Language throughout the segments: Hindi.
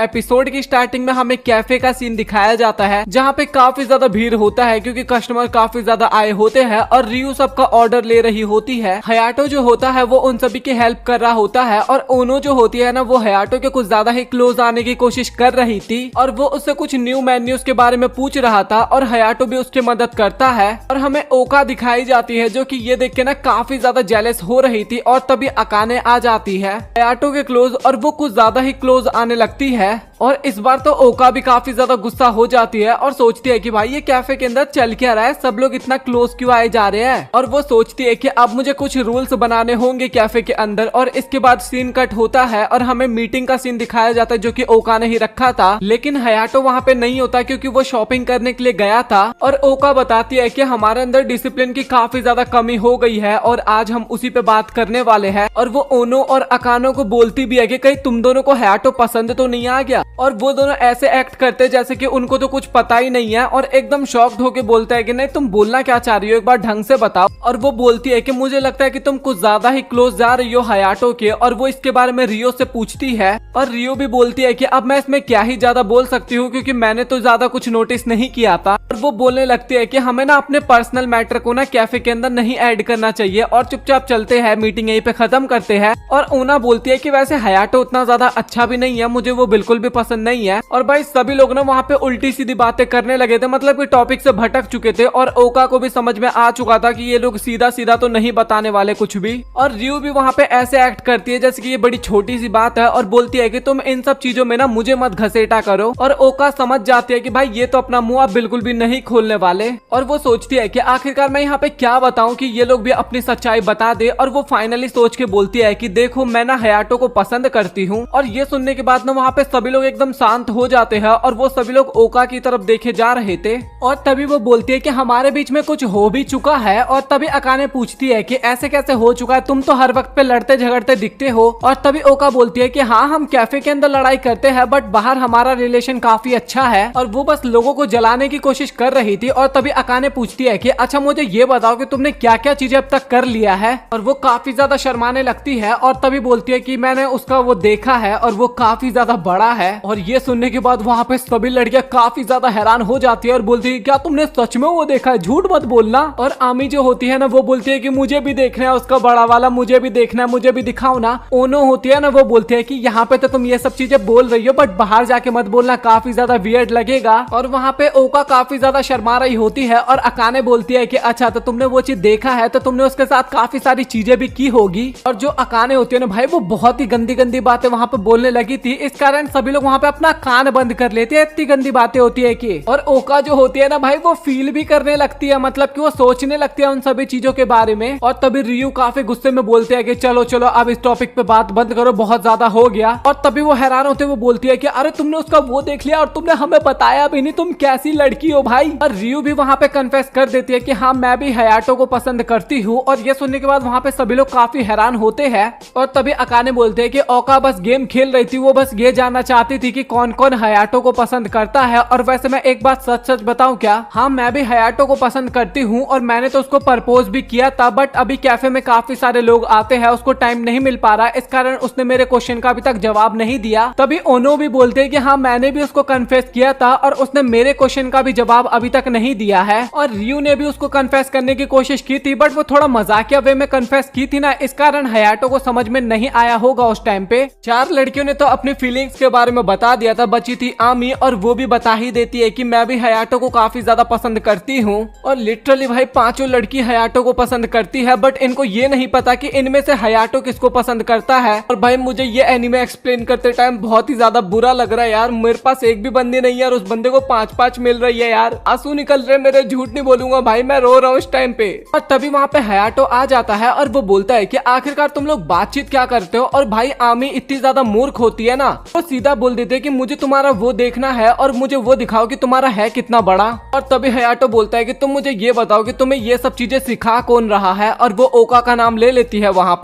एपिसोड की स्टार्टिंग में हमें कैफे का सीन दिखाया जाता है जहाँ पे काफी ज्यादा भीड़ होता है क्योंकि कस्टमर काफी ज्यादा आए होते हैं और रियू सबका ऑर्डर ले रही होती है। हयाटो जो होता है वो उन सभी की हेल्प कर रहा होता है और ओनो जो होती है ना वो हयाटो के कुछ ज्यादा ही क्लोज आने की कोशिश कर रही थी और वो उससे कुछ न्यू मेन्यूज के बारे में पूछ रहा था और हयाटो भी उसकी मदद करता है। और हमें ओका दिखाई जाती है जो कि ये देख के ना काफी ज्यादा जेलस हो रही थी और तभी अकाने आ जाती है हयाटो के क्लोज और वो कुछ ज्यादा ही क्लोज आने लगती है। और इस बार तो ओका भी काफी ज्यादा गुस्सा हो जाती है और सोचती है कि भाई ये कैफे के अंदर चल क्या रहा है, सब लोग इतना क्लोज क्यों आए जा रहे हैं। और वो सोचती है कि अब मुझे कुछ रूल्स बनाने होंगे कैफे के अंदर। और इसके बाद सीन कट होता है और हमें मीटिंग का सीन दिखाया जाता है जो कि ओका ने ही रखा था, लेकिन हयाटो वहाँ पे नहीं होता क्योंकि वो शॉपिंग करने के लिए गया था। और ओका बताती है कि हमारे अंदर डिसिप्लिन की काफी ज्यादा कमी हो गई है और आज हम उसी पे बात करने वाले हैं। और वो ओनो और अकानो को बोलती भी है कि कहीं तुम दोनों को हयाटो पसंद तो नहीं आ गया। और वो दोनों ऐसे एक्ट करते जैसे कि उनको तो कुछ पता ही नहीं है और एकदम शॉक्ड होके बोलता है कि नहीं तुम बोलना क्या चाह रही हो, एक बार ढंग से बताओ। और वो बोलती है कि मुझे लगता है कि तुम कुछ ज्यादा ही क्लोज जा रही हो हयाटो के। और वो इसके बारे में रियो से पूछती है और रियो भी बोलती है कि अब मैं इसमें क्या ही ज्यादा बोल सकती हूँ क्योंकि मैंने तो ज्यादा कुछ नोटिस नहीं किया था। और वो बोलने लगती है कि हमें ना अपने पर्सनल मैटर को ना कैफे के अंदर नहीं ऐड करना चाहिए और चुपचाप चलते हैं, मीटिंग यहीं पे खत्म करते हैं। और ओना बोलती है कि वैसे हयाटो उतना ज्यादा अच्छा भी नहीं है, मुझे वो बिल्कुल भी पसंद नहीं है। और भाई सभी लोग ना वहाँ पे उल्टी सीधी बातें करने लगे थे, मतलब कि टॉपिक से भटक चुके थे और ओका को भी समझ में आ चुका था कि ये लोग सीधा सीधा तो नहीं बताने वाले कुछ भी। और रियू भी वहाँ पे ऐसे एक्ट करती है जैसे कि ये बड़ी छोटी सी बात है और बोलती है कि तुम इन सब चीजों में ना मुझे मत घसेटा करो। और ओका समझ जाती है कि भाई ये तो अपना मुंह आप बिल्कुल भी नहीं खोलने वाले। और वो सोचती है कि आखिरकार मैं यहाँ पे क्या बताऊं कि ये लोग भी अपनी सच्चाई बता दे। और वो फाइनली सोच के बोलती है कि देखो मैं ना हयाटो को पसंद करती हूँ। और ये सुनने के बाद ना वहाँ पे सभी लोग एकदम शांत हो जाते हैं और वो सभी लोग ओका की तरफ देखे जा रहे थे। और तभी वो बोलती है कि हमारे बीच में कुछ हो भी चुका है। और तभी अकाने पूछती है कि ऐसे कैसे हो चुका है, तुम तो हर वक्त पे लड़ते झगड़ते दिखते हो। और तभी ओका बोलती है कि हाँ हम कैफे के अंदर लड़ाई करते हैं बट बाहर हमारा रिलेशन काफी अच्छा है और वो बस लोगों को जलाने की कोशिश कर रही थी। और तभी अकाने पूछती है कि अच्छा मुझे ये बताओ कि तुमने क्या क्या चीजें अब तक कर लिया है। और वो काफी ज्यादा शर्माने लगती है और तभी बोलती है कि मैंने उसका वो देखा है और वो काफी ज्यादा बड़ा है। और ये सुनने के बाद वहाँ पे सभी लड़कियां काफी ज्यादा हैरान हो जाती है और बोलती है क्या तुमने सच में वो देखा है, झूठ मत बोलना। और आमी जो होती है ना वो बोलती है कि मुझे भी देखना है उसका बड़ा वाला, मुझे भी देखना है, मुझे भी दिखाओ ना। ओनो होती है ना वो बोलती है कि यहाँ पे तो तुम ये सब चीजें बोल रही हो बट बाहर जाके मत बोलना, काफी ज्यादा वियर्ड लगेगा। और वहाँ पे ओका काफी ज्यादा शर्मा रही होती है और अकाने बोलती है कि अच्छा तो तुमने वो चीज देखा है तो तुमने उसके साथ काफी सारी चीजें भी की होगी। और जो अकाने होती है ना भाई वो बहुत ही गंदी गंदी बातें वहाँ पे बोलने लगी थी, इस कारण सभी लोग वहाँ पे अपना कान बंद कर लेते हैं, इतनी गंदी बातें होती है कि। और ओका जो होती है ना भाई वो फील भी करने लगती है, मतलब कि वो सोचने लगती है उन सभी चीजों के बारे में। और तभी रियू काफी गुस्से में बोलते हैं कि चलो चलो अब इस टॉपिक पे बात बंद करो, बहुत ज्यादा हो गया। और तभी वो हैरान होते वो बोलती है कि अरे तुमने उसका वो देख लिया और तुमने हमें बताया भी नहीं, तुम कैसी लड़की हो भाई। और रियू भी वहाँ पे कन्फेस कर देती है कि हाँ मैं भी हयाटो को पसंद करती हूँ। और ये सुनने के बाद वहाँ पे सभी लोग काफी हैरान होते हैं। और तभी अकाने बोलते हैं कि ओका बस गेम खेल रही थी, वो बस ये जानना चाहती थी कि कौन कौन हयाटो को पसंद करता है। और वैसे मैं एक बात सच सच बताऊं क्या, हाँ मैं भी हयाटो को पसंद करती हूँ और मैंने तो उसको प्रपोज भी किया था बट अभी कैफे में काफी सारे लोग आते हैं, उसको टाइम नहीं मिल पा रहा, इस कारण उसने मेरे क्वेश्चन का अभी तक जवाब नहीं दिया। तभी ओनो भी बोलते हैं कि हाँ मैंने भी उसको कन्फेस किया था और उसने मेरे क्वेश्चन का भी जवाब अभी तक नहीं दिया है। और रियू ने भी उसको कन्फेस करने की कोशिश की थी बट वो थोड़ा मजाकिया वे में कन्फेस की थी ना, इस कारण हयाटो को समझ में नहीं आया होगा उस टाइम पे। चार लड़कियों ने तो अपनी फीलिंग्स के बारे में बता दिया था, बची थी आमी और वो भी बता ही देती है कि मैं भी हयाटो को काफी ज्यादा पसंद करती हूँ। और लिटरली भाई पांचों लड़की हयाटो को पसंद करती है बट इनको ये नहीं पता कि इनमें से हयाटो किसको पसंद करता है। और भाई मुझे ये एनिमे एक्सप्लेन करते टाइम बहुत ही ज्यादा बुरा लग रहा है यार, मेरे पास एक भी बंदी नहीं है और उस बंदे को 5-5 मिल रही है यार, आंसू निकल रहे मेरे, झूठ नहीं बोलूंगा भाई मैं रो रहा हूँ इस टाइम पे। और तभी वहाँ पे हयाटो आ जाता है और वो बोलता है कि आखिरकार तुम लोग बातचीत क्या करते हो। और भाई आमी इतनी ज्यादा मूर्ख होती है ना, वो सीधा बोल देते है कि मुझे तुम्हारा वो देखना है और मुझे वो दिखाओ कि तुम्हारा है कितना बड़ा। और तभी हयाटो बोलता है कि तुम मुझे ये बताओ कि तुम्हें ये सब चीजें सिखा कौन रहा है। और वो ओका का नाम ले लेती है वहाँ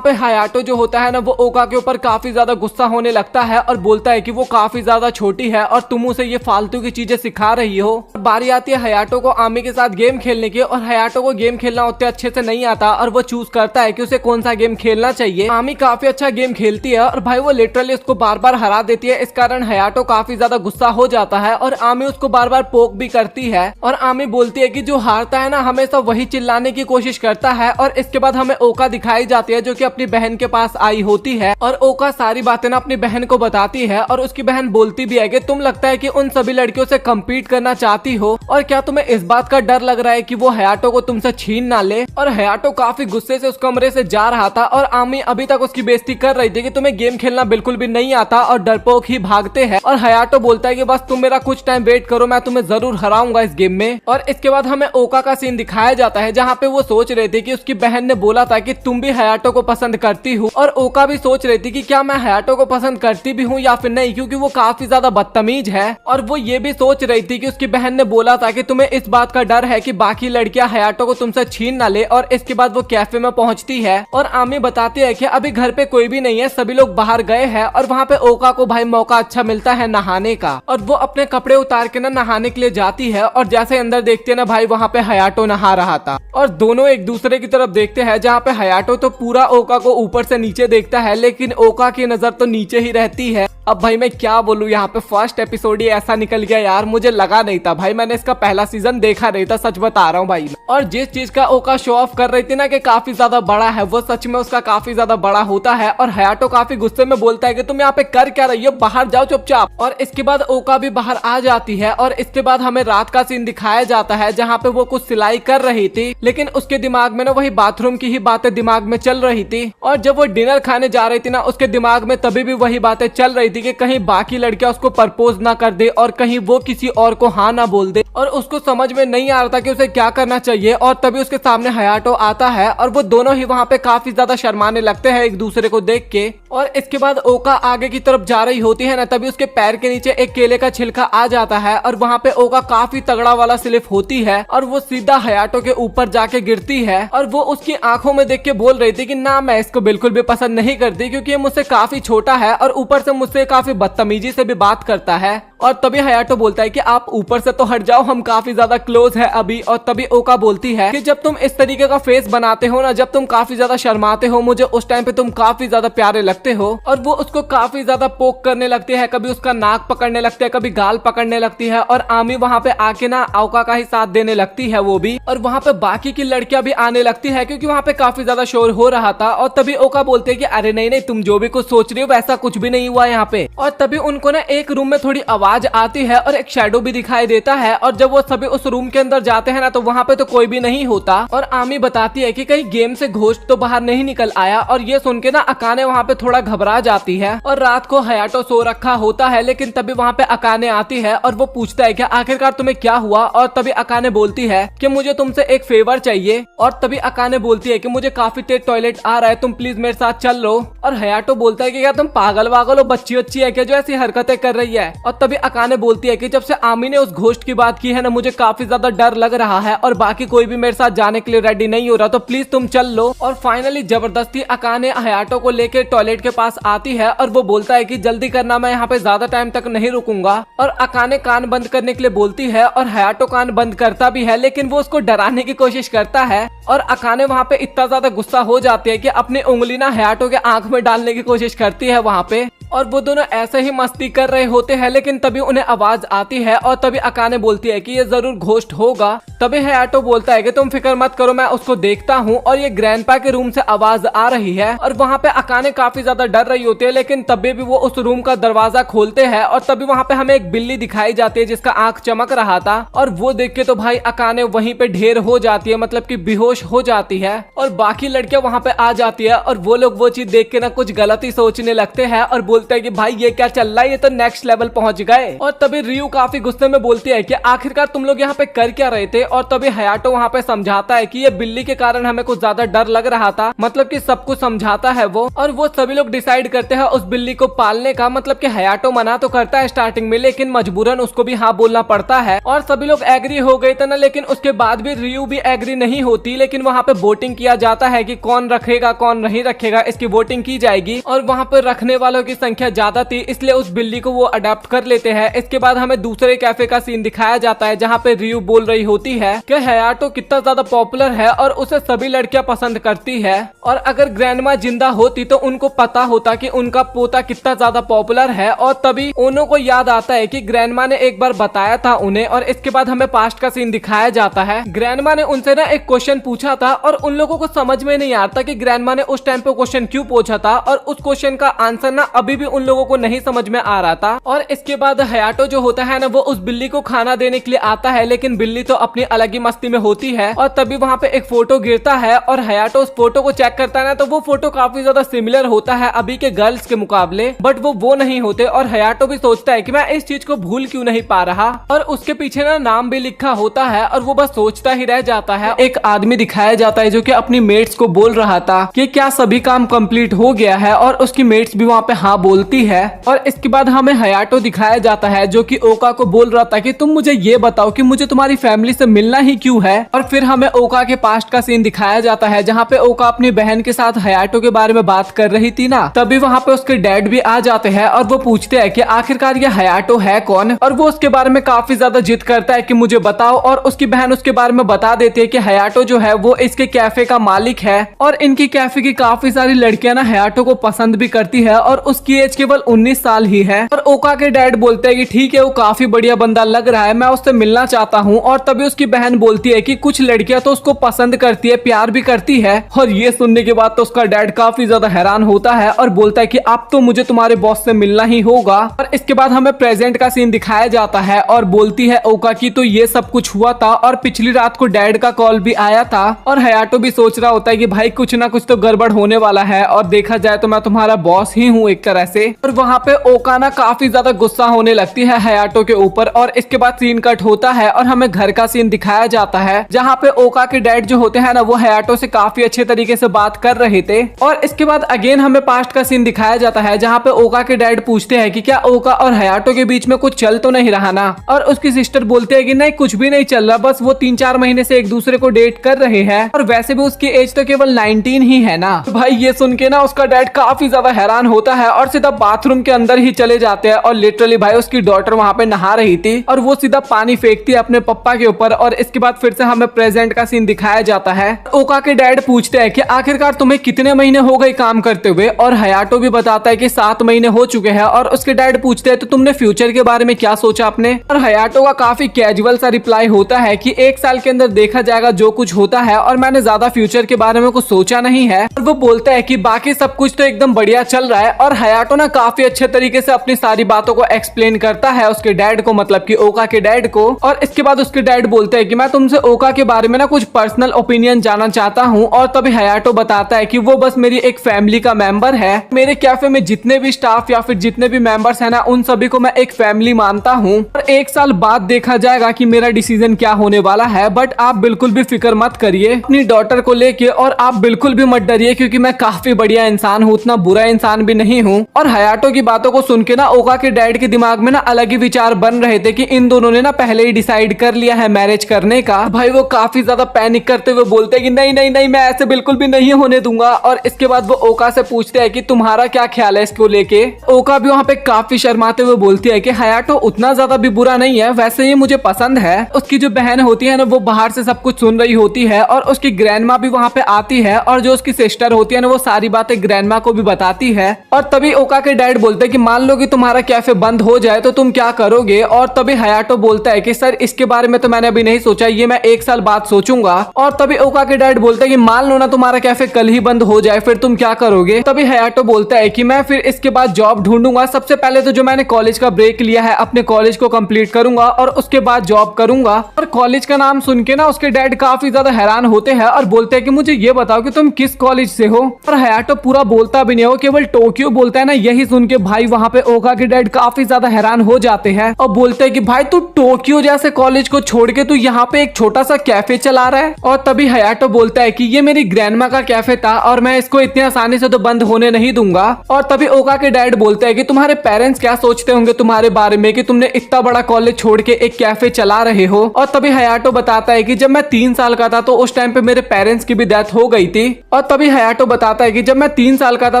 पे हयाटो जो होता है ना वो ओका के ऊपर काफी ज्यादा गुस्सा होने लगता है और बोलता है कि वो काफी ज्यादा छोटी है और तुम उसे ये फालतू की चीजें सिखा रही हो। बारी आती है हयाटो को आमी के साथ गेम खेलने की, और हयाटो को गेम खेलना उतने अच्छे से नहीं आता और वो चूज करता है कि उसे कौन सा गेम खेलना चाहिए। आमी काफी अच्छा गेम खेलती है और भाई वो लिटरली उसको बार बार हरा देती है। इस कारण हयाटो काफी ज्यादा गुस्सा हो जाता है और आमी उसको बार बार पोक भी करती है और आमी बोलती है कि जो हारता है ना हमेशा वही चिल्लाने की कोशिश करता है। और इसके बाद हमें ओका दिखाई जाती है जो कि अपनी बहन के पास आई होती है और ओका सारी बातें ना अपनी बहन को बताती है और उसकी बहन बोलती भी है कि तुम लगता है कि उन सभी लड़कियों से कम्पीट करना चाहती हो और क्या तुम्हें इस बात का डर लग रहा है कि वो हयाटो को तुमसे छीन ना ले। और हयाटो काफी गुस्से से उस कमरे से जा रहा था और आमी अभी तक उसकी बेइज्जती कर रही थी कि तुम्हें गेम खेलना बिल्कुल भी नहीं आता और डरपोक ही भागते हैं। और हयाटो बोलता है कि बस तुम मेरा कुछ टाइम वेट करो, मैं तुम्हें जरूर हराऊंगा इस गेम में। और इसके बाद हमें ओका का सीन दिखाया जाता है जहाँ पे वो सोच रहे थे कि उसकी बहन ने बोला था कि तुम भी हयाटो को पसंद करती हो, और ओका भी सोच रही थी कि क्या मैं हयाटो को पसंद करती भी हूँ या फिर नहीं, क्योंकि वो काफी ज्यादा बदतमीज है। और वो ये भी सोच रही थी कि उसकी बहन ने बोला था कि तुम्हें इस बात का डर है कि बाकी लड़कियां हयाटो को तुमसे छीन ना ले। और इसके बाद वो कैफे में पहुंचती है और आमी बताती है कि अभी घर पे कोई भी नहीं है, सभी लोग बाहर गए हैं। और वहाँ पे ओका को भाई मौका अच्छा मिलता है नहाने का और वो अपने कपड़े उतार के ना नहाने के लिए जाती है। और जैसे अंदर देखते हैं ना भाई वहाँ पे हयाटो नहा रहा था और दोनों एक दूसरे की तरफ देखते हैं, जहाँ पे हयाटो तो पूरा ओका को ऊपर से नीचे देखता है लेकिन ओका की नजर तो नीचे ही रहती है। अब भाई मैं क्या बोलूं, यहाँ पे फर्स्ट एपिसोड ही ऐसा निकल गया यार, मुझे लगा नहीं था भाई, मैंने इसका पहला सीजन देखा नहीं था, सच बता रहा हूँ भाई। और जिस चीज का ओका शो ऑफ कर रही थी ना कि काफी ज्यादा बड़ा है, वो सच में उसका काफी ज्यादा बड़ा होता है। और हयाटो काफी गुस्से में बोलता है कि तुम यहाँ पे कर क्या रही हो, बाहर जाओ चुपचाप। और इसके बाद ओका भी बाहर आ जाती है और इसके बाद हमें रात का सीन दिखाया जाता है जहाँ पे वो कुछ सिलाई कर रही थी, लेकिन उसके दिमाग में ना वही बाथरूम की ही बातें दिमाग में चल रही थी। और जब वो डिनर खाने जा रही थी ना उसके दिमाग में तभी भी वही बातें चल रही थी कि कहीं बाकी लड़कियां उसको प्रपोज ना कर दे और कहीं वो किसी और को हाँ ना बोल दे। और उसको समझ में नहीं आ रहा था कि उसे क्या करना चाहिए। और तभी उसके सामने हयाटो आता है और वो दोनों ही वहाँ पे काफी ज्यादा शर्माने लगते हैं एक दूसरे को देख के। और इसके बाद ओका आगे की तरफ जा रही होती है ना, तभी उसके पैर के नीचे एक केले का छिलका आ जाता है और वहाँ पे ओका काफी तगड़ा वाला स्लिप होती है और वो सीधा हयाटो के ऊपर जाके गिरती है। और वो उसकी आंखों में देख के बोल रही थी कि ना मैं इसको बिल्कुल भी पसंद नहीं करती, क्योंकि ये मुझसे काफी छोटा है और ऊपर से मुझसे काफी बदतमीजी से भी बात करता है। और तभी हयाटो बोलता है कि आप ऊपर से तो हट जाओ, हम काफी ज्यादा क्लोज है अभी। और तभी ओका बोलती है कि जब तुम इस तरीके का फेस बनाते हो ना, जब तुम काफी ज्यादा शर्माते हो, मुझे उस टाइम पे तुम काफी ज्यादा प्यारे लगते हो। और वो उसको काफी ज्यादा पोक करने लगती है, कभी उसका नाक पकड़ने लगते है, कभी गाल पकड़ने लगती है। और आमी वहाँ पे आके ना ओका का ही साथ देने लगती है वो भी। और वहाँ पे बाकी की लड़कियां भी आने लगती है क्योंकि वहाँ पे काफी ज्यादा शोर हो रहा था। और तभी ओका बोलते है कि अरे नहीं नहीं, तुम जो भी कुछ सोच रही हो वैसा कुछ भी नहीं हुआ यहाँ पे। और तभी उनको ना एक रूम में थोड़ी आवाज आती है और एक शैडो भी दिखाई देता है। और जब वो सभी उस रूम के अंदर जाते हैं ना तो वहाँ पे तो कोई भी नहीं होता। और आमी बताती है कि कहीं गेम से घोस्ट तो बाहर नहीं निकल आया। और ये सुन के ना अकाने वहाँ पे थोड़ा घबरा जाती है। और रात को हयाटो सो रखा होता है, लेकिन तभी वहाँ पे अकाने आती है और वो पूछता है कि आखिरकार तुम्हें क्या हुआ। और तभी अकाने बोलती है कि मुझे तुमसे एक फेवर चाहिए। और तभी अकाने बोलती है कि मुझे काफी तेज टॉयलेट आ रहा है, तुम प्लीज मेरे साथ चल लो। और हयाटो बोलता है कि क्या तुम पागल वागल हो, बच्ची अच्छी है क्या जो ऐसी हरकतें कर रही है। और तभी अकाने बोलती है कि जब से आमी ने उस घोस्ट की बात की है ना, मुझे काफी ज्यादा डर लग रहा है और बाकी कोई भी मेरे साथ जाने के लिए रेडी नहीं हो रहा, तो प्लीज तुम चल लो। और फाइनली जबरदस्ती अकाने हयाटो को लेकर टॉयलेट के पास आती है और वो बोलता है कि जल्दी करना, मैं यहाँ पे ज्यादा टाइम तक नहीं रुकूंगा। और अकाने कान बंद करने के लिए बोलती है और हयाटो कान बंद करता भी है, लेकिन वो उसको डराने की कोशिश करता है। और अकाने वहाँ पे इतना ज्यादा गुस्सा हो जाती है कि अपनी उंगली ना हयाटो के आंख में डालने की कोशिश करती है वहाँ पे। और वो दोनों ऐसे ही मस्ती कर रहे होते हैं, लेकिन तभी उन्हें आवाज आती है और तभी अकाने बोलती है कि ये जरूर घोस्ट होगा। तभी हयाटो बोलता है कि तुम फिक्र मत करो, मैं उसको देखता हूँ। और ये ग्रैंडपा के रूम से आवाज आ रही है और वहाँ पे अकाने काफी ज्यादा डर रही होती है, लेकिन तभी भी वो उस रूम का दरवाजा खोलते हैं। और तभी वहाँ पे हमें एक बिल्ली दिखाई जाती है जिसका आंख चमक रहा था। और वो देख के तो भाई अकाने वहीं पे ढेर हो जाती है, मतलब कि बेहोश हो जाती है। और बाकी लड़कियां वहाँ पे आ जाती है और वो लोग वो चीज देख के ना कुछ गलत ही सोचने लगते हैं और बोलते हैं कि भाई ये क्या चल रहा है, ये तो नेक्स्ट लेवल पहुंच गए। और तभी रियू काफी गुस्से में बोलती है कि आखिरकार तुम लोग यहाँ पे कर क्या रहे थे। और तभी हयाटो वहाँ पे समझाता है कि ये बिल्ली के कारण हमें कुछ ज्यादा डर लग रहा था, मतलब कि सब कुछ समझाता है वो। और वो सभी लोग डिसाइड करते हैं उस बिल्ली को पालने का, मतलब कि हयाटो मना तो करता है स्टार्टिंग में, लेकिन मजबूरन उसको भी हाँ बोलना पड़ता है। और सभी लोग एग्री हो गए थे ना, लेकिन उसके बाद भी रियू भी एग्री नहीं होती। लेकिन वहाँ पे वोटिंग किया जाता है कि कौन रखेगा कौन नहीं रखेगा, इसकी वोटिंग की जाएगी। और वहाँ पे रखने वालों की संख्या ज्यादा थी, इसलिए उस बिल्ली को वो अडॉप्ट कर लेते हैं। इसके बाद हमें दूसरे कैफे का सीन दिखाया जाता है जहाँ पे रियू बोल रही होती है कि हयाटो कितना ज्यादा पॉपुलर है और उसे सभी लड़कियां पसंद करती है, और अगर ग्रैंडमा जिंदा होती तो उनको पता होता कि उनका पोता कितना ज्यादा पॉपुलर है। और तभी उन्हों को याद आता है कि ग्रैंडमा ने एक बार बताया था उन्हें। और इसके बाद हमें पास्ट का सीन दिखाया जाता है। ग्रैंडमा ने उनसे ना एक क्वेश्चन पूछा था और उन लोगों को समझ में नहीं आता कि ग्रैंडमा ने उस टाइम पे क्वेश्चन क्यों पूछा था, और उस क्वेश्चन का आंसर ना अभी भी उन लोगों को नहीं समझ में आ रहा था। और इसके बाद हयाटो जो होता है ना वो उस बिल्ली को खाना देने के लिए आता है, लेकिन बिल्ली तो अपनी अलग ही मस्ती में होती है। और तभी वहाँ पे एक फोटो गिरता है और हयाटो उस फोटो को चेक करता है ना, तो वो फोटो काफी ज्यादा सिमिलर होता है अभी के गर्ल्स के मुकाबले, बट वो नहीं होते। और हयाटो भी सोचता है कि मैं इस चीज को भूल क्यों नहीं पा रहा, और उसके पीछे ना नाम भी लिखा होता है और वो बस सोचता ही रह जाता है। एक आदमी दिखाया जाता है जो कि अपनी मेट्स को बोल रहा था कि क्या सभी काम कंप्लीट हो गया है, और उसकी मेट्स भी वहाँ पे हाँ बोलती है। और इसके बाद हमें हयाटो दिखाया जाता है जो कि ओका को बोल रहा था कि तुम मुझे ये बताओ कि मुझे तुम्हारी फैमिली से मिलना ही क्यों है। और फिर हमें ओका के पास्ट का सीन दिखाया जाता है जहाँ पे ओका अपनी बहन के साथ हयाटो के बारे में बात कर रही थी ना, तभी वहाँ पे उसके डैड भी आ जाते हैं और वो पूछते हैं कि आखिरकार ये हयाटो है कौन। और वो उसके बारे में काफी ज्यादा जिद करता है कि मुझे बताओ, और उसकी बहन उसके बारे में बता देती है कि हयाटो जो है वो इसके कैफे का मालिक है, और इनकी कैफे की काफी सारी लड़कियां ना हयाटो को पसंद भी करती है, और उसकी एज केवल 19 साल ही है। और ओका के डैड बोलते हैं कि ठीक है, वो काफी बढ़िया बंदा लग रहा है, मैं उससे मिलना चाहता हूँ। और तभी उसकी बहन बोलती है कि कुछ लड़कियां तो उसको पसंद करती है, प्यार भी करती है। और ये सुनने के बाद तो उसका डैड काफी ज्यादा हैरान होता है और बोलता है कि अब तो मुझे तुम्हारे बॉस से मिलना ही होगा। और इसके बाद हमें प्रेजेंट का सीन दिखाया जाता है और बोलती है ओका की तो ये सब कुछ हुआ था, और पिछली रात को डैड का कॉल भी आया था। और हयाटो भी सोच रहा होता है कि भाई कुछ ना कुछ तो गड़बड़ होने वाला है, और देखा जाए तो मैं तुम्हारा बॉस ही हूँ एक तरह से। और वहाँ पे ओका ना काफी ज्यादा गुस्सा होने लगती है हयाटो के ऊपर। और इसके बाद सीन कट होता है और हमें घर का सीन दिखाया जाता है जहाँ पे ओका के डैड जो होते हैं ना वो हयाटो से काफी अच्छे तरीके से बात कर रहे थे। और इसके बाद अगेन हमें पास्ट का सीन दिखाया जाता है जहाँ पे ओका के डैड पूछते हैं कि क्या ओका और हयाटो के बीच में कुछ चल तो नहीं रहा ना, और उसकी सिस्टर बोलते हैं कि नहीं कुछ भी नहीं चल रहा, बस वो 3-4 महीने से एक दूसरे को डेट कर रहे हैं, और वैसे भी उसकी एज तो केवल 19 ही है ना। तो भाई ये सुन के ना उसका डैड काफी ज्यादा हैरान होता है और सीधा बाथरूम के अंदर ही चले जाते हैं। और लिटरली भाई उसकी डॉटर वहाँ पे नहा रही थी और वो सीधा पानी फेंकती है अपने पप्पा के ऊपर। और इसके बाद फिर से हमें प्रेजेंट का सीन दिखाया जाता है। ओका के डैड पूछते हैं कि आखिरकार तुम्हें कितने महीने हो गए काम करते हुए, और हयाटो भी बताता है कि 7 महीने हो चुके हैं। और उसके डैड पूछते हैं तो तुमने फ्यूचर के बारे में क्या सोचा अपने, और हयाटो का काफी कैजुअल सा रिप्लाई होता है कि 1 साल के अंदर देखा जाएगा जो कुछ होता है, और मैंने ज्यादा फ्यूचर के बारे में कुछ सोचा नहीं है। और वो बोलता है कि बाकी सब कुछ तो एकदम बढ़िया चल रहा है। और हयाटो ना काफी अच्छे तरीके से अपनी सारी बातों को एक्सप्लेन करता है उसके डैड को, मतलब कि ओका के डैड को। और इसके बाद उसके डैड बोलते हैं कि मैं तुमसे ओका के बारे में ना कुछ पर्सनल ओपिनियन जानना चाहता हूँ। और तभी हयाटो बताता है कि वो बस मेरी एक फैमिली का मेंबर है, मेरे कैफे में जितने भी स्टाफ या फिर जितने भी मेंबर्स है ना उन सभी को मैं एक फैमिली मानता हूँ। और 1 साल बाद देखा जाएगा कि मेरा डिसीजन क्या होने वाला है, बट आप बिल्कुल भी फिक्र मत करिए अपनी डॉटर को लेके, और आप बिल्कुल भी मत डरिए क्योंकि मैं काफी बढ़िया इंसान हूँ, उतना बुरा इंसान भी नहीं हूँ। और हयाटो की बातों को सुन के ना ओका के डैड के दिमाग में ना अलग ही विचार बन रहे थे कि इन दोनों ने ना पहले ही डिसाइड कर लिया है मैरिज करने का। भाई वो काफी ज्यादा पैनिक करते हुए बोलते हैं कि नहीं नहीं नहीं मैं ऐसे बिल्कुल भी नहीं होने दूंगा। और इसके बाद वो ओका से पूछते हैं कि तुम्हारा क्या ख्याल है इसको लेके। ओका भी वहाँ पे काफी शर्माते हुए बोलती है कि हयाटो उतना ज्यादा भी बुरा नहीं है, वैसे ये मुझे पसंद है। उसकी जो बहन होती है ना वो बाहर से सब कुछ सुन रही होती है, और उसकी ग्रैंडमा भी वहाँ पे आती है, और जो उसकी सिस्टर होती है ना वो सारी बातें ग्रैंडमा को भी बताती है। और तभी ओका के डैड बोलते हैं कि मान लो कि तुम्हारा कैफे बंद हो जाए तो तुम क्या करोगे। और तभी हयाटो बोलता है कि सर इसके बारे में तो मैंने अभी नहीं सोचा, ये मैं 1 साल बाद सोचूंगा। और तभी ओका के डैड बोलते हैं कि मान लो ना तुम्हारा कैफे कल ही बंद हो जाए, फिर तुम क्या करोगे। तभी हयाटो बोलता है कि मैं फिर इसके बाद जॉब ढूंढूंगा, सबसे पहले तो जो मैंने कॉलेज का ब्रेक लिया है अपने कॉलेज को कंप्लीट करूंगा और उसके बाद जॉब करूंगा। और कॉलेज का नाम सुन के ना उसके डैड काफी ज्यादा हैरान होते हैं और बोलते हैं कि मुझे ये बताओ कि तुम किस कॉलेज से हो। और हयाटो पूरा बोलता भी नहीं हो, केवल टोक्यो बोलता है ना। यही सुन के भाई वहाँ पे ओका के डैड काफी ज्यादा हैरान हो जाते हैं और बोलते हैं कि भाई तू टोक्यो जैसे कॉलेज को छोड़ के तू यहाँ पे एक छोटा सा कैफे चला रहा है। और तभी हयाटो बोलता है कि ये मेरी ग्रैंडमा का कैफे था और मैं इसको इतनी आसानी से तो बंद होने नहीं दूंगा। और तभी ओका के डैड बोलते हैं कि तुम्हारे पेरेंट्स क्या सोचते होंगे तुम्हारे बारे में कि तुमने इतना बड़ा कॉलेज छोड़ के एक कैफे चला रहे हो। और तभी हयाटो बताता है कि जब मैं 3 साल का था तो उस टाइम पे मेरे पेरेंट्स की भी डेथ हो गई थी। और तभी हयाटो बताता है कि जब मैं 3 साल का था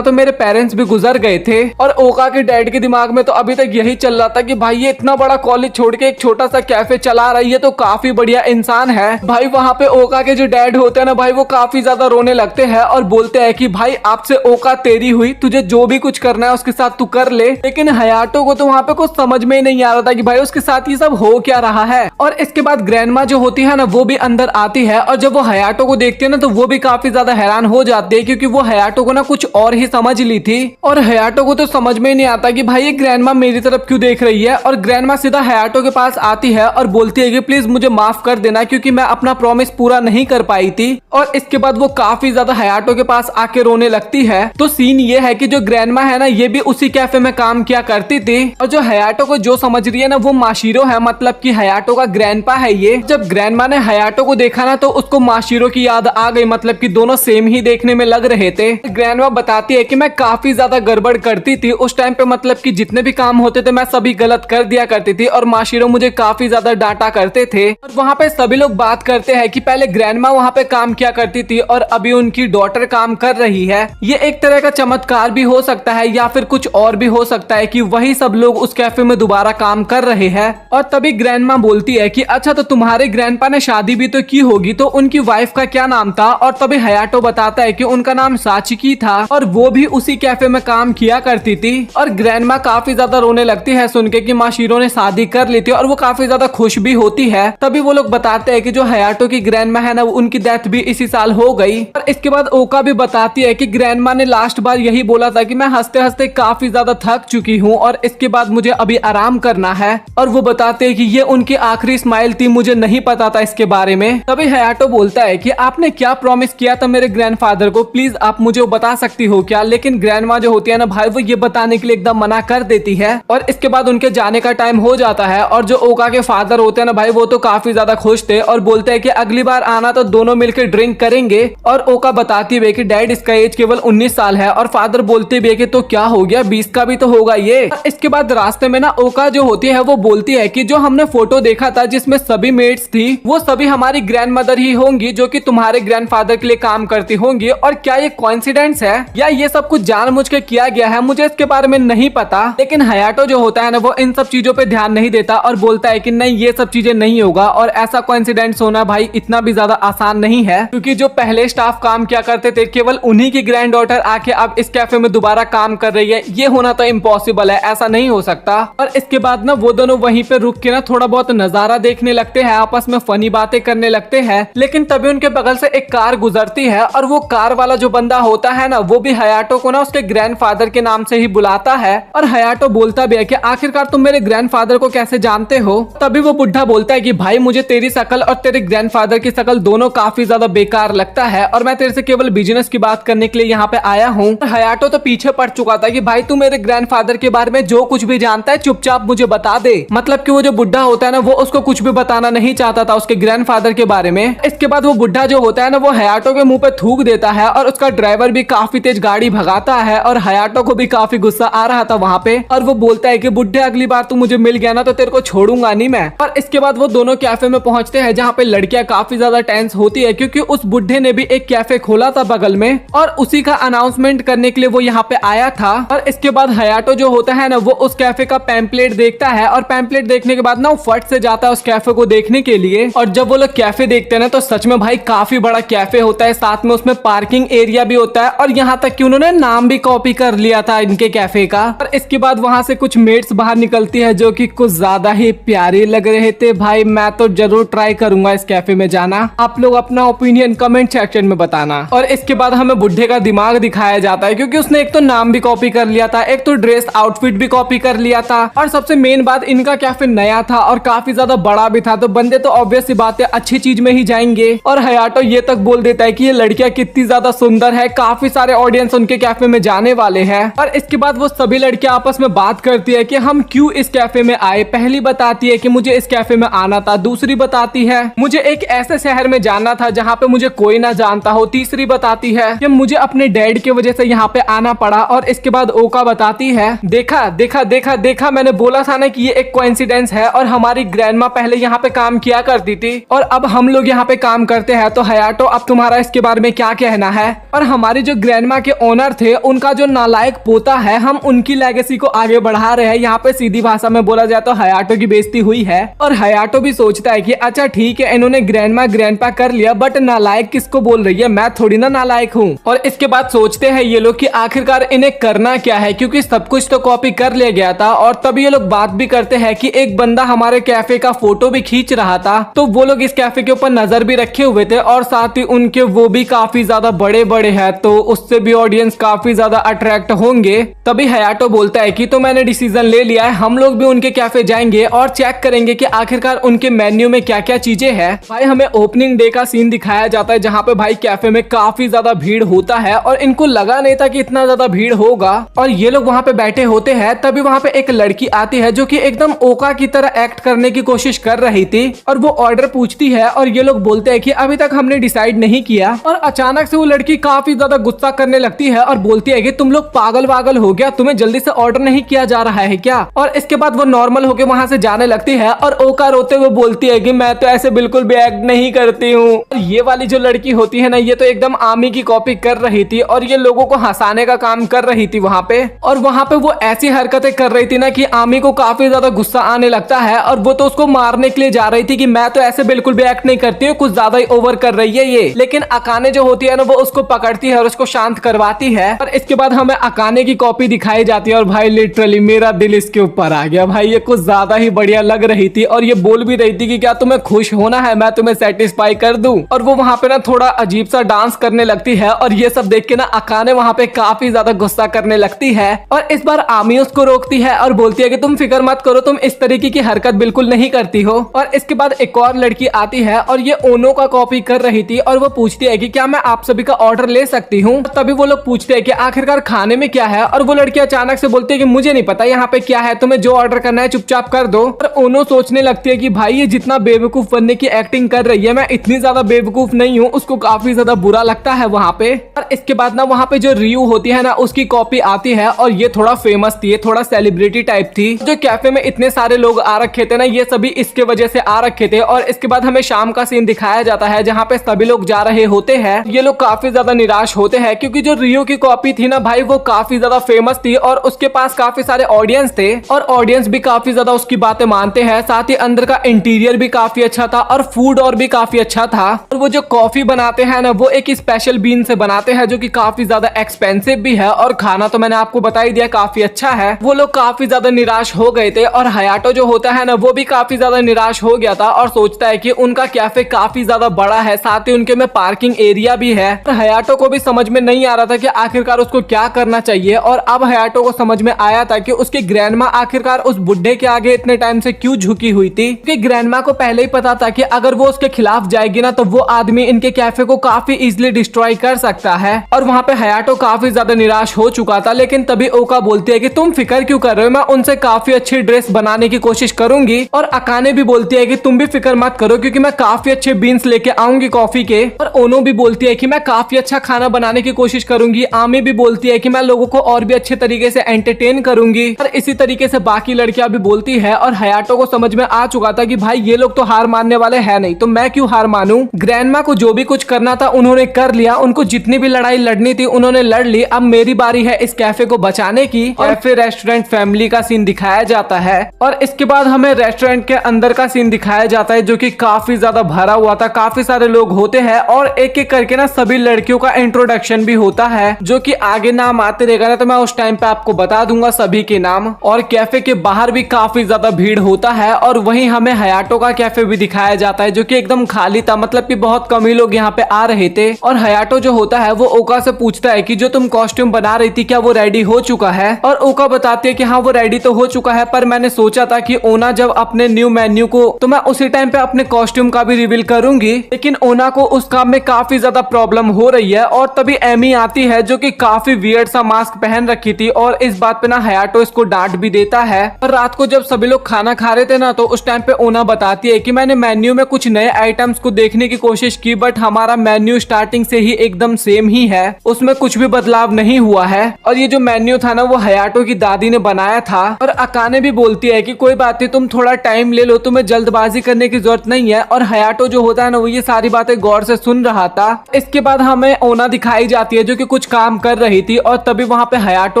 तो मेरे पेरेंट्स भी गुजर गए रहे थे। और ओका के डैड के दिमाग में तो अभी तक यही चल रहा था कि भाई ये इतना बड़ा कॉलेज छोड़ के एक छोटा सा कैफे चला रही है तो काफी बढ़िया इंसान है। भाई वहाँ पे ओका के जो डैड होते हैं ना भाई, वो काफी ज्यादा रोने लगते हैं और बोलते हैं कि भाई आपसे ओका तेरी हुई, तुझे जो भी कुछ करना है उसके साथ तू कर ले। लेकिन हयाटो को तो वहाँ पे कुछ समझ में ही नहीं आ रहा था कि भाई उसके साथ ये सब हो क्या रहा है। और इसके बाद ग्रैंडमा जो होती है ना वो भी अंदर आती है और जब वो हयाटो को देखती है ना तो वो भी काफी ज्यादा हैरान हो जाती है, क्योंकि वो हयाटो को ना कुछ और ही समझ ली थी। और हयाटो को तो समझ में ही नहीं आता कि भाई ये ग्रैंडमा मेरी तरफ क्यों देख रही है। और ग्रैंडमा सीधा हयाटो के पास आती है और बोलती है कि प्लीज मुझे माफ कर देना क्योंकि मैं अपना प्रॉमिस पूरा नहीं कर पाई थी। और इसके बाद वो काफी ज्यादा हयाटो के पास आके रोने लगती है। तो सीन ये है कि जो ग्रैंडमा है ना ये भी उसी कैफे में काम किया करती थी और जो हयाटो को जो समझ रही है ना वो माशिरो है, मतलब कि हयाटो का ग्रैंडपा है ये। जब ग्रैंडमा ने हयाटो को देखा ना तो उसको माशिरो की याद आ गई, मतलब कि दोनों सेम ही देखने में लग रहे थे। ग्रैंडमा बताती है कि मैं काफी ज्यादा गड़बड़ करती थी उस टाइम पे, मतलब कि जितने भी काम होते थे मैं सभी गलत कर दिया करती थी और माशिरो मुझे काफी ज्यादा डांटा करते थे। और वहाँ पे सभी लोग बात करते हैं कि पहले ग्रैंडमा वहाँ पे काम किया करती थी और अभी उनकी डॉटर काम कर रही है। ये एक तरह का चमत्कार भी हो सकता है या फिर कुछ और भी हो सकता है कि वही सब लोग उस कैफे में दोबारा काम कर रहे हैं। और तभी ग्रैंडमा बोलती है कि अच्छा तो तुम्हारे ग्रैंडपा ने शादी भी तो की होगी, तो उनकी वाइफ का क्या नाम था। और तभी हयाटो बताता है कि उनका नाम साचिकी था और वो भी उसी कैफे में काम किया करती थी। और ग्रैंडमा काफी ज्यादा रोने लगती है सुन के कि माशिरो ने शादी कर ली थी और वो काफी ज्यादा खुश भी होती है। तभी वो लोग बताते हैं कि जो हयाटो की ग्रैंडमा है ना उनकी डेथ भी इसी साल हो गई। और इसके बाद ओका भी बताती है कि ग्रैंडमा ने लास्ट बार यही बोला था कि मैं हंसते हंसते काफी ज्यादा थक चुकी हूँ और इसके बाद मुझे अभी आराम करना है। और वो बताते हैं कि ये उनकी आखिरी स्माइल थी, मुझे नहीं पता था इसके बारे में। तभी हयाटो बोलता है कि आपने क्या प्रॉमिस किया था मेरे ग्रैंडफादर को, प्लीज आप मुझे वो बता सकती हो क्या। लेकिन ग्रैंडमा जो होती है ना भाई वो ये बताने के लिए एकदम मना कर देती है। और इसके बाद उनके जाने का टाइम हो जाता है और जो ओका के फादर होते हैं ना भाई वो तो काफी ज्यादा खुश थे और बोलते हैं कि अगली बार आना तो दोनों मिलकर ड्रिंक करेंगे। और ओका बताती है कि डैड इसका एज केवल 19 साल है और फादर बोलते भी है कि तो क्या हो गया, 20 का भी तो होगा ये। इसके बाद रास्ते में ना ओका जो होती है वो बोलती है कि जो हमने फोटो देखा था जिसमें सभी मेट्स थी वो सभी हमारी ग्रैंड मदर ही होंगी जो कि तुम्हारे ग्रैंडफादर के लिए काम करती होंगी। और क्या ये कोइंसिडेंस है या ये सब कुछ जानबूझ के किया गया है, मुझे इसके बारे में नहीं पता। लेकिन हयाटो जो होता है ना वो इन सब चीजों पे ध्यान नहीं देता और बोलता है कि नहीं ये सब चीजें नहीं होगा और ऐसा कोइंसिडेंस होना भाई इतना भी ज्यादा आसान नहीं है, क्योंकि जो पहले स्टाफ काम किया करते थे केवल उन्हीं की ग्रैंड डॉटर आके अब इस कैफे में दोबारा काम कर रही है, ये होना तो इम्पॉसिबल है, ऐसा नहीं हो सकता। और इसके बाद ना वो दोनों वहीं पे रुक के ना थोड़ा बहुत नजारा देखने लगते हैं, आपस में फनी बातें करने लगते हैं। लेकिन तभी उनके बगल से एक कार गुजरती है और वो कार वाला जो बंदा होता है ना वो भी हयाटो को ना उसके ग्रैंडफादर के नाम से ही बुलाता है। और हयाटो बोलता भी है कि आखिरकार तुम मेरे ग्रैंडफादर को कैसे जानते हो। तभी वो बुढ़ा बोलता है कि भाई मुझे तेरी शकल और तेरे ग्रैंडफादर की शकल दोनों काफी ज्यादा बेकार लगता है और मैं तेरे से केवल बिजनेस की बात करने के लिए यहाँ पे आया हूँ। हयाटो तो पीछे पड़ चुका था कि भाई तू मेरे ग्रैंडफादर के बारे में जो कुछ भी जानता है चुपचाप मुझे बता दे। मतलब कि वो जो बुढ़ा होता है ना वो उसको कुछ भी बताना नहीं चाहता था उसके ग्रैंडफादर के बारे में। इसके बाद वो बुढ़ा जो होता है ना वो हयाटो के मुंह पे थूक देता है और उसका ड्राइवर भी काफी तेज गाड़ी भगाता है और हयाटो को भी काफी गुस्सा आ रहा था वहाँ पे। और वो बोलता है कि बुढ़े अगली बार तू मुझे मिल गया ना तो तेरे को छोड़ूंगा नहीं मैं। और इसके बाद वो दोनों कैफे में पहुंचते हैं जहाँ पे लड़कियां काफी ज्यादा टेंस होती है क्योंकि उस बुढ़े ने भी एक कैफे खोला था बगल में और उसी का अनाउंसमेंट करने के लिए वो यहाँ पे आया था। और इसके बाद हयाटो जो होता है ना वो उस कैफे का पैम्पलेट देखता है और पैम्पलेट देखने के बाद ना वो फट से जाता है उस कैफे को देखने के लिए। और जब वो लोग कैफे देखते हैं ना तो सच में भाई काफी बड़ा कैफे होता है, साथ में उसमें पार्किंग एरिया भी होता है और यहाँ तक कि उन्होंने नाम भी कॉपी कर लिया था इनके कैफे का। और इसके बाद वहाँ से कुछ मेट्स बाहर निकलती है जो कि कुछ ज्यादा ही प्यारे लग रहे थे। भाई मैं तो जरूर ट्राई करूंगा इस कैफे में जाना। आप लोग अपना ओपिनियन कमेंट सेक्शन में बताना। और इसके बाद हमें बुढ़े का दिमाग दिखाया जाता है क्योंकि उसने एक तो नाम भी कॉपी कर लिया था, एक तो ड्रेस आउटफिट भी कॉपी कर लिया था और सबसे मेन बात इनका कैफे नया था और काफी ज्यादा बड़ा भी था, तो बंदे तो ऑब्वियस सी बात है अच्छी चीज में ही जाएंगे। और हयाटो ये तक बोल देता है कि ये लड़कियां कितनी ज्यादा सुंदर है, काफी सारे ऑडियंस उनके कैफे में जाने वाले हैं। और इसके बाद वो सभी लड़कियां आपस में बात करती है कि हम क्यों इस कैफे में आए। पहली बताती है कि मुझे इस कैफे में आना था, दूसरी बताती है मुझे एक ऐसे शहर में जाना था जहाँ पे मुझे कोई ना जानता हो, तीसरी बताती है कि मुझे अपने डैड की वजह से यहाँ पे आना पड़ा। और इसके बाद ओका बताती है देखा देखा देखा देखा मैंने बोला था ना कि ये एक कोइंसिडेंस है और हमारी ग्रैंडमा पहले यहाँ पे काम किया करती थी और अब हम लोग यहाँ पे काम करते हैं। तो हयाटो अब तुम्हारा इसके बारे में क्या कहना है। और हमारी जो ग्रैंडमा के ओनर थे उनका जो नालायक नालायक पोता है, हम उनकी लेगेसी को आगे बढ़ा रहे हैं। यहाँ पे सीधी भाषा में बोला जाए तो हयाटो की बेइज्जती हुई है और हयाटो भी सोचता है कि अच्छा ठीक है, इन्होंने ग्रैंडमा ग्रैंडपा कर लिया, बट नालायक किसको बोल रही है, मैं थोड़ी ना नालायक हूँ। और इसके बाद सोचते हैं ये लोग कि आखिरकार इन्हें करना क्या है, क्योंकि सब कुछ तो कॉपी कर लिया गया था। और तभी ये लोग बात भी करते हैं कि एक बंदा हमारे कैफे का फोटो भी खींच रहा था, तो वो लोग इस कैफे के ऊपर नजर भी रखे हुए थे और साथ ही उनके वो भी काफी ज्यादा बड़े बड़े हैं, तो उससे भी ऑडियंस काफी ज्यादा अट्रैक्ट होंगे। तभी हयाटो बोलता है कि तो मैंने डिसीजन ले लिया है, हम लोग भी उनके कैफे जाएंगे और चेक करेंगे कि आखिरकार उनके मेन्यू में क्या क्या चीजें हैं। भाई हमें ओपनिंग डे का सीन दिखाया जाता है जहाँ पे भाई कैफे में काफी ज्यादा भीड़ होता है और इनको लगा नहीं था कि इतना ज्यादा भीड़ होगा और ये लोग वहाँ पे बैठे होते हैं। तभी वहाँ पे एक लड़की आती है जो कि एकदम ओका की तरह एक्ट करने की कोशिश कर रही थी और वो ऑर्डर पूछती है और ये लोग बोलते हैं कि अभी तक हमने डिसाइड नहीं किया। और अचानक से वो लड़की काफी ज्यादा गुस्सा करने लगती है और बोलती है कि तुम लोग पागल वागल हो गया, तुम्हें जल्दी से ऑर्डर नहीं किया जा रहा है क्या। और इसके बाद वो नॉर्मल होके वहाँ से जाने लगती है और ओका रोते हुए बोलती है कि मैं तो ऐसे बिल्कुल भी एक्ट नहीं करती हूँ। ये वाली जो लड़की होती है ना, ये तो एकदम आमी की कॉपी कर रही थी और ये लोगों को हंसाने का काम कर रही थी वहाँ पे। और वहाँ पे वो ऐसी हरकतें कर रही थी ना कि आमी को काफी ज्यादा गुस्सा आने लगता है और वो तो उसको मारने के लिए जा रही थी कि मैं तो ऐसे बिल्कुल भी एक्ट नहीं करती हूँ, कुछ ज्यादा ही ओवर कर रही है ये। लेकिन अकाने जो होती है ना, वो उसको पकड़ती है और उसको शांत करवाती है। और इसके बाद हमें अकाने की कॉपी दिखाई जाती है और भाई लिटरली मेरा दिल इसके ऊपर आ गया। भाई ये कुछ ज्यादा ही बढ़िया लग रही थी और ये बोल भी रही थी कि क्या तुम्हें खुश होना है, मैं तुम्हें सेटिस्फाई कर दूं। और वो वहाँ पे ना थोड़ा अजीब सा डांस करने लगती है और ये सब देख के ना अकाने वहाँ पे काफी ज्यादा गुस्सा करने लगती है। और इस बार आमी उसको रोकती है और बोलती है कि तुम फिक्र मत करो, तुम इस तरीके की हरकत बिल्कुल नहीं करती हो। और इसके बाद एक और लड़की आती है और ये ओनो का कॉपी कर रही थी और वो पूछती है कि क्या मैं आप सभी का ऑर्डर ले सकती हूँ। तभी वो लोग पूछते हैं कि आखिरकार खाने में क्या है और वो लड़की अचानक से बोलती है कि मुझे नहीं पता यहाँ पे क्या है, तुम्हें जो ऑर्डर करना है चुपचाप कर दो। और ओनो सोचने लगती है कि भाई ये जितना बेवकूफ बनने की एक्टिंग कर रही है, मैं इतनी ज्यादा बेवकूफ नहीं हूँ। उसको काफी ज्यादा बुरा लगता है वहाँ पे। और इसके बाद ना वहाँ पे जो रियू होती है ना, उसकी कॉपी आती है और ये थोड़ा फेमस थी, ये थोड़ा सेलिब्रिटी टाइप थी। जो कैफे में इतने सारे लोग आ रखे थे ना, ये सभी इसके वजह से आ रखे थे। और इसके बाद हमें शाम का सीन दिखाया जाता है जहाँ पे सभी लोग जा रहे होते हैं। ये लोग काफी ज्यादा निराश होते हैं क्योंकि जो रियो की कॉपी थी ना भाई, वो काफी ज्यादा फेमस थी और उसके पास काफी सारे ऑडियंस थे और ऑडियंस भी काफी ज्यादा उसकी बातें मानते हैं। साथ ही अंदर का इंटीरियर भी काफी अच्छा था और फूड और भी काफी अच्छा था। और वो जो कॉफी बनाते हैं ना, वो एक स्पेशल बीन से बनाते हैं जो कि काफी ज्यादा एक्सपेंसिव भी है और खाना तो मैंने आपको बता ही दिया काफी अच्छा है। वो लोग काफी ज्यादा निराश हो गए थे और हयाटो जो होता है ना, वो भी काफी ज्यादा निराश हो गया था और सोचता है कि उनका कैफे काफी ज्यादा बड़ा है, साथ ही उनके में पार्किंग एरिया भी है। और हयाटो को भी समझ में नहीं आ रहा था कि आखिरकार उसको क्या करना चाहिए। और अब हयाटो को समझ में आया था कि उसकी ग्रैंडमा आखिरकार उस बुड्ढे के आगे इतने टाइम से क्यों झुकी हुई थी, क्योंकि ग्रैंडमा को पहले ही पता था कि अगर वो उसके खिलाफ जाएगी ना, तो वो आदमी इनके कैफे को काफी इजीली डिस्ट्रॉय कर सकता है। और वहाँ पे हयाटो काफी ज्यादा निराश हो चुका था। लेकिन तभी ओका बोलती है कि तुम फिक्र क्यों कर रहे हो, मैं उनसे काफी अच्छी ड्रेस बनाने की कोशिश करूंगी। और अकाने भी बोलती है कि तुम भी फिक्र मत करो क्योंकि मैं काफी अच्छे बीन्स लेके आऊंगी कॉफी के। और ओनो भी बोलती है कि मैं काफी अच्छा खाना बनाने की कोशिश करूंगी। आमी भी बोलती है कि मैं लोगों को और भी अच्छे तरीके से एंटरटेन करूंगी। और इसी तरीके से बाकी लड़कियां भी बोलती है। और हयाटो को समझ में आ चुका था कि भाई ये लोग तो हार मानने वाले हैं नहीं, तो मैं क्यों हार मानूं। ग्रैंडमा को जो भी कुछ करना था उन्होंने कर लिया, उनको जितनी भी लड़ाई लड़नी थी उन्होंने लड़ ली। अब मेरी बारी है इस कैफे को बचाने की। और फिर रेस्टोरेंट फैमिली का सीन दिखाया जाता है और इसके बाद हमें रेस्टोरेंट के अंदर का सीन दिखाया जाता है जो कि काफी ज्यादा भरा हुआ था, काफी सारे लोग होते हैं और एक एक करके ना सभी लड़कियों का इंट्रोडक्शन भी होता है, जो कि आगे नाम आते रहेगा ना, तो मैं उस टाइम पे आपको बता दूंगा सभी के नाम। और कैफे के बाहर भी काफी ज्यादा भीड़ होता है और वहीं हमें हयाटो का कैफे भी दिखाया जाता है जो कि एकदम खाली था, मतलब कि बहुत कम ही लोग यहाँ पे आ रहे थे। और हयाटो जो होता है वो ओका से पूछता है कि जो तुम कॉस्ट्यूम बना रही थी क्या वो रेडी हो चुका है। और ओका बताती है कि हाँ वो रेडी तो हो चुका है, पर मैंने सोचा था कि ओना जब अपने न्यू मेन्यू को, तो मैं उसी टाइम पे अपने कॉस्ट्यूम का भी रिवील करूंगी। लेकिन ओना को उस काम में काफी ज्यादा प्रॉब्लम हो रही है। और तभी एमी आती है जो कि काफी वियर्ड सा मास्क पहन रखी थी और इस बात पे ना हयाटो इसको डांट भी देता है। और रात को जब सभी लोग खाना खा रहे थे ना, तो उस टाइम पे ओना बताती है कि मैंने मेन्यू में कुछ नए आइटम्स को देखने की कोशिश की, बट हमारा मेन्यू स्टार्टिंग से ही एकदम सेम ही है, उसमें कुछ भी बदलाव नहीं हुआ है। और ये जो मेन्यू था ना वो हयाटो की दादी ने बनाया था। और अकाने भी बोलती है कि कोई बात नहीं, तुम थोड़ा टाइम ले लो, तुम्हें जल्दबाजी करने की जरूरत नहीं है। और हयाटो जो होता है ना वो ये सारी बातें गौर से सुन रहा था। इसके बाद हमें ओना दिखाई जाती है जो कि कुछ काम कर रही थी और तभी तभी वहाँ पे हयाटो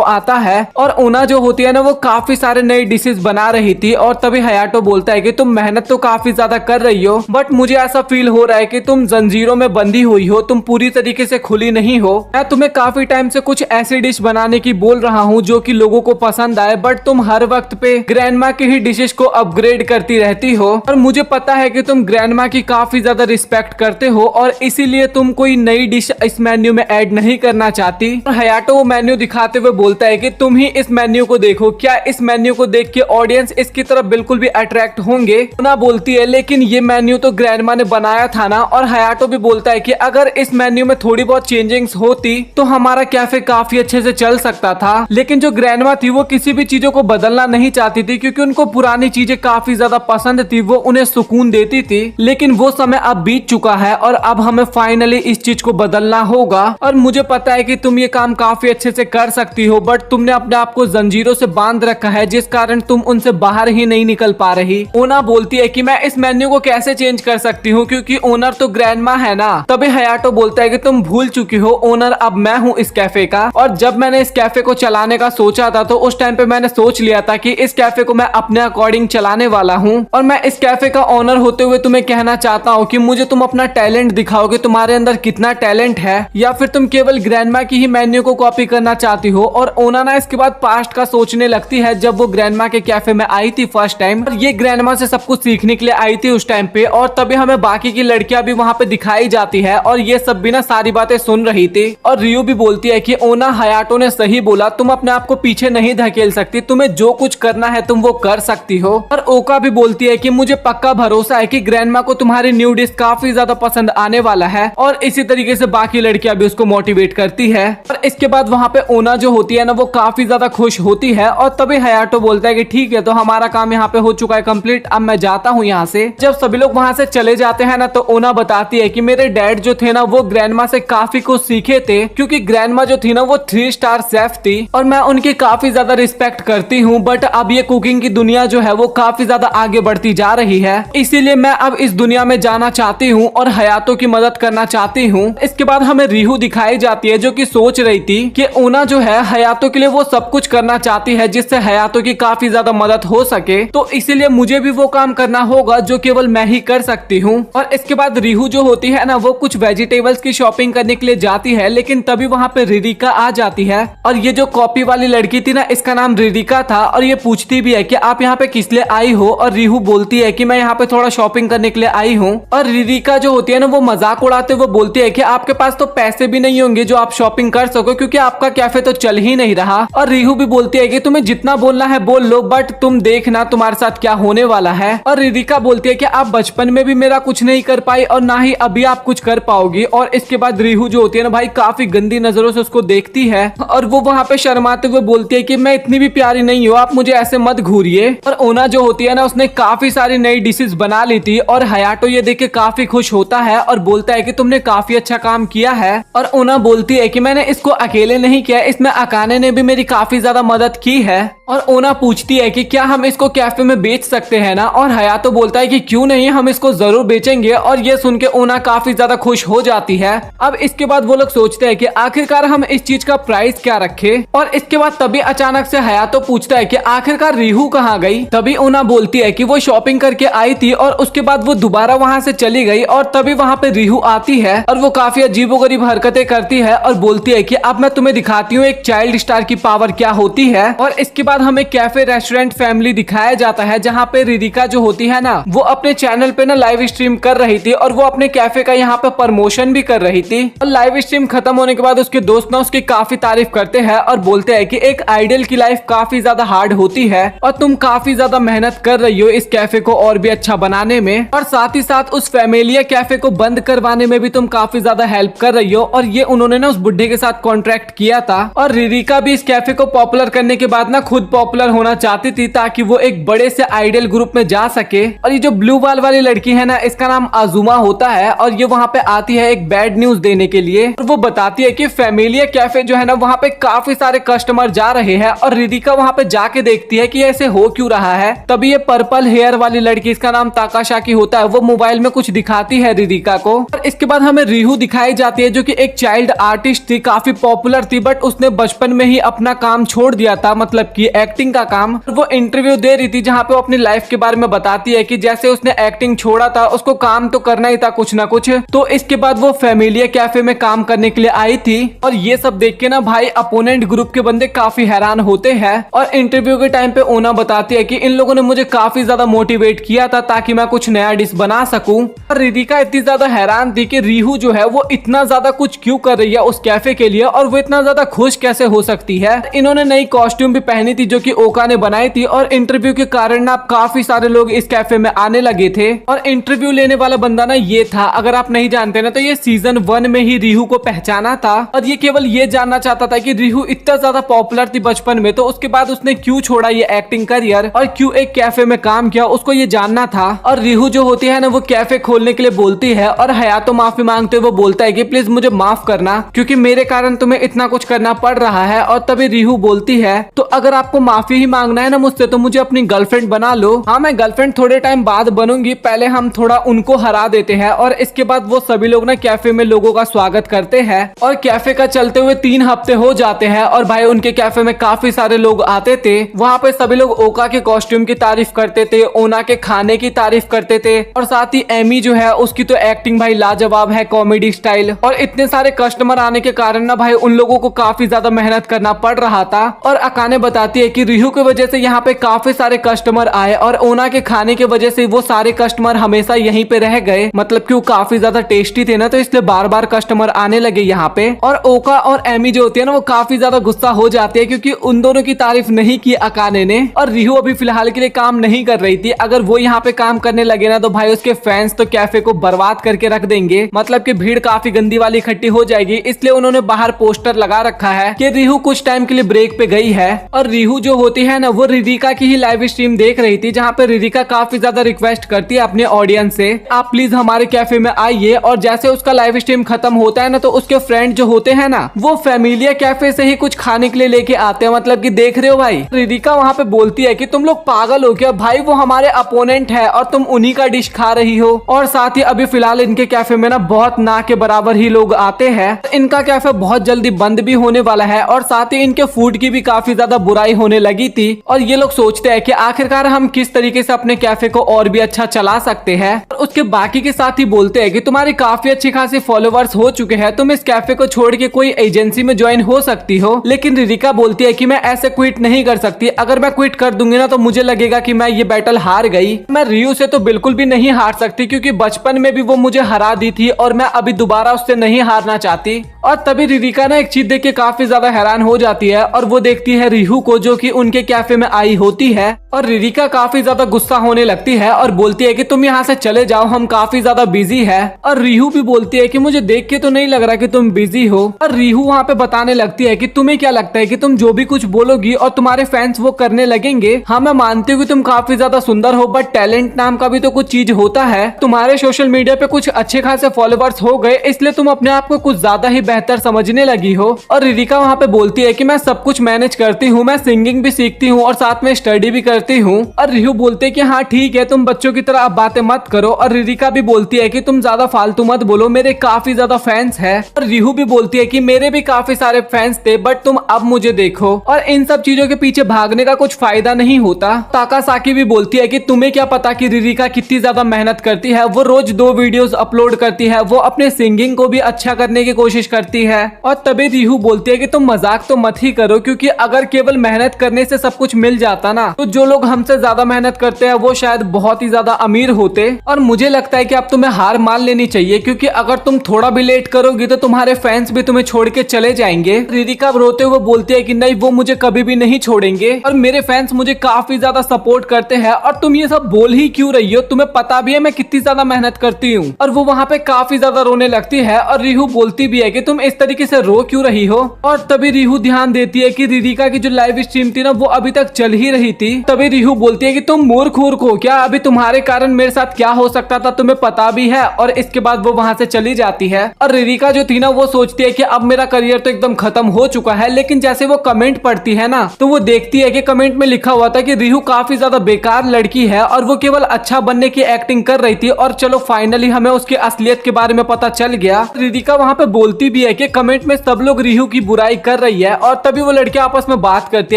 आता है और ओना जो होती है ना वो काफी सारे नई डिशेस बना रही थी और तभी हयाटो बोलता है कि तुम मेहनत तो काफी ज्यादा कर रही हो बट मुझे ऐसा फील हो रहा है कि तुम जंजीरों में बंधी हुई हो, तुम पूरी तरीके से खुली नहीं हो। मैं तुम्हें काफी टाइम से कुछ ऐसी डिश बनाने की बोल रहा हूँ जो कि लोगों को पसंद आए बट तुम हर वक्त पे ग्रैंडमा की ही डिशेस को अपग्रेड करती रहती हो और मुझे पता है कि तुम ग्रैंडमा की काफी ज्यादा रिस्पेक्ट करते हो और इसीलिए तुम कोई नई डिश इस मेन्यू में ऐड नहीं करना चाहती। और हयाटो वो मेन्यू दिखाते हुए बोलता है कि तुम ही इस मेन्यू को देखो, क्या इस मेन्यू को देख के ऑडियंस इसकी तरफ बिल्कुल भी अट्रैक्ट होंगे। ओना बोलती है लेकिन ये मेन्यू तो ग्रैंडमा ने बनाया था ना। और हयाटो भी बोलता है कि अगर इस मेन्यू में थोड़ी बहुत चेंजिंग्स होती तो हमारा कैफे काफी अच्छे से चल सकता था, लेकिन जो ग्रैंडमा थी वो किसी भी चीजों को बदलना नहीं चाहती थी क्योंकि उनको पुरानी चीजें काफी ज्यादा पसंद थी, वो उन्हें सुकून देती थी। लेकिन वो समय अब बीत चुका है और अब हमें फाइनली इस चीज को बदलना होगा और मुझे पता है कि तुम ये काम काफी अच्छे से कर सकती हो बट तुमने अपने आप को जंजीरों से बांध रखा है जिस कारण तुम उनसे बाहर ही नहीं निकल पा रही। ओना बोलती है कि मैं इस मेन्यू को कैसे चेंज कर सकती हूँ क्योंकि ओनर तो ग्रैंडमा है ना। तभी हयाटो बोलता है कि तुम भूल चुकी हो, ओनर अब मैं हूँ इस कैफे का और जब मैंने इस कैफे को चलाने का सोचा था तो उस टाइम पे मैंने सोच लिया था कि इस कैफे को मैं अपने अकॉर्डिंग चलाने वाला हूँ और मैं इस कैफे का ओनर होते हुए तुम्हें कहना चाहता हूँ कि मुझे तुम अपना टैलेंट दिखाओ कि तुम्हारे अंदर कितना टैलेंट है या फिर तुम केवल ग्रैंडमा की ही मेन्यू को कॉपी करना चाहती हो। और ओना ना इसके बाद पास्ट का सोचने लगती है जब वो ग्रैंडमा के कैफे में आई थी फर्स्ट टाइम और ये ग्रैंडमा से सब कुछ सीखने के लिए आई थी उस टाइम पे। और तभी हमें बाकी की लड़कियां भी वहाँ पे दिखाई जाती है और ये सब भी ना सारी बातें सुन रही थी। और रियू भी बोलती है कि ओना हयाटो ने सही बोला, तुम अपने आप को पीछे नहीं धकेल सकती, तुम्हें जो कुछ करना है तुम वो कर सकती हो। और ओका भी बोलती है कि मुझे पक्का भरोसा है कि ग्रैंडमा को तुम्हारी न्यू डिश काफी ज्यादा पसंद आने वाला है और इसी तरीके से बाकी लड़कियां भी उसको मोटिवेट करती है। और इसके बाद वहाँ पे ओना जो होती है ना वो काफी ज्यादा खुश होती है और तभी हयाटो बोलता है कि ठीक है तो हमारा काम यहाँ पे हो चुका है कंप्लीट, अब मैं जाता हूँ यहाँ से। जब सभी लोग वहाँ से चले जाते हैं ना तो ओना बताती है कि मेरे डैड जो थे ना वो ग्रैंडमा से काफी कुछ सीखे थे क्योंकि ग्रैंडमा जो थी ना वो 3 स्टार शेफ थी और मैं उनकी काफी ज्यादा रिस्पेक्ट करती हूँ बट अब ये कुकिंग की दुनिया जो है वो काफी ज्यादा आगे बढ़ती जा रही है, इसीलिए मैं अब इस दुनिया में जाना चाहती हूँ और हयातो की मदद करना चाहती हूँ। इसके बाद हमें रिहू दिखाई जाती है जो कि सोच रही थी कि ओना जो है हयातो के लिए वो सब कुछ करना चाहती है जिससे हयातो की काफी ज्यादा मदद हो सके, तो इसीलिए मुझे भी वो काम करना होगा जो केवल मैं ही कर सकती हूँ। और इसके बाद रिहू जो होती है ना वो कुछ वेजिटेबल्स की शॉपिंग करने के लिए जाती है लेकिन तभी वहाँ पे रिरिका आ जाती है और ये जो कॉपी वाली लड़की थी ना इसका नाम रिरिका था और ये पूछती भी है कि आप यहाँ पे किस लिए आई हो और रिहू बोलती है कि मैं यहाँ पे थोड़ा शॉपिंग करने के लिए आई हूँ। और रिरिका जो होती है ना वो मजाक उड़ाते हुए बोलती है कि आपके पास तो पैसे भी नहीं होंगे जो आप शॉपिंग कर सको क्योंकि आपका कैफे तो चल ही नहीं रहा। और रिहू भी बोलती है कि तुम्हें जितना बोलना है बोल लो बट तुम देखना तुम्हारे साथ क्या होने वाला है। और रिरिका बोलती है कि आप बचपन में भी मेरा कुछ नहीं कर पाई और ना ही अभी आप कुछ कर पाओगी। और इसके बाद रिहू जो होती है ना भाई काफी गंदी नजरों से उसको देखती है और वो वहाँ पे शर्माते हुए बोलती है कि मैं इतनी भी प्यारी नहीं हूँ, आप मुझे ऐसे मत घूरिए। और ओना जो होती है ना उसने काफी सारी नई डिशेस बना ली थी और हयाटो ये देख के काफी खुश होता है और बोलता है कि तुमने काफी अच्छा काम किया है। और ओना बोलती है कि मैंने इसको अकेले नहीं किया, इसमें अकाने ने भी मेरी काफी ज्यादा मदद की है। और ओना पूछती है कि क्या हम इसको कैफे में बेच सकते हैं ना, और हयातो बोलता है कि क्यों नहीं, हम इसको जरूर बेचेंगे। और ये सुन के ओना काफी ज्यादा खुश हो जाती है। अब इसके बाद वो लोग सोचते हैं कि आखिरकार हम इस चीज का प्राइस क्या रखें। और इसके बाद तभी अचानक से हयातो पूछता है कि आखिरकार रिहू कहाँ गई। तभी ओना बोलती है कि वो शॉपिंग करके आई थी और उसके बाद वो दोबारा वहाँ से चली गई। और तभी वहाँ पे रिहू आती है और वो काफी अजीबोगरीब हरकतें करती है और बोलती है कि अब मैं तुम्हें दिखाती हूँ एक चाइल्ड स्टार की पावर क्या होती है। और इसके बाद हमें कैफे रेस्टोरेंट फैमिली दिखाया जाता है जहाँ पे रिरिका जो होती है ना वो अपने चैनल पे ना लाइव स्ट्रीम कर रही थी और वो अपने कैफे का यहाँ पे प्रमोशन भी कर रही थी। और लाइव स्ट्रीम खत्म होने के बाद उसके दोस्त ना उसकी काफी तारीफ करते हैं और बोलते हैं कि एक आइडल की लाइफ काफी ज्यादा हार्ड होती है और तुम काफी ज्यादा मेहनत कर रही हो इस कैफे को और भी अच्छा बनाने में, और साथ ही साथ उस फैमिलिया कैफे को बंद करवाने में भी तुम काफी ज्यादा हेल्प कर रही हो। और ये उन्होंने ना उस बुढ़े के साथ कॉन्ट्रैक्ट किया था। और रिरिका भी इस कैफे को पॉपुलर करने के बाद ना खुद खुद पॉपुलर होना चाहती थी ताकि वो एक बड़े से आइडल ग्रुप में जा सके। और ये जो ब्लू बाल वाली लड़की है ना, इसका नाम अजुमा होता है और ये वहाँ पे आती है एक बैड न्यूज देने के लिए। और वो बताती है कि फैमिलिया कैफे जो है ना, वहाँ पे काफी सारे कस्टमर जा रहे हैं और रिदिका वहाँ पे जाके देखती है कि ऐसे हो क्यों रहा है। तभी ये पर्पल हेयर वाली लड़की, इसका नाम ताकाशाकी होता है, वो मोबाइल में कुछ दिखाती है रिदिका को। और इसके बाद हमें रिहू दिखाई जाती है जो कि एक चाइल्ड आर्टिस्ट थी, काफी पॉपुलर थी, बट उसने बचपन में ही अपना काम छोड़ दिया था, मतलब कि एक्टिंग का काम। वो इंटरव्यू दे रही थी जहाँ पे वो अपनी लाइफ के बारे में बताती है कि जैसे उसने एक्टिंग छोड़ा था, उसको काम तो करना ही था कुछ ना कुछ। तो इसके बाद वो फैमिलिया कैफे में काम करने के लिए आई थी। और ये सब देख के ना भाई अपोनेंट ग्रुप के बंदे काफी हैरान होते हैं। और इंटरव्यू के टाइम पे ओना बताती है कि इन लोगों ने मुझे काफी ज्यादा मोटिवेट किया था ताकि मैं कुछ नया डिश बना सकूं। और रिदिका इतनी ज्यादा हैरान थी कि रिहू जो है वो इतना ज्यादा कुछ क्यों कर रही है उस कैफे के लिए और वो इतना ज्यादा खुश कैसे हो सकती है। इन्होंने नई कॉस्ट्यूम भी पहनी थी जो कि ओका ने बनाई थी और इंटरव्यू के कारण ना काफी सारे लोग इस कैफे में आने लगे थे। और इंटरव्यू लेने वाला बंदा ना ये था, अगर आप नहीं जानते ना तो ये सीजन 1 में ही रिहू को पहचाना था। और ये केवल ये जानना चाहता था कि रिहू इतना ज्यादा पॉपुलर थी बचपन में, तो उसके बाद उसने क्यों छोड़ा ये एक्टिंग करियर और क्यों एक कैफे में काम किया, उसको ये जानना था। और रिहू जो होती है ना, वो कैफे खोलने के लिए बोलती है और हयातो माफी मांगते हुए वो बोलता है कि प्लीज मुझे माफ करना क्योंकि मेरे कारण तुम्हें इतना कुछ करना पड़ रहा है। और तभी रिहू बोलती है तो अगर आपको माफी ही मांगना है ना मुझसे, तो मुझे अपनी गर्लफ्रेंड बना लो। हाँ, मैं गर्लफ्रेंड थोड़े टाइम बाद बनूंगी, पहले हम थोड़ा उनको हरा देते हैं। और इसके बाद वो सभी लोग ना कैफे में लोगों का स्वागत करते हैं। और कैफे का चलते हुए 3 हफ्ते हो जाते हैं और भाई उनके कैफे में काफी सारे लोग आते थे। वहाँ पे सभी लोग ओका के कॉस्ट्यूम की तारीफ करते थे, ओना के खाने की तारीफ करते थे और साथ ही एमी जो है उसकी तो एक्टिंग भाई लाजवाब है, कॉमेडी स्टाइल। और इतने सारे कस्टमर आने के कारण ना भाई उन लोगों को काफी ज्यादा मेहनत करना पड़ रहा था। और अकाने बताती है कि रिहू की वजह से यहाँ पे काफी सारे कस्टमर आए और ओना के खाने की वजह से वो सारे कस्टमर हमेशा यहीं पे रह गए, मतलब कि वो काफी ज्यादा टेस्टी थे ना, तो इसलिए बार बार कस्टमर आने लगे यहाँ पे। और ओका और एमी जो होती है ना, वो काफी ज्यादा गुस्सा हो जाती है क्योंकि उन दोनों की तारीफ नहीं की अकाने ने। और रिहू अभी फिलहाल के लिए काम नहीं कर रही थी, अगर वो यहाँ पे काम करने लगे ना तो भाई उसके फैंस तो कैफे को बर्बाद करके रख देंगे, मतलब कि भीड़ काफी गंदी वाली इकट्ठी हो जाएगी। इसलिए उन्होंने बाहर पोस्टर लगा रखा है कि रिहू कुछ टाइम के लिए ब्रेक पे गई है। और रिहू जो होती है ना, वो रिदिका की ही लाइव स्ट्रीम देख रही थी जहाँ पे रिदिका काफी ज्यादा रिक्वेस्ट करती है अपने ऑडियंस से, आप प्लीज हमारे कैफे में आइए। और जैसे उसका लाइव स्ट्रीम खत्म होता है ना, तो उसके फ्रेंड जो होते हैं ना, वो फैमिलिया कैफे से ही कुछ खाने के लिए लेके आते हैं, मतलब कि देख रहे हो भाई। रिदिका वहाँ पे बोलती है कि तुम लोग पागल हो क्या भाई, वो हमारे अपोनेंट है और तुम उन्हीं का डिश खा रही हो। और साथ ही अभी फिलहाल इनके कैफे में ना बहुत ना के बराबर ही लोग आते हैं। इनका कैफे बहुत जल्दी बंद भी होने वाला है और साथ ही इनके फूड की भी काफी ज्यादा बुराई होने लगी थी। और ये लोग सोचते हैं कि आखिरकार हम किस तरीके से अपने कैफे को और भी अच्छा चला सकते हैं। और उसके बाकी के साथ ही बोलते हैं कि तुम्हारी काफी अच्छी खासी फॉलोवर्स हो चुके हैं, तुम इस कैफे को छोड़ के कोई एजेंसी में ज्वाइन हो सकती हो। लेकिन रिदिका बोलती है कि मैं ऐसे क्विट नहीं कर सकती, अगर मैं क्विट कर दूंगी ना तो मुझे लगेगा कि मैं ये बैटल हार गई। मैं रियू से तो बिल्कुल भी नहीं हार सकती क्योंकि बचपन में भी वो मुझे हरा दी थी और मैं अभी दोबारा उससे नहीं हारना चाहती। और तभी रिदिका ना एक चीज देख के काफी ज्यादा हैरान हो जाती है और वो देखती है रिहू को जो कि उनके कैफे में आई होती है। और रिदिका काफी ज्यादा गुस्सा होने लगती है और बोलती है कि तुम यहाँ से चले जाओ, हम काफी ज्यादा बिजी है। और रिहू भी बोलती है कि मुझे देख के तो नहीं लग रहा कि तुम बिजी हो। और रिहू वहाँ पे बताने लगती है कि तुम्हें क्या लगता है कि तुम जो भी कुछ बोलोगी और तुम्हारे फैंस वो करने लगेंगे। हाँ, मैं मानती हूँ कि तुम काफी ज्यादा सुंदर हो, बट टैलेंट नाम का भी तो कुछ चीज होता है। तुम्हारे सोशल मीडिया पे कुछ अच्छे खासे फॉलोवर्स हो गए, इसलिए तुम अपने आप को कुछ ज्यादा ही बेहतर समझने लगी हो। और रिदिका वहाँ पे बोलती है कि मैं सब कुछ मैनेज करती हूँ, मैं सिंगिंग भी सीखती हूँ और साथ में स्टडी भी करती हूँ। और रिहू बोलते हैं कि हाँ ठीक है, तुम बच्चों की तरह अब बातें मत करो। और रिदिका भी बोलती है कि तुम ज्यादा फालतू मत बोलो, मेरे काफी ज्यादा फैंस है। और रिहू भी बोलती है कि मेरे भी काफी सारे फैंस थे, बट तुम अब मुझे देखो। और इन सब चीजों के पीछे भागने का कुछ फायदा नहीं होता। ताकासाकी भी बोलती है कि तुम्हें क्या पता कि रिदिका कितनी ज्यादा मेहनत करती है, वो रोज 2 वीडियोस अपलोड करती है, वो अपने सिंगिंग को भी अच्छा करने की कोशिश करती है। और तभी रिहू बोलती है कि तुम मजाक तो मत ही करो, क्योंकि अगर केवल मेहनत करने से सब कुछ मिल जाता ना, तो जो लोग हमसे ज्यादा मेहनत करते हैं वो शायद बहुत ही ज्यादा अमीर होते। और मुझे लगता है कि अब तुम्हें हार मान लेनी चाहिए, क्योंकि अगर तुम थोड़ा भी लेट करोगी तो तुम्हारे फैंस भी तुम्हें छोड़ के चले जाएंगे। रिदिका रोते हुए बोलती है कि नहीं, वो मुझे कभी भी नहीं छोड़ेंगे और मेरे फैंस मुझे काफी ज्यादा सपोर्ट करते हैं। और तुम ये सब बोल ही क्यों रही हो, तुम्हें पता भी है मैं कितनी ज्यादा मेहनत करती हूँ। और वो वहाँ पे काफी ज्यादा रोने लगती है और रिहू बोलती भी है कि तुम इस तरीके से रो क्यों रही हो। और तभी रिहू ध्यान देती है कि रिदिका की जो लाइव स्ट्रीम थी ना वो अभी तक चल ही रही थी। तभी रिहू बोलती है कि तुम मूर्ख हो क्या, अभी तुम्हारे कारण मेरे साथ क्या हो सकता था तुम्हें पता भी है। और इसके बाद वो वहाँ से चली जाती है। और रिदिका जो थी ना वो सोचती है कि अब मेरा करियर तो एकदम खत्म हो चुका है। लेकिन जैसे वो कमेंट पढ़ती है ना तो वो देखती है कि कमेंट में लिखा हुआ था कि रिहू काफी ज्यादा बेकार लड़की है और वो केवल अच्छा बनने की एक्टिंग कर रही थी। और चलो फाइनली हमें उसकी असलियत के बारे में पता चल गया। रिदिका वहाँ पे बोलती भी है कि कमेंट में सब लोग रिहू की बुराई कर रही है। और तभी वो लड़की आपस में बात करती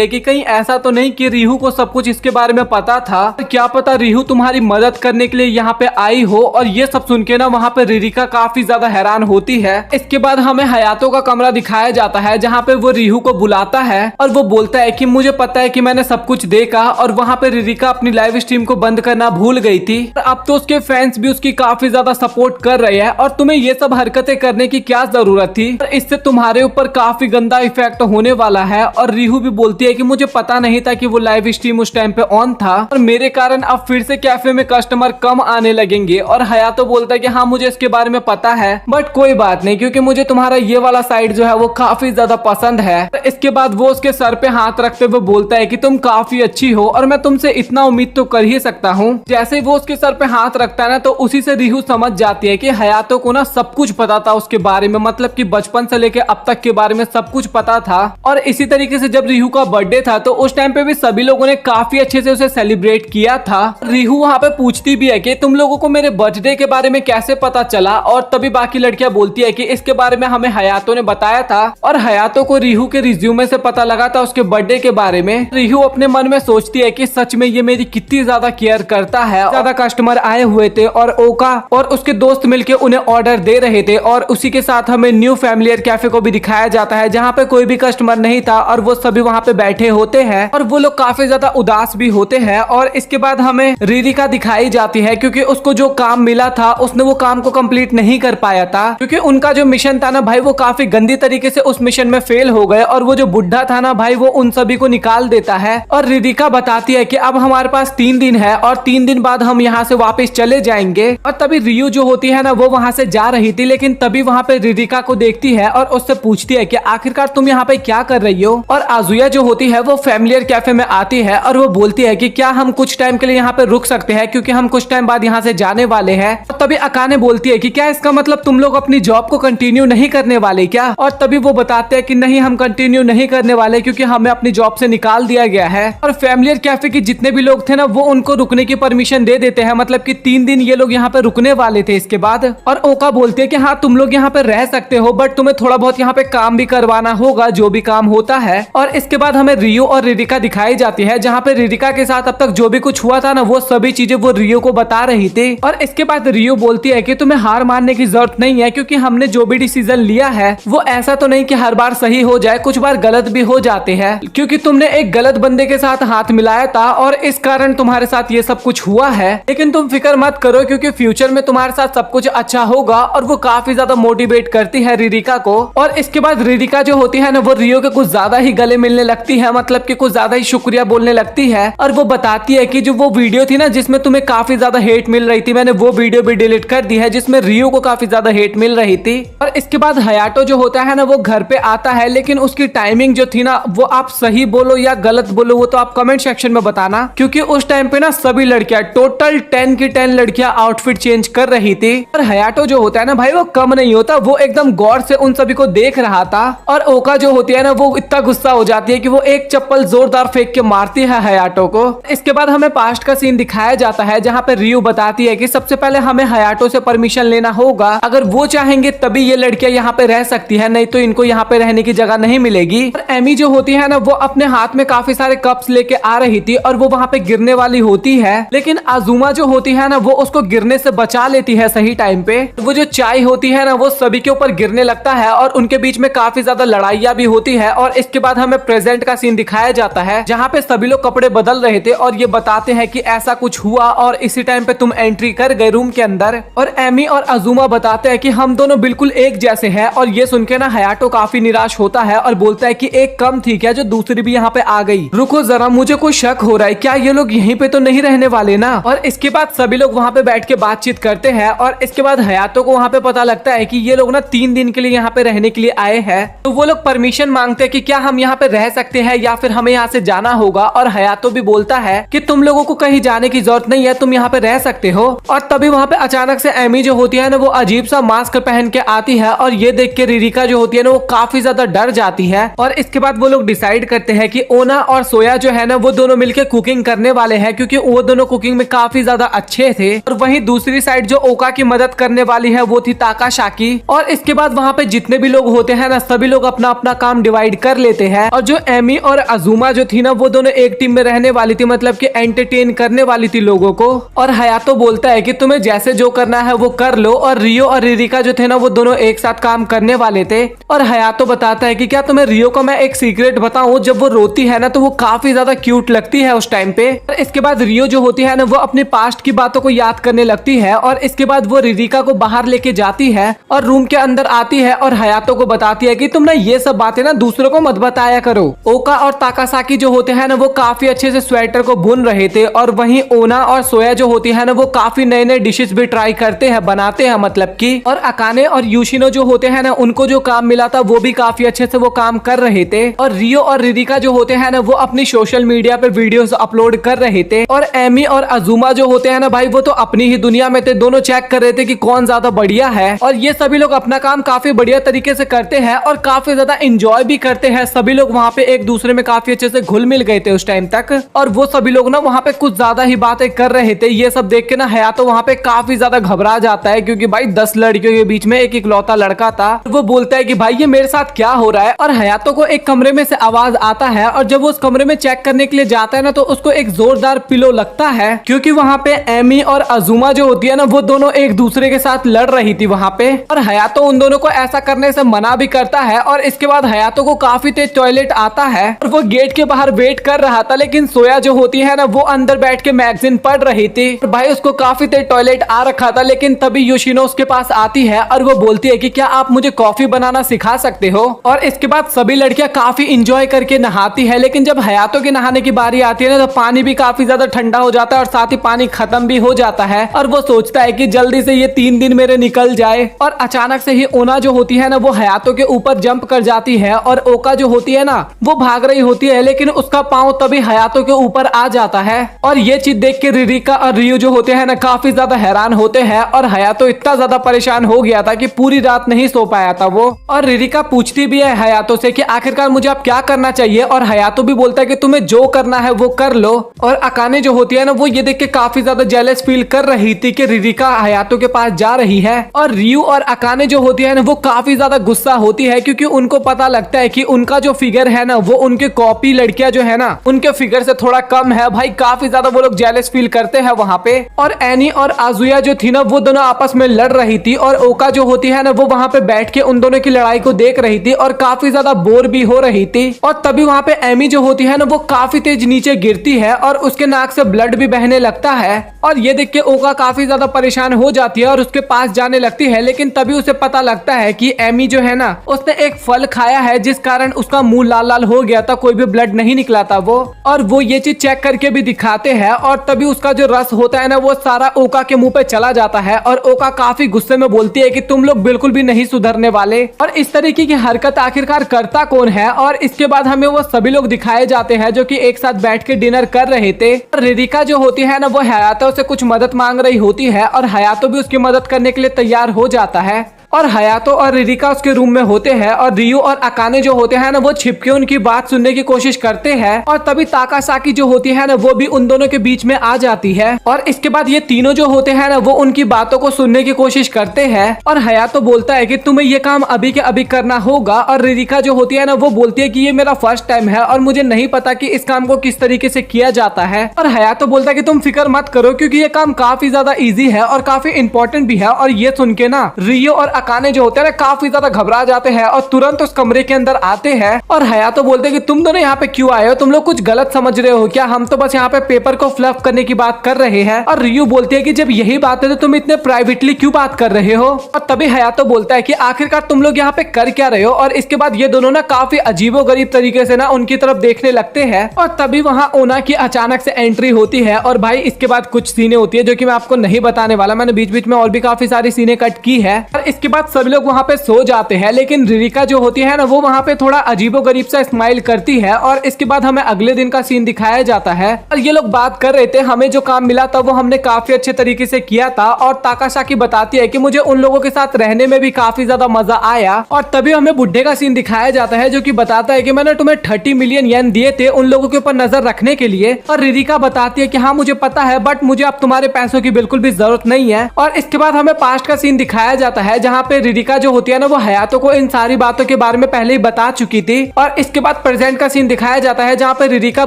है कि कहीं ऐसा तो नहीं कि रिहू को सब कुछ इसके बारे में पता था, क्या पता रिहू तुम्हारी मदद करने के लिए यहाँ पे आई हो। और ये सब सुन के ना वहाँ पे रिदिका काफी ज्यादा हैरान होती है। इसके बाद हमें हयातो का कमरा दिखाया जाता है जहाँ पे वो रिहू को बुलाता है और वो बोलता है कि मुझे पता है कि मैंने सब कुछ देखा। और वहाँ पे रिदिका अपनी लाइव स्ट्रीम को बंद करना भूल गई थी। अब तो उसके फैंस भी उसकी काफी ज्यादा सपोर्ट कर रहे हैं और तुम्हें ये सब हरकतें करने की क्या जरूरत थी, इससे तुम्हारे ऊपर काफी गंदा इफेक्ट होने वाला है। और रिहू भी बोलती है कि मुझे पता नहीं था कि वो लाइव स्ट्रीम उस टाइम पे ऑन था और मेरे कारण अब फिर से कैफे में कस्टमर कम आने लगेंगे। और हयातो बोलता है कि हाँ मुझे इसके बारे में पता है, बट कोई बात नहीं, क्योंकि मुझे तुम्हारा ये वाला साइड जो है वो काफी ज्यादा पसंद है। इसके बाद वो उसके सर पे हाथ रखते हुए बोलता है कि तुम काफी अच्छी हो और मैं तुमसे इतना उम्मीद तो कर ही सकता हूँ। जैसे ही वो उसके सर पे हाथ रखता है ना तो उसी से रिहू समझ जाती है कि हयातो को ना सब कुछ पता था उसके बारे में, मतलब कि बचपन से लेके अब तक के बारे में सब कुछ पता था। और इसी तरीके से जब रिहू का बर्थडे था तो उस टाइम पे भी सभी लोगों ने काफी अच्छे से उसे सेलिब्रेट किया था। रिहू वहाँ पे पूछती भी है कि तुम लोगों को मेरे बर्थडे के बारे में कैसे पता चला। और तभी बाकी लड़कियां बोलती है कि इसके बारे में हमें हयातो ने बताया था और हयातो को रिहू के रिज्यूमे से पता लगा था उसके बर्थडे के बारे में। रिहू अपने मन में सोचती है कि सच में ये मेरी कितनी ज्यादा केयर करता है। ज्यादा कस्टमर आए हुए थे और ओका और उसके दोस्त मिलके उन्हें ऑर्डर दे रहे थे। और उसी के साथ हमें न्यू फैमिलियर कैफे को भी दिखाया जाता है जहाँ पे कोई भी कस्टमर नहीं था और वो सभी वहाँ पे बैठे होते हैं और वो लोग काफी ज्यादा उदास भी होते हैं। और इसके बाद हमें रिदिका दिखाई जाती है क्योंकि उसको जो काम मिला था उसने वो काम को कंप्लीट नहीं कर पाया था, क्योंकि उनका जो मिशन था ना भाई वो काफी गंदी तरीके से उस मिशन में फेल हो गए। और वो जो बुढ़ा था ना भाई वो उन सभी को निकाल देता है। और रिदिका बताती है कि अब हमारे पास 3 दिन है और 3 दिन बाद हम यहाँ से वापस चले जाएंगे। और तभी रियू जो होती है ना वो वहाँ से जा रही थी, लेकिन तभी वहाँ पे रिदिका को देखती है और उससे पूछती है कि आखिरकार तुम यहाँ पे क्या कर रही हो। और आजुया जो होती है वो फैमिलियर कैफे में आती है और वो बोलती है कि क्या हम कुछ टाइम के लिए यहाँ पे रुक सकते हैं, क्योंकि हम कुछ टाइम बाद यहाँ से जाने वाले हैं। और तभी अकाने बोलती है कि क्या इसका मतलब तुम लोग अपनी जॉब को कंटिन्यू नहीं करने वाले क्या। और तभी वो बताते हैं कि नहीं, हम कंटिन्यू नहीं करने वाले क्योंकि हमें अपनी जॉब से निकाल दिया गया है। और फैमिलियर कैफे के जितने भी लोग थे ना वो उनको रुकने की परमिशन दे देते हैं, मतलब कि 3 दिन ये लोग यहाँ पे रुकने वाले थे इसके बाद। और ओका बोलते हैं कि हाँ तुम लोग यहाँ पे रह सकते हो, बट तुम्हें थोड़ा बहुत यहाँ पे काम भी करवाना होगा, जो भी काम होता है। और इसके बाद हमें रियो और रिदिका दिखाई जाती है जहाँ पे रिदिका के साथ अब तक जो भी कुछ हुआ था ना वो सभी चीजें वो रियो को बता रही थी। और इसके बाद रियो बोलती है कि तुम्हें हार मानने की जरूरत नहीं है, क्योंकि हमने जो भी डिसीजन लिया है वो ऐसा तो नहीं कि हर बार सही हो जाए, कुछ बार गलत भी हो जाते हैं, क्योंकि तुमने एक गलत बंदे के साथ हाथ मिलाया था और इस कारण तुम्हारे साथ ये सब कुछ हुआ है। लेकिन तुम फिक्र मत करो क्योंकि फ्यूचर में तुम्हारे साथ सब कुछ अच्छा होगा। और वो काफी ज्यादा मोटिवेट करती है रिदिका को। और इसके बाद रिदिका जो होती है ना वो रियो के कुछ ज्यादा ही गले मिलने लगती है, मतलब कि कुछ ज्यादा ही शुक्रिया बोलने लगती है। और वो बताती है कि जो वो वीडियो थी ना जिसमें तुम्हें काफी ज्यादा हेट मिल रही थी, मैंने वो वीडियो भी डिलीट कर दी है जिसमें रियो को काफी ज्यादा हेट मिल रही थी। और इसके बाद हयातो जो होता है ना वो घर पे आता है, लेकिन उसकी टाइमिंग जो थी ना वो आप सही बोलो या गलत बोलो वो तो आप कमेंट सेक्शन में बताना, क्योंकि उस टाइम पे ना सभी लड़कियां टोटल 10 की 10 लड़कियां आउटफिट चेंज कर रही थी। और हयातो जो होता है ना भाई वो कम नहीं होता, वो एकदम गौर से उन सभी को देख रहा था। और ओका जो होती है ना वो इतना गुस्सा हो जाती है कि वो एक चप्पल जोरदार फेंक के मारती है हयातो को। इसके बाद हमें पास्ट का सीन दिखाया जाता है जहाँ पे रियो बताती है कि सबसे पहले हमें हयातो से परमिशन लेना होगा, अगर वो चाहेंगे तभी ये लड़कियां यहाँ पे रह सकती है, नहीं तो इनको यहाँ पे रहने की जगह नहीं मिलेगी। और एमी जो होती है ना वो अपने हाथ में काफी सारे कप्स लेके आ रही थी और वो वहाँ पे गिरने वाली होती है, लेकिन आजुमा जो होती है ना वो उसको गिरने से बचा लेती है सही टाइम पे। वो जो चाय होती है ना वो सभी के ऊपर गिरने लगता है और उनके बीच में काफी ज्यादा लड़ाइयाँ भी होती है। और इसके बाद हमें प्रेजेंट का सीन दिखाया जाता है जहाँ पे सभी लोग कपड़े बदल रहे थे और ये बताते हैं कि ऐसा कुछ हुआ और इसी टाइम पे तुम एंट्री कर गए रूम के अंदर। और एमी और अजुमा बताते हैं कि हम दोनों बिल्कुल एक जैसे हैं। और ये सुन के ना हयातो काफी निराश होता है और बोलता है कि एक कम थी क्या जो दूसरी भी यहाँ पे आ गई। रुको जरा, मुझे कोई शक हो रहा है, क्या ये लोग यहीं पे तो नहीं रहने वाले ना। और इसके बाद सभी लोग वहाँ पे बैठ के बातचीत करते हैं और इसके बाद हयातो को वहाँ पे पता लगता है कि ये लोग ना 3 दिन के लिए यहाँ पे रहने के लिए आए हैं। तो वो लोग परमिशन मांगते हैं कि क्या हम यहाँ पे रह सकते हैं या फिर हमें यहाँ से जाना होगा। और हयातो भी बोलता है कि तुम लोगों को कहीं जाने की जरूरत नहीं है, तुम यहाँ पे रह सकते हो। और तभी वहाँ पे अचानक से एमी जो होती है ना वो अजीब सा मास्क पहन के आती है और ये देख के रिरिका जो होती है ना वो काफी ज्यादा डर जाती है। और इसके बाद वो लोग डिसाइड करते हैं कि ओना और सोया जो है ना वो दोनों मिलकर कुकिंग करने वाले हैं, क्योंकि वो दोनों कुकिंग में काफी ज्यादा अच्छे थे। और वहीं दूसरी साइड जो ओका की मदद करने वाली है वो थी ताकाशाकी। और इसके बाद वहाँ पे जितने भी लोग होते हैं ना सभी लोग अपना अपना काम डिवाइड कर लेते हैं। और जो एमी और अजुमा जो थी ना वो दोनों एक टीम में रहने वाली थी, मतलब कि एंटरटेन करने वाली थी लोगों को। और हयातो बोलता है कि तुम्हें जैसे जो करना है वो कर लो। और रियो और रिरिका जो थे ना वो दोनों एक साथ काम करने वाले थे। और हयातो बताता है कि क्या तुम्हें रियो को मैं एक सीक्रेट बताऊं, जब वो रोती है ना तो वो काफी ज्यादा क्यूट लगती है उस टाइम पे। और इसके बाद रियो जो होती है ना वो अपने पास्ट की बातों को याद करने लगती है। और इसके बाद वो रिरिका को बाहर लेके जाती है और रूम के अंदर आती है और हयातो को बताती है कि तुम ना ये सब बातें ना दूसरों को मत बताया करो। ओका और ताकासाकी जो होते हैं ना वो काफी अच्छे से स्वेटर को बुन रहे थे। और वहीं ओना और सोया जो होती है ना वो काफी नए नए डिशेस भी ट्राई करते हैं, बनाते हैं मतलब की। और अकाने और यूशिनो जो होते हैं ना उनको जो काम मिला था वो भी काफी अच्छे से वो काम कर रहे थे। और रियो और रिरिका जो होते हैं ना वो अपनी सोशल मीडिया पे वीडियोस अपलोड कर रहे थे। और एमी और अजुमा जो होते हैं ना भाई वो तो अपनी ही दुनिया में थे, दोनों चेक कर रहे थे कि कौन ज्यादा बढ़िया है। और ये सभी लोग अपना काम काफी बढ़िया तरीके से करते हैं और काफी ज्यादा एंजॉय भी करते हैं। सभी लोग वहाँ पे एक दूसरे में काफी अच्छे से घुल मिल गए थे उस टाइम तक। और वो सभी लोग ना वहाँ पे कुछ ज्यादा ही बातें कर रहे थे। ये सब देख के ना हयातो वहाँ पे काफी ज्यादा घबरा जाता है, क्योंकि भाई 10 लड़कियों के बीच में एक इकलौता लड़का था। वो बोलता है कि भाई ये मेरे साथ क्या हो रहा है। और हयातो को एक कमरे में से आवाज आता है और जब वो उस कमरे में चेक करने के लिए जाता है ना तो उसको एक जोरदार पिलो लगता है, क्योंकि वहाँ पे एमी और अजुमा जो होती है ना वो दोनों एक दूसरे के साथ लड़ रही थी वहाँ पे। और हयातो उन दोनों को ऐसा करने से मना भी करता है। और इसके बाद हयातो को काफी तेज टॉयलेट आता है और वो गेट के बाहर वेट कर रहा था, लेकिन सोया जो होती है ना वो अंदर बैठ के मैगजीन पढ़ रही थी। और भाई उसको काफी तेज टॉयलेट आ रखा था, लेकिन तभी योशिनो उसके पास आती है और वो बोलती है कि क्या आप मुझे कॉफी बनाना सिखा सकते हो। और इसके बाद सभी लड़कियां काफी इंजॉय करके नहाती है, लेकिन जब हयातो के नहाने की बारी आती है ना तो पानी भी काफी ज्यादा ठंडा हो जाता है और साथ ही पानी खत्म भी हो जाता है। और वो सोचता है कि जल्दी से ये 3 दिन मेरे निकल जाए। और अचानक से ही ओना जो होती है ना वो हयातो के ऊपर जंप कर जाती है और ओका जो होती है ना वो भाग रही होती है, लेकिन उसका पांव तभी हयातो के ऊपर आ जाता है। और ये चीज देख के रिरिका और रियो जो होते हैं ना काफी ज्यादा हैरान होते हैं। और हयातो इतना ज्यादा परेशान हो गया था कि पूरी रात नहीं सो पाया था वो। और रिरिका पूछती भी है हयातो से कि आखिरकार मुझे अब क्या करना चाहिए। और हयातो भी बोलता है कि तुम्हें जो करना है वो कर लो। और अकाने जो होती है ना वो ये देख के काफी ज्यादा जेलस फील कर रही थी कि रिरिका हयातो के पास जा रही है। और रियो और अकाने जो होती है ना वो काफी ज्यादा गुस्सा होती है, क्योंकि उनको पता लगता है कि उनका जो फिगर है ना वो उनके कॉपी लड़कियां जो है ना उनके फिगर से थोड़ा कम है। भाई काफी ज्यादा वो लोग जेलस फील करते हैं वहाँ पे। और एनी और आजुया जो थी ना वो दोनों आपस में लड़ रही थी और ओका जो होती है ना वो वहाँ पे बैठ के उन दोनों की लड़ाई को देख रही थी और काफी ज्यादा बोर भी हो रही थी। और तभी वहाँ पे एमी जो होती है ना वो काफी तेज नीचे गिरती है और उसके नाक से ब्लड भी बहने लगता है। और ये देख के ओका काफी ज्यादा परेशान हो जाती है और उसके पास जाने लगती है, लेकिन तभी उसे पता लगता है कि एमी जो है ना उसने एक फल खाया है जिस कारण उसका मुंह लाल लाल हो गया था, कोई भी ब्लड नहीं निकला था वो। और वो ये चीज चेक करके भी दिखाते हैं और तभी उसका जो रस होता है ना वो सारा ओका के मुंह पे चला जाता है। और ओका काफी गुस्से में बोलती है कि तुम लोग बिल्कुल भी नहीं सुधरने वाले। और इस तरीके की हरकत आखिरकार करता कौन है। और इसके बाद हमें वो सभी लोग दिखाए जाते हैं जो कि एक साथ बैठ के डिनर कर रहे थे। रिरिका जो होती है ना वो हयातो से कुछ मदद मांग रही होती है और हयातो भी उसकी मदद करने के लिए तैयार हो जाता है। और हयातो और रिरिका उसके रूम में होते हैं और रियो और अकाने जो होते हैं ना वो छिपके उनकी बात सुनने की कोशिश करते हैं। और तभी ताकासाकी जो होती है ना वो भी उन दोनों के बीच में आ जाती है। और इसके बाद ये तीनों जो होते हैं ना वो उनकी बातों को सुनने की कोशिश करते हैं। और हयातो बोलता है कि तुम्हें ये काम अभी के अभी करना होगा। और रिरिका जो होती है ना वो बोलती है कि ये मेरा फर्स्ट टाइम है और मुझे नहीं पता कि इस काम को किस तरीके से किया जाता है। और हयातो बोलता है कि तुम फिक्र मत करो, क्योंकि ये काम काफी ज्यादा इजी है और काफी इंपॉर्टेंट भी है। और ये सुन के ना रियो और अकाने जो होते हैं ना काफी ज्यादा घबरा जाते हैं और तुरंत उस कमरे के अंदर आते हैं। और हयातो बोलते हैं कि तुम दोनों यहाँ पे क्यों आए हो, तुम लोग कुछ गलत समझ रहे हो क्या, हम तो बस यहाँ पे पेपर को फ्लफ करने की बात कर रहे हैं। और रियू बोलती है कि जब यही बात है तो तुम इतने प्राइवेटली क्यों बात कर रहे हो। और तभी हयातो बोलता है कि आखिरकार तुम लोग यहाँ पे कर क्या रहे हो। और इसके बाद ये दोनों ना काफी अजीबोगरीब तरीके से ना उनकी तरफ देखने लगते हैं। और तभी वहाँ ओना की अचानक से एंट्री होती है। और भाई इसके बाद कुछ सीने होती है जो कि मैं आपको नहीं बताने वाला, मैंने बीच बीच में और भी काफी सारी सीने कट की है। और इसके बाद सभी लोग वहाँ पे सो जाते हैं, लेकिन रिरिका जो होती है ना वो वहाँ पे थोड़ा अजीबोगरीब सा स्माइल करती है। और इसके बाद हमें अगले दिन का सीन दिखाया जाता है और ये लोग बात कर रहे थे, हमें जो काम मिला था वो हमने काफी अच्छे तरीके से किया था। और ताकाशाकी बताती है कि मुझे उन लोगों के साथ रहने में भी काफी ज्यादा मजा आया। और तभी हमें बुढ़े का सीन दिखाया जाता है जो कि बताता है कि मैंने तुम्हें 30 मिलियन येन दिए थे उन लोगों के ऊपर नजर रखने के लिए। और रिरिका बताती है कि हाँ मुझे पता है, बट मुझे अब तुम्हारे पैसों की बिल्कुल भी जरूरत नहीं है। और इसके बाद हमें पास्ट का सीन दिखाया जाता है जहाँ पे रिरिका जो होती है ना वो हयातो को इन सारी बातों के बारे में पहले ही बता चुकी थी। और इसके बाद प्रेजेंट का सीन दिखाया जाता है जहाँ पे रिरिका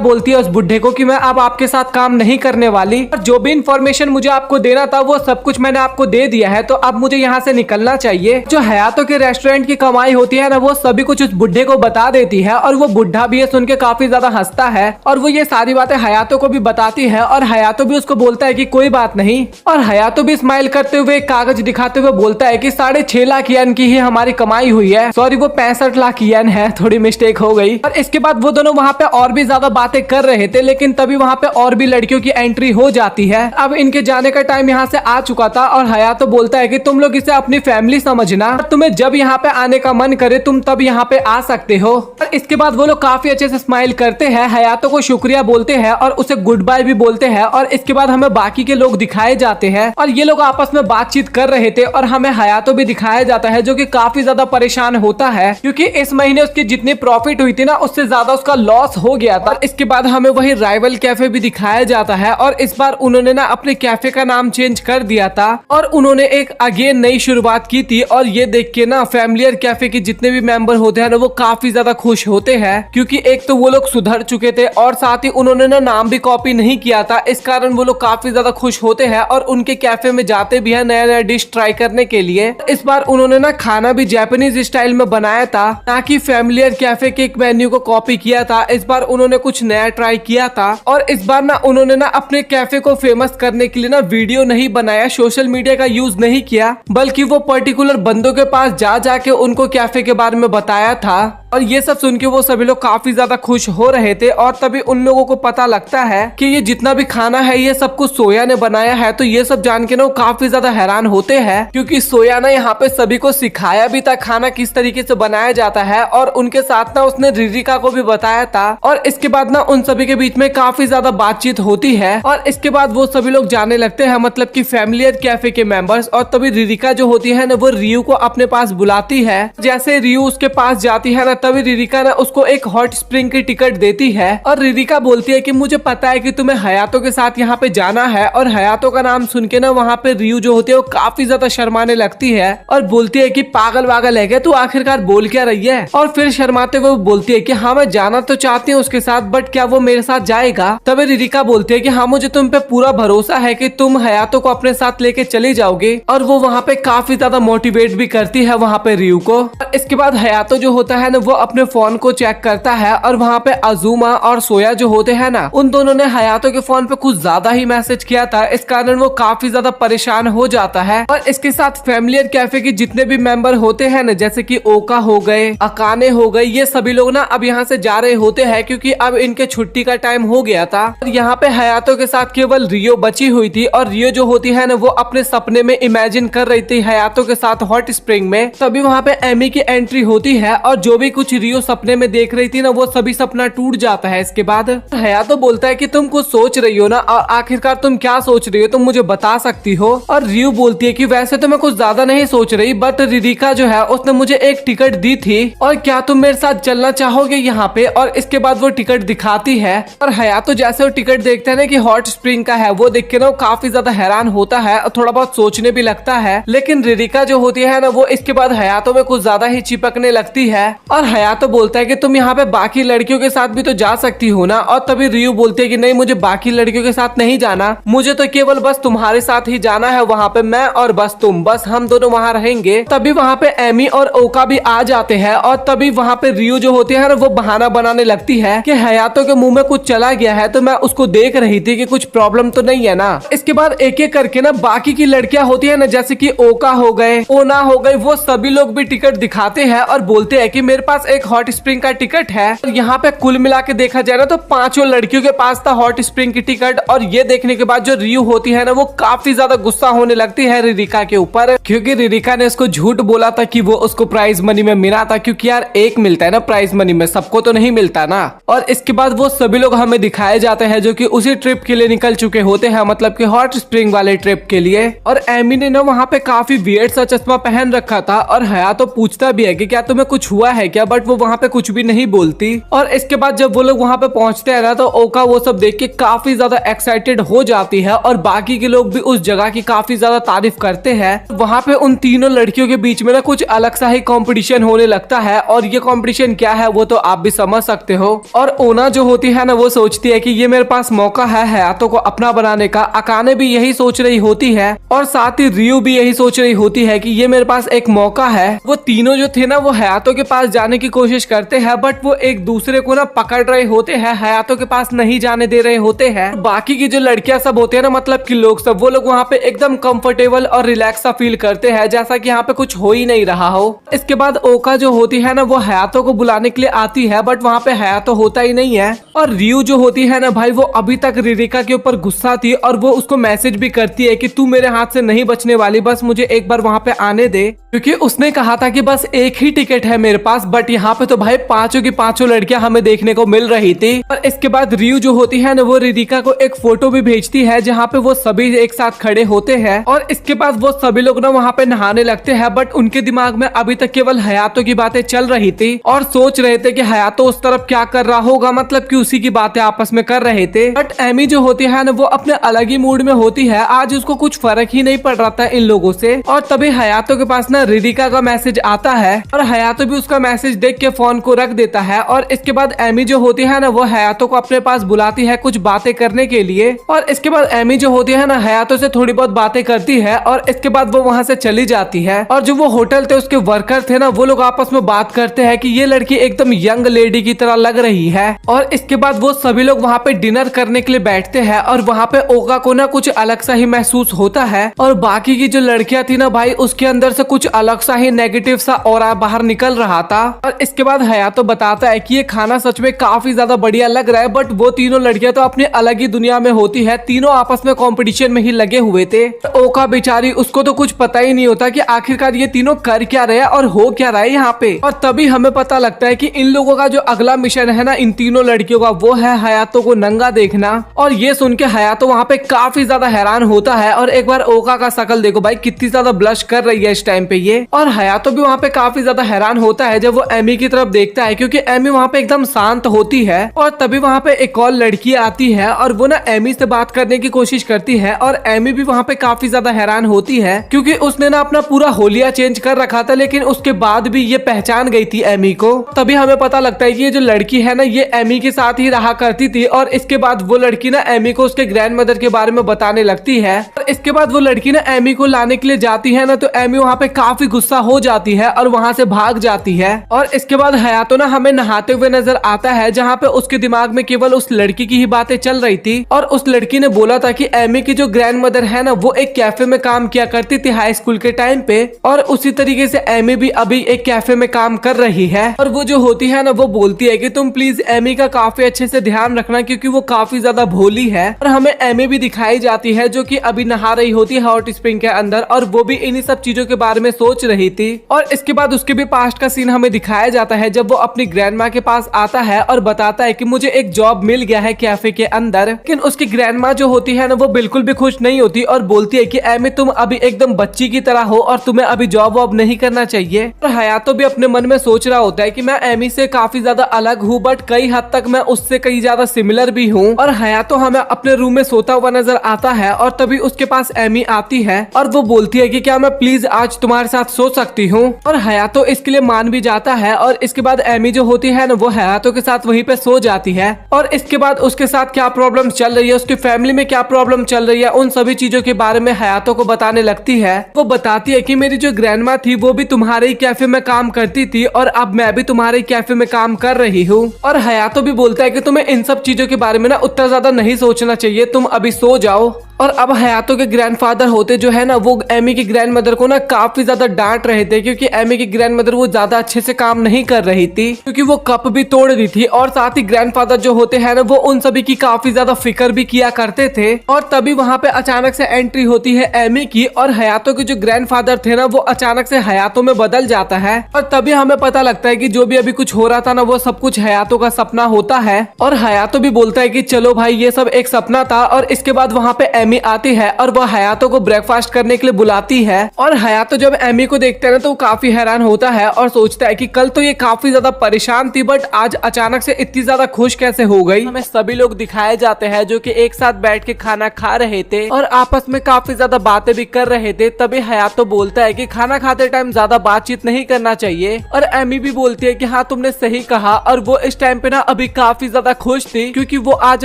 बोलती है उस बुढ़े को कि मैं अब आपके साथ काम नहीं करने वाली, और जो भी इंफॉर्मेशन मुझे आपको देना था वो सब कुछ मैंने आपको दे दिया है, तो अब मुझे यहाँ से निकलना चाहिए। जो हयातो के रेस्टोरेंट की कमाई होती है ना वो सभी कुछ उस बुढ़े को बता देती है। और वो बुढ़ा भी ये सुन के काफी ज्यादा हंसता है और वो ये सारी बातें हयातो को भी बताती है। और हयातो भी उसको बोलता है कि कोई बात नहीं। और हयातो भी स्माइल करते हुए एक कागज दिखाते हुए बोलता है कि 6.5 लाख येन की ही हमारी कमाई हुई है, सॉरी वो 65 लाख येन है, थोड़ी मिस्टेक हो गई। और इसके बाद वो दोनों वहाँ पे और भी ज्यादा बातें कर रहे थे, लेकिन तभी वहाँ पे और भी लड़कियों की एंट्री हो जाती है। अब इनके जाने का टाइम यहाँ से आ चुका था और हयातो बोलता है कि तुम लोग इसे अपनी फैमिली समझना, और तुम्हें जब यहाँ पे आने का मन करे तुम तब यहाँ पे आ सकते हो। और इसके बाद वो लोग काफी अच्छे से स्माइल करते हैं, हयातो को शुक्रिया बोलते हैं और उसे गुड बाय भी बोलते हैं। और इसके बाद हमें बाकी के लोग दिखाए जाते हैं और ये लोग आपस में बातचीत कर रहे थे। और हमें हयातो भी दिखाया जाता है जो कि काफी ज्यादा परेशान होता है क्योंकि इस महीने उसकी जितनी प्रॉफिट हुई थी ना उससे ज्यादा उसका लॉस हो गया था। इसके बाद हमें वही राइवल कैफे भी दिखाया जाता है और इस बार उन्होंने ना अपने कैफे का नाम चेंज कर दिया था और उन्होंने एक अगेन नई शुरुआत की थी। और ये देख के ना फैमिलियर कैफे के जितने भी मेंबर होते हैं ना वो काफी ज्यादा खुश होते हैं क्योंकि एक तो वो लोग सुधर चुके थे और साथ ही उन्होंने ना नाम भी कॉपी नहीं किया था। इस कारण वो लोग काफी ज्यादा खुश होते हैं और उनके कैफे में जाते भी है नया नया डिश ट्राई करने के लिए। इस बार उन्होंने ना खाना भी जापानीज स्टाइल में बनाया था, ना कि फैमिलियर कैफे के एक मेन्यू को कॉपी किया था। इस बार उन्होंने कुछ नया ट्राई किया था और इस बार ना उन्होंने ना अपने कैफे को फेमस करने के लिए ना वीडियो नहीं बनाया, सोशल मीडिया का यूज नहीं किया, बल्कि वो पर्टिकुलर बंदों के पास जा जाके उनको कैफे के बारे में बताया था। और ये सब सुन के वो सभी लोग काफी ज्यादा खुश हो रहे थे। और तभी उन लोगों को पता लगता है कि ये जितना भी खाना है ये सब कुछ सोया ने बनाया है। तो ये सब जान के ना वो काफी ज्यादा हैरान होते हैं क्योंकि सोया ने यहाँ पे सभी को सिखाया भी था खाना किस तरीके से बनाया जाता है और उनके साथ ना उसने रिरिका को भी बताया था। और इसके बाद ना उन सभी के बीच में काफी ज्यादा बातचीत होती है और इसके बाद वो सभी लोग जाने लगते हैं, मतलब कि फैमिलियर कैफे के मेंबर्स। और तभी रिरिका जो होती है ना वो रियू को अपने पास बुलाती है। जैसे रियू उसके पास जाती है ना तभी रिरिका ना उसको एक हॉट स्प्रिंग की टिकट देती है और रिरिका बोलती है कि मुझे पता है कि तुम्हें हयातो के साथ यहाँ पे जाना है। और हयातो का नाम सुन के ना वहाँ पे रियू जो होती है वो काफी ज्यादा शर्माने लगती है और बोलती है कि पागल वागल है क्या तू, आखिरकार बोल क्या रही है। और फिर शर्माते हुए बोलती है कि हाँ मैं जाना तो चाहती हूँ उसके साथ, बट क्या वो मेरे साथ जाएगा। तभी रिरिका बोलती है कि हाँ मुझे तुम पे पूरा भरोसा है कि तुम हयातो को अपने साथ लेके चली जाओगे। और वो वहाँ पे काफी ज्यादा मोटिवेट भी करती है वहाँ पे रियू को। और इसके बाद हयातो जो होता है ना वो अपने फोन को चेक करता है और वहाँ पे अजुमा और सोया जो होते हैं ना उन दोनों ने हयातो के फोन पे कुछ ज्यादा ही मैसेज किया था। इस कारण वो काफी ज्यादा परेशान हो जाता है। और इसके साथ फैमिलियर कैफे के जितने भी मेंबर होते हैं ना जैसे कि ओका हो गए, अकाने हो गए, ये सभी लोग ना अब यहाँ से जा रहे होते हैं क्योंकि अब इनके छुट्टी का टाइम हो गया था। और यहाँ पे हयातो के साथ केवल रियो बची हुई थी और रियो जो होती है ना वो अपने सपने में इमेजिन कर रही थी हयातो के साथ हॉट स्प्रिंग में। तभी वहाँ पे एमी की एंट्री होती है और जो भी कुछ रियो सपने में देख रही थी ना वो सभी सपना टूट जाता है। इसके बाद हयातो बोलता है कि तुम कुछ सोच रही हो ना, और आखिरकार तुम क्या सोच रही हो तुम मुझे बता सकती हो। और रियो बोलती है कि वैसे तो मैं कुछ ज्यादा नहीं सोच रही, बट रिरिका जो है उसने मुझे एक टिकट दी थी और क्या तुम मेरे साथ चलना चाहोगे यहाँ पे। और इसके बाद वो टिकट दिखाती है और हयातो जैसे वो टिकट देखते हैं ना कि हॉट स्प्रिंग का है वो देख के ना वो काफी ज्यादा हैरान होता है और थोड़ा बहुत सोचने भी लगता है। लेकिन रिरिका जो होती है ना वो इसके बाद हयातो में कुछ ज्यादा ही चिपकने लगती है और हयातो बोलता है कि तुम यहाँ पे बाकी लड़कियों के साथ भी तो जा सकती हो ना। और तभी रियू बोलती है कि नहीं, मुझे बाकी लड़कियों के साथ नहीं जाना, मुझे तो केवल बस तुम्हारे साथ ही जाना है वहाँ पे, मैं और बस तुम, बस हम दोनों वहाँ रहेंगे। तभी वहाँ पे एमी और ओका भी आ जाते हैं और तभी वहाँ पे रियू जो होती है ना वो बहाना बनाने लगती है कि हयातो के मुंह में कुछ चला गया है, तो मैं उसको देख रही थी कि कुछ प्रॉब्लम तो नहीं है ना। इसके बाद एक एक करके ना बाकी की लड़कियां होती है ना, जैसे कि ओका हो गए, ओना हो गए, वो सभी लोग भी टिकट दिखाते हैं और बोलते हैं कि मेरे पास एक हॉट स्प्रिंग का टिकट है। और यहाँ पे कुल मिला के देखा जाए ना तो 5 लड़कियों के पास था हॉट स्प्रिंग की टिकट। और ये देखने के बाद जो रियू होती है ना वो काफी ज्यादा गुस्सा होने लगती है रिरिका के ऊपर, क्योंकि रिरिका ने उसको झूठ बोला था कि वो उसको प्राइज मनी में मिला था, क्योंकि यार एक मिलता है ना प्राइज मनी में, सबको तो नहीं मिलता ना। और इसके बाद वो सभी लोग हमें दिखाए जाते हैं जो कि उसी ट्रिप के लिए निकल चुके होते हैं, मतलब कि हॉट स्प्रिंग वाले ट्रिप के लिए। और एमी ने ना वहाँ पे काफी वियर्ड सा चश्मा पहन रखा था और हयातो पूछता भी है कि क्या तुम्हें कुछ हुआ है क्या, बट वो वहाँ पे कुछ भी नहीं बोलती। और इसके बाद जब वो लोग वहाँ पे पहुंचते हैं ना तो ओका वो सब देख के काफी ज्यादा एक्साइटेड हो जाती है और बाकी के लोग भी उस जगह की काफी ज्यादा तारीफ करते हैं। वहाँ पे उन तीनों लड़कियों के बीच में ना कुछ अलग सा ही कंपटीशन होने लगता है और ये कंपटीशन क्या है वो तो आप भी समझ सकते हो। और ओना जो होती है ना वो सोचती है कि ये मेरे पास मौका है हयातो को अपना बनाने का। अकाने भी यही सोच रही होती है और साथ ही रियू भी यही सोच रही होती है कि ये मेरे पास एक मौका है। वो तीनों जो थे ना वो हयातो के पास जाने की कोशिश करते हैं, बट वो एक दूसरे को ना पकड़ रहे होते हैं, हयातो के पास नहीं जाने दे रहे होते हैं। बाकी की जो लड़कियां सब होते हैं ना, मतलब कि लोग सब, वो लोग वहाँ पे एकदम कंफर्टेबल और रिलैक्स सा फील करते हैं, जैसा कि यहाँ पे कुछ हो ही नहीं रहा हो। इसके बाद ओका जो होती है ना वो हयातो को बुलाने के लिए आती है, बट वहाँ पे हयातो होता ही नहीं है। और रियू जो होती है ना भाई, वो अभी तक रिरिका के ऊपर गुस्सा थी और वो उसको मैसेज भी करती है कि तू मेरे हाथ से नहीं बचने वाली, बस मुझे एक बार वहाँ पे आने दे, क्योंकि उसने कहा था कि बस एक ही टिकट है मेरे पास। बट यहाँ पे तो भाई 5 की 5 लड़कियां हमें देखने को मिल रही थी। और इसके बाद रियू जो होती है ना वो रिरिका को एक फोटो भी भेजती है जहाँ पे वो सभी एक साथ खड़े होते हैं। और इसके बाद वो सभी लोग ना वहाँ पे नहाने लगते हैं, बट उनके दिमाग में अभी तक केवल हयातो की बातें चल रही थी और सोच रहे थे कि हयातो उस तरफ क्या कर रहा होगा, मतलब कि उसी की बातें आपस में कर रहे थे। बट एमी जो होती है ना वो अपने अलग ही मूड में होती है, आज उसको कुछ फर्क ही नहीं पड़ रहा था इन लोगों से। और तभी हयातो के पास ना रिरिका का मैसेज आता है और हयातो भी उसका मैसेज देख के फोन को रख देता है। और इसके बाद एमी जो होती है ना वो हयातो को अपने पास बुलाती है कुछ बातें करने के लिए। और इसके बाद एमी जो होती है ना हयातो से थोड़ी बहुत बातें करती है और इसके बाद वो वहाँ से चली जाती है। और जो वो होटल थे उसके वर्कर थे ना वो लोग आपस में बात करते हैं कि ये लड़की एकदम यंग लेडी की तरह लग रही है। और इसके बाद वो सभी लोग वहाँ पे डिनर करने के लिए बैठते हैं और वहाँ पे ओका को ना कुछ अलग सा ही महसूस होता है और बाकी की जो लड़कियां थी ना भाई उसके अंदर से कुछ अलग सा ही नेगेटिव सा ऑरा बाहर निकल रहा था। और इसके बाद हयातो बताता है कि ये खाना सच में काफी ज्यादा बढ़िया लग रहा है, बट वो तीनों लड़कियां तो अपनी अलग ही दुनिया में होती है, तीनों आपस में कंपटीशन में ही लगे हुए थे। ओका बेचारी उसको तो कुछ पता ही नहीं होता कि आखिरकार ये तीनों कर क्या रहे और हो क्या रहा है यहाँ पे। और तभी हमें पता लगता है कि इन लोगों का जो अगला मिशन है ना इन तीनों लड़कियों का, वो है हयातो को नंगा देखना। और ये सुन के हयातो वहाँ पे काफी ज्यादा हैरान होता है और एक बार ओका का शकल देखो भाई, कितनी ज्यादा ब्लश कर रही है इस टाइम पे ये। और हयातो भी वहाँ पे काफी ज्यादा हैरान होता है जब वो एमी की तरफ देखता है, क्योंकि एमी वहाँ पे एकदम शांत होती है। और तभी वहाँ पे एक और लड़की आती है और वो ना एमी से बात करने की कोशिश करती है और एमी भी वहाँ पे काफी ज्यादा हैरान होती है, क्योंकि उसने ना अपना पूरा होलिया चेंज कर रखा था, लेकिन उसके बाद भी ये पहचान गई थी एमी को। तभी हमें पता लगता है कि ये जो लड़की है ना ये एमी के साथ ही रहा करती थी। और इसके बाद वो लड़की ना एमी को उसके ग्रैंड मदर के बारे में बताने लगती है। और इसके बाद वो लड़की ना एमी को लाने के लिए जाती है ना तो एमी वहाँ पे काफी गुस्सा हो जाती है और वहाँ से भाग जाती है। और इसके बाद हयातो ना हमें नहाते हुए नजर आता है, जहाँ पे उसके दिमाग में केवल उस लड़की की ही बातें चल रही थी। और उस लड़की ने बोला था कि एमी की जो ग्रैंड मदर है ना वो एक कैफे में काम किया करती थी हाई स्कूल के टाइम पे, और उसी तरीके से एमी भी अभी एक कैफे में काम कर रही है। और वो जो होती है ना वो बोलती है कि तुम प्लीज एमी का काफी अच्छे से ध्यान रखना, क्योंकि वो काफी ज्यादा भोली है। और हमें एमी भी दिखाई जाती है जो कि अभी नहा रही होती है हॉट स्प्रिंग के अंदर, और वो भी इन्हीं सब चीजों के बारे में सोच रही थी। और इसके बाद उसके भी पास्ट का सीन हमें दिखाया जाता है जब वो अपनी ग्रैंड माँ के पास आता है और बताता है कि मुझे एक जॉब मिल गया है कैफे के अंदर। लेकिन उसकी ग्रैंड माँ जो होती है ना वो बिल्कुल भी खुश नहीं होती और बोलती है कि एमी तुम अभी एकदम बच्ची की तरह हो और तुम्हें अभी जॉब वॉब नहीं करना चाहिए। और हयातो भी अपने मन में सोच रहा होता है कि मैं एमी से काफी ज्यादा अलग हूँ, बट कई हद तक मैं उससे कई ज्यादा सिमिलर भी हूँ। और हयातो हमें अपने रूम में सोता हुआ नजर आता है और तभी उसके पास एमी आती है और वो बोलती है कि क्या मैं प्लीज आज तुम्हारे साथ सो सकती हूँ। और हयातो इसके लिए मान भी जाता है और इसके बाद एमी जो होती है ना वो हयातो के साथ वहीं पे सो जाती है। और इसके बाद उसके साथ क्या प्रॉब्लम चल रही है, उसकी फैमिली में क्या प्रॉब्लम चल रही है, उन सभी चीजों के बारे में हयातो को बताने लगती है। वो बताती है कि मेरी जो ग्रैंडमा थी वो भी तुम्हारे ही कैफे में काम करती थी और अब मैं भी तुम्हारे ही कैफे में काम कर रही हूँ। और हयातो भी बोलता है कि तुम्हें इन सब चीजों के बारे में ना उतना ज्यादा नहीं सोचना चाहिए, तुम अभी सो जाओ। और अब हयातो के ग्रैंडफादर होते जो है ना वो एमी की ग्रैंडमदर को ना काफी ज्यादा डांट रहे थे, क्योंकि एमी की ग्रैंडमदर वो ज्यादा अच्छे से काम नहीं कर रही थी, क्योंकि वो कप भी तोड़ रही थी। और साथ ही ग्रैंडफादर जो होते हैं ना वो उन सभी की काफी ज्यादा फिक्र भी किया करते थे। और तभी वहाँ पे अचानक से एंट्री होती है एमी की और हयातो के जो ग्रैंडफादर थे ना वो अचानक से हयातो में बदल जाता है। और तभी हमें पता लगता है कि जो भी अभी कुछ हो रहा था ना वो सब कुछ हयातो का सपना होता है। और हयातो भी बोलता है कि चलो भाई ये सब एक सपना था। और इसके बाद वहाँ पे एमी आती है और वह हयातो को ब्रेकफास्ट करने के लिए बुलाती है। और हयातो जब एमी को देखता है ना तो वो काफी हैरान होता है और सोचता है कि कल तो ये काफी ज्यादा परेशान थी, बट आज अचानक से इतनी ज्यादा खुश कैसे हो गई। हमें सभी लोग दिखाए जाते हैं जो कि एक साथ बैठ के खाना खा रहे थे और आपस में काफी ज्यादा बातें भी कर रहे थे। तभी हयातो बोलता है कि खाना खाते टाइम ज्यादा बातचीत नहीं करना चाहिए। और एमी भी बोलती है कि हाँ तुमने सही कहा। और वो इस टाइम पे ना अभी काफी ज्यादा खुश थी, क्योंकि वो आज